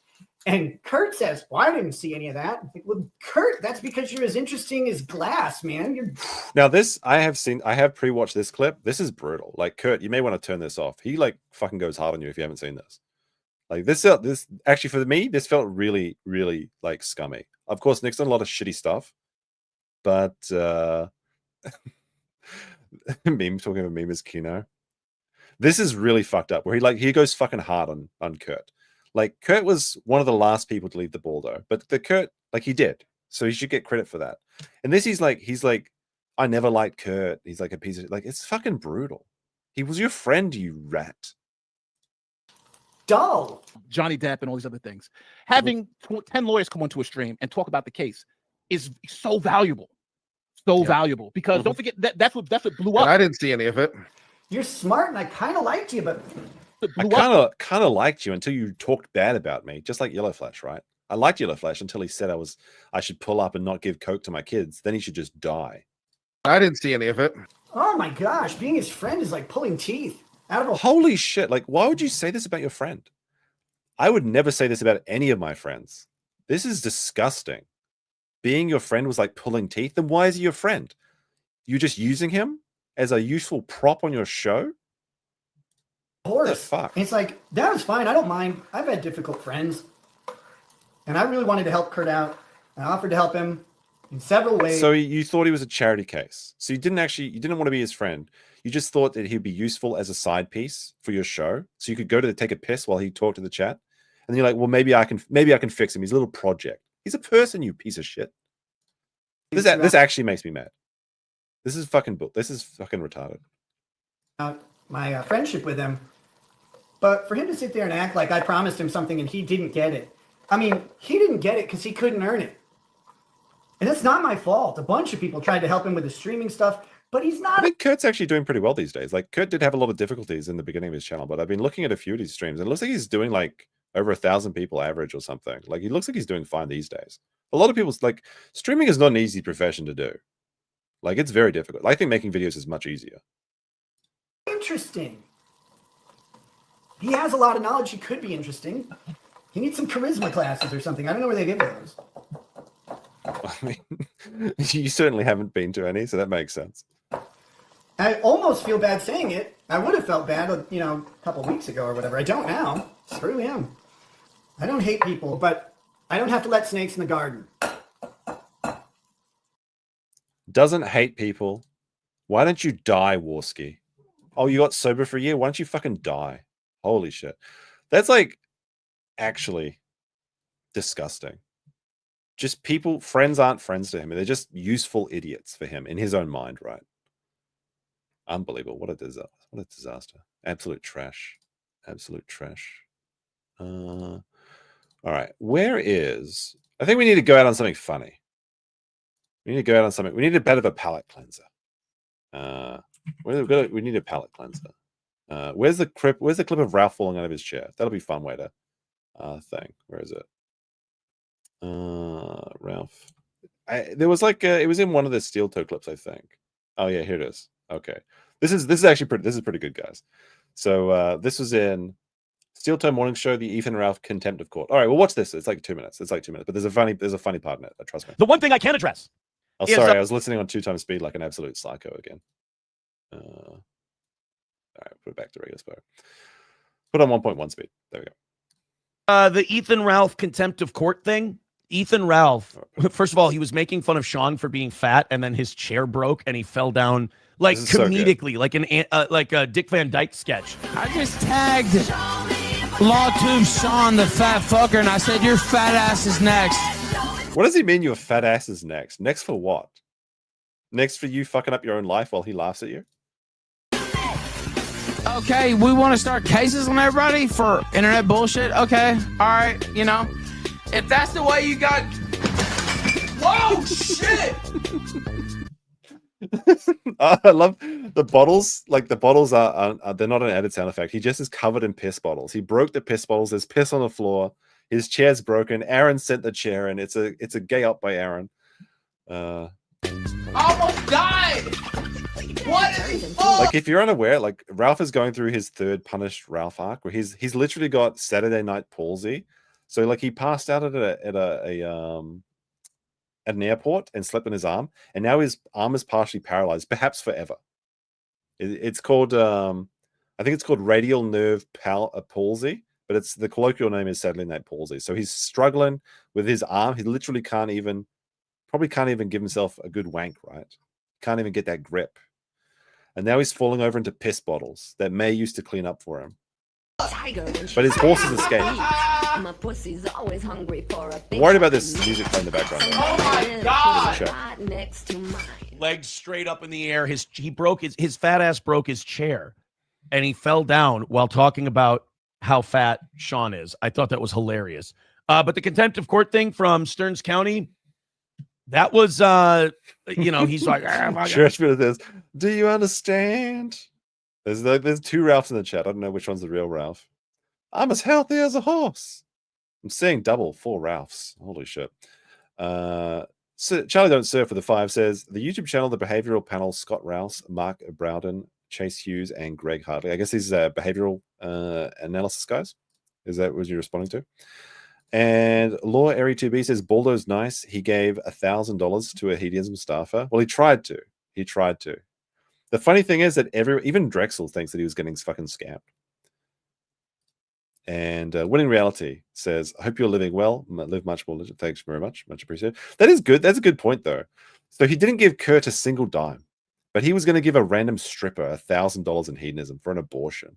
G: And Kurt says, well, I didn't see any of that. I'm like, well, Kurt, that's because you're as interesting as glass, man.
H: Now this, I have pre-watched this clip. This is brutal. Like, Kurt, you may want to turn this off. He like fucking goes hard on you if you haven't seen this. Like this actually for me, this felt really, really like scummy. Of course, Nick's done a lot of shitty stuff, but meme talking about meme is Kino. This is really fucked up where he goes fucking hard on Kurt. Like, Kurt was one of the last people to leave the ball, though. But the Kurt, like, he did. So he should get credit for that. And this, he's like, I never liked Kurt. He's like a piece of, like, it's fucking brutal. He was your friend, you rat.
G: Dull.
S: Johnny Depp and all these other things. Having 10 lawyers come onto a stream and talk about the case is so valuable. So valuable. Because don't forget, that's what blew up.
N: I didn't see any of it.
G: You're smart, and I kind of liked you, but...
H: I kind of liked you until you talked bad about me, just like Yellow Flash, right? I liked Yellow Flash until he said I should pull up and not give coke to my kids. Then he should just die.
N: I didn't see any of it.
G: Oh my gosh, being his friend is like pulling teeth out of a.
H: Holy shit! Like, why would you say this about your friend? I would never say this about any of my friends. This is disgusting. Being your friend was like pulling teeth. Then why is he your friend? You're just using him as a useful prop on your show?
G: Horse.
H: Fuck.
G: It's like, that was fine. I don't mind. I've had difficult friends. And I really wanted to help Kurt out. I offered to help him in several ways.
H: So you thought he was a charity case. So you didn't want to be his friend. You just thought that he'd be useful as a side piece for your show. So you could go to take a piss while he talked to the chat. And then you're like, well, maybe I can fix him. He's a little project. He's a person, you piece of shit. This actually makes me mad. This is fucking retarded.
G: My friendship with him. But for him to sit there and act like I promised him something and he didn't get it. I mean, he didn't get it because he couldn't earn it. And that's not my fault. A bunch of people tried to help him with the streaming stuff, but he's not.
H: I think Kurt's actually doing pretty well these days. Like, Kurt did have a lot of difficulties in the beginning of his channel, but I've been looking at a few of his streams and it looks like he's doing like over 1,000 people average or something. Like, he looks like he's doing fine these days. A lot of people's like, streaming is not an easy profession to do. Like, it's very difficult. I think making videos is much easier.
G: Interesting. He has a lot of knowledge. He could be interesting. He needs some charisma classes or something. I don't know where they give those.
H: I mean, you certainly haven't been to any, so that makes sense.
G: I almost feel bad saying it. I would have felt bad, a couple weeks ago or whatever. I don't now. Screw him. I don't hate people, but I don't have to let snakes in the garden.
H: Doesn't hate people. Why don't you die, Warski? Oh, you got sober for a year? Why don't you fucking die? Holy shit. That's like actually disgusting. Just friends aren't friends to him. They're just useful idiots for him in his own mind, right? Unbelievable. What a disaster. What a disaster. Absolute trash. Absolute trash. All right. I think we need to go out on something funny. We need a bit of a palate cleanser. We need a palate cleanser. Where's the clip of Ralph falling out of his chair? That'll be a fun way to thing. Where is it? Ralph. There was it was in one of the steel toe clips, I think. Oh yeah, here it is. Okay. This is actually pretty good, guys. So this was in Steel Toe Morning Show, the Ethan Ralph Contempt of Court. All right, well, watch this. It's like 2 minutes. But there's a funny part in it. Trust me.
I: The one thing I can address.
H: Oh, sorry, I was listening on 2x speed like an absolute psycho again. All right, put it back to regular speed. Put on 1.1 speed. There we go.
I: The Ethan Ralph Contempt of Court thing. Ethan Ralph, first of all, he was making fun of Sean for being fat, and then his chair broke, and he fell down like comedically, like a Dick Van Dyke sketch.
J: I just tagged Law Tube Sean, the fat fucker, and I said, your fat ass is next.
H: What does he mean your fat ass is next? Next for what? Next for you fucking up your own life while he laughs at you?
J: Okay, we want to start cases on everybody for internet bullshit? Okay, all right, if that's the way you got... Whoa, shit!
H: I love the bottles. Like, the bottles are they're not an added sound effect. He just is covered in piss bottles. He broke the piss bottles. There's piss on the floor. His chair's broken. Aaron sent the chair in. It's a gay up by Aaron.
J: Almost died! What is
H: like, if you're unaware, like, Ralph is going through his third punished Ralph arc where he's literally got Saturday night palsy. So like, he passed out at an airport and slept on his arm, and now his arm is partially paralyzed, perhaps forever. It's called I think it's called radial nerve palsy, but the colloquial name is Saturday night palsy. So he's struggling with his arm. He literally can't even give himself a good wank, right? Can't even get that grip. And now he's falling over into piss bottles that May used to clean up for him. But his horses escaped.
O: My pussy's always hungry for a
H: I'm worried about this music playing in the background.
I: Oh my God!
O: Next to mine.
I: Legs straight up in the air. His fat ass broke his chair, and he fell down while talking about how fat Sean is. I thought that was hilarious. But the contempt of court thing from Stearns County, that was he's like,
H: Church with this. Do you understand? There's two Ralphs in the chat. I don't know which one's the real Ralph. I'm as healthy as a horse. I'm seeing double 4 Ralphs. Holy shit. So Charlie Don't Surf with the 5 says the YouTube channel, the behavioral panel, Scott Rouse, Mark Browden, Chase Hughes, and Greg Hartley. I guess these are behavioral analysis guys. Is that what you're responding to? And Law Airy 2B says Baldo's nice. He gave $1,000 to a hedonism staffer. Well, he tried to. He tried to. The funny thing is that even Drexel thinks that he was getting fucking scammed. And Winning Reality says, I hope you're living well. Live much more. Thanks very much. Much appreciated. That is good. That's a good point, though. So he didn't give Kurt a single dime, but he was going to give a random stripper $1,000 in hedonism for an abortion.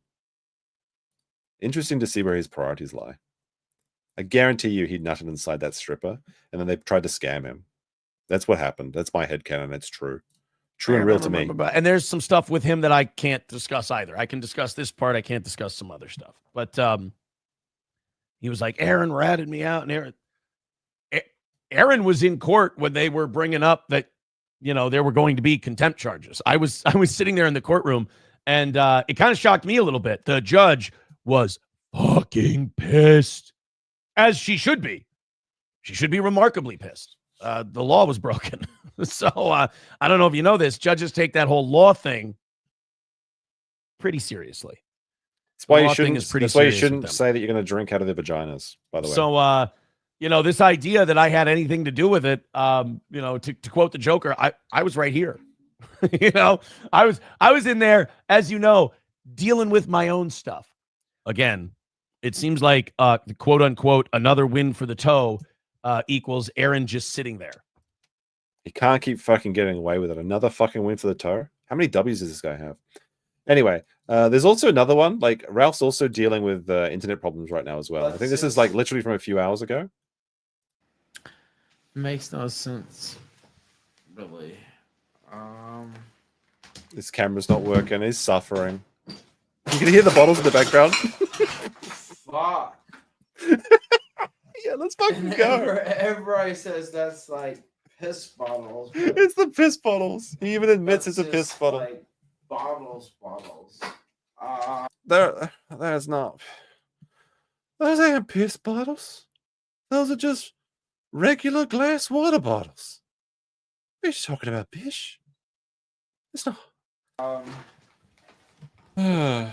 H: Interesting to see where his priorities lie. I guarantee you he nutted inside that stripper, and then they tried to scam him. That's what happened. That's my headcanon. That's true. True and real to me.
I: And there's some stuff with him that I can't discuss either. I can discuss this part. I can't discuss some other stuff. But he was like, Aaron ratted me out. And Aaron was in court when they were bringing up that, there were going to be contempt charges. I was sitting there in the courtroom, and it kind of shocked me a little bit. The judge was fucking pissed, as she should be. She should be remarkably pissed. The law was broken. So I don't know if you know this. Judges take that whole law thing pretty seriously.
H: That's why you shouldn't say that you're going to drink out of their vaginas, by the way.
I: So, this idea that I had anything to do with it, to quote the Joker, I was right here. I was in there, as you know, dealing with my own stuff. Again, it seems like the quote unquote another win for the toe equals Aaron just sitting there.
H: He can't keep fucking getting away with it. Another fucking win for the toe. How many W's does this guy have? Anyway, there's also another one. Like Ralph's also dealing with internet problems right now as well. I think this is like literally from a few hours ago.
J: Makes no sense, really.
H: His camera's not working. He's suffering. You can hear the bottles in the background.
J: Fuck.
H: Yeah, let's fucking go.
J: Everybody says that's like piss bottles.
H: It's the piss bottles. He even admits it's a piss bottle.
J: Like bottles.
H: There's not. Those ain't piss bottles. Those are just regular glass water bottles. What are you talking about, bish? It's not. Yeah,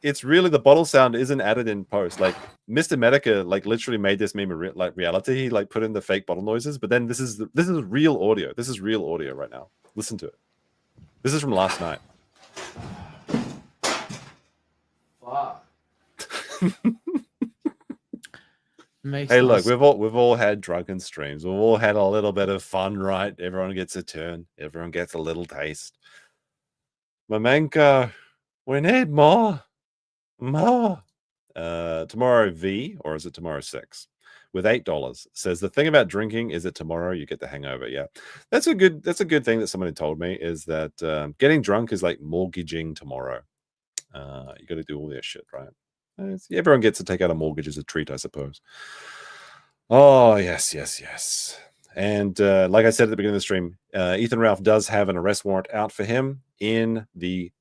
H: it's really the bottle sound isn't added in post. Like Mr. Medica, like literally made this meme reality. He like put in the fake bottle noises, but then this is real audio. This is real audio right now. Listen to it. This is from last night.
J: Fuck.
H: Hey, look, we've all had drunken streams. We've all had a little bit of fun, right? Everyone gets a turn. Everyone gets a little taste. Mamenka, we need more. Tomorrow V, or is it tomorrow 6? With $8 says the thing about drinking is that tomorrow you get the hangover. Yeah, that's a good thing that somebody told me is that getting drunk is like mortgaging tomorrow. You got to do all that shit, right? Everyone gets to take out a mortgage as a treat, I suppose. Oh yes. And like I said at the beginning of the stream, Ethan Ralph does have an arrest warrant out for him in the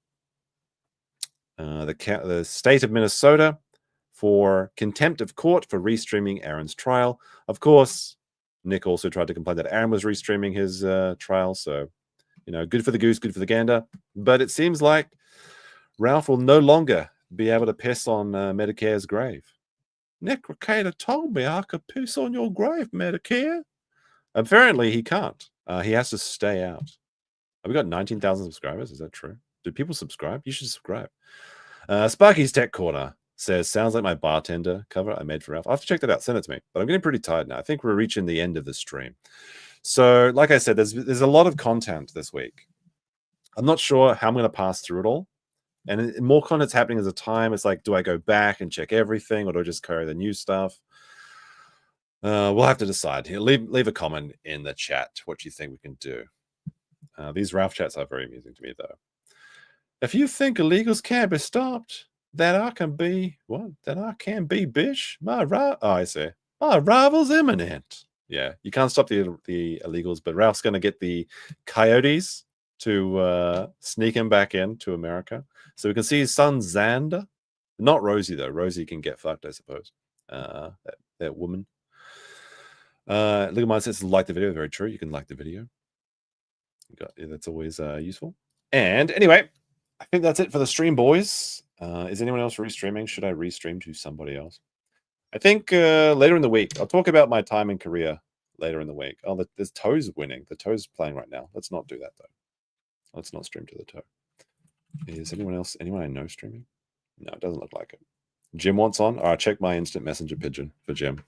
H: state of Minnesota for contempt of court for restreaming Aaron's trial. Of course, Nick also tried to complain that Aaron was restreaming his trial. So, good for the goose, good for the gander. But it seems like Ralph will no longer be able to piss on Medicare's grave. Nick Rekieta told me I could piss on your grave, Medicare. Apparently, he can't. He has to stay out. Have we got 19,000 subscribers? Is that true? Do people subscribe? You should subscribe. Sparky's Tech Corner says, sounds like my bartender cover I made for Ralph. I have to check that out. Send it to me. But I'm getting pretty tired now. I think we're reaching the end of the stream. So, like I said, there's a lot of content this week. I'm not sure how I'm going to pass through it all. And more content's happening as a time. It's like, do I go back and check everything, or do I just carry the new stuff? We'll have to decide here. Leave a comment in the chat what you think we can do. These Ralph chats are very amusing to me, though. If you think illegals can't be stopped, then I can be what? Then I can be bish. I see. My rival's imminent. Yeah, you can't stop the illegals, but Ralph's going to get the coyotes to sneak him back into America, so we can see his son Xander. Not Rosie though. Rosie can get fucked, I suppose. that woman. Look at mine says like the video. Very true. You can like the video. That's always useful. And anyway, I think that's it for the stream, boys. Is anyone else restreaming? Should I restream to somebody else? I think later in the week, I'll talk about my time in Korea later in the week. Oh, there's Toes winning. The Toes playing right now. Let's not do that, though. Let's not stream to the Toe. Is anyone I know streaming? No, it doesn't look like it. Jim wants on. All right, check my instant messenger pigeon for Jim.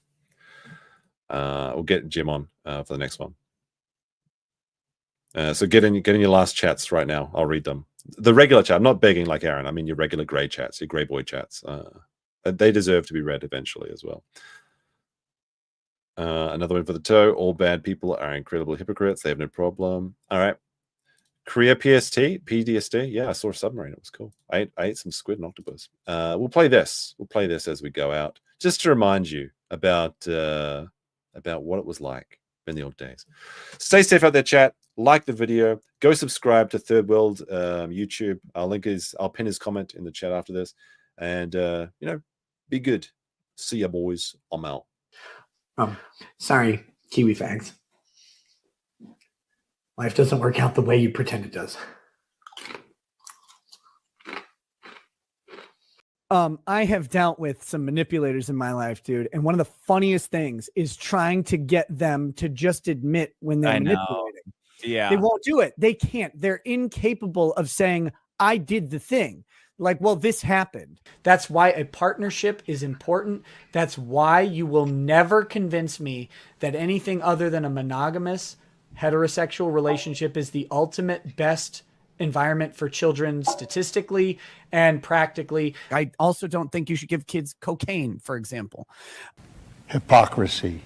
H: We'll get Jim on for the next one. So get in your last chats right now. I'll read them. The regular chat. I'm not begging like Aaron. I mean your regular grey chats, your grey boy chats. They deserve to be read eventually as well. Another one for the Toe. All bad people are incredible hypocrites. They have no problem. All right. Korea PDSD. Yeah, I saw a submarine. It was cool. I ate some squid and octopus. We'll play this. We'll play this as we go out, just to remind you about what it was like in the old days. Stay safe out there, chat. Like the video. Go subscribe to Third World YouTube. I'll pin his comment in the chat after this. And be good. See ya, boys. I'm out.
G: Sorry, Kiwi fags. Life doesn't work out the way you pretend it does.
A: I have dealt with some manipulators in my life, dude. And one of the funniest things is trying to get them to just admit when they're manipulating.
B: Yeah.
A: They won't do it. They can't. They're incapable of saying, I did the thing. Like, well, this happened.
G: That's why a partnership is important. That's why you will never convince me that anything other than a monogamous heterosexual relationship is the ultimate best environment for children statistically and practically.
A: I also don't think you should give kids cocaine, for example.
M: Hypocrisy.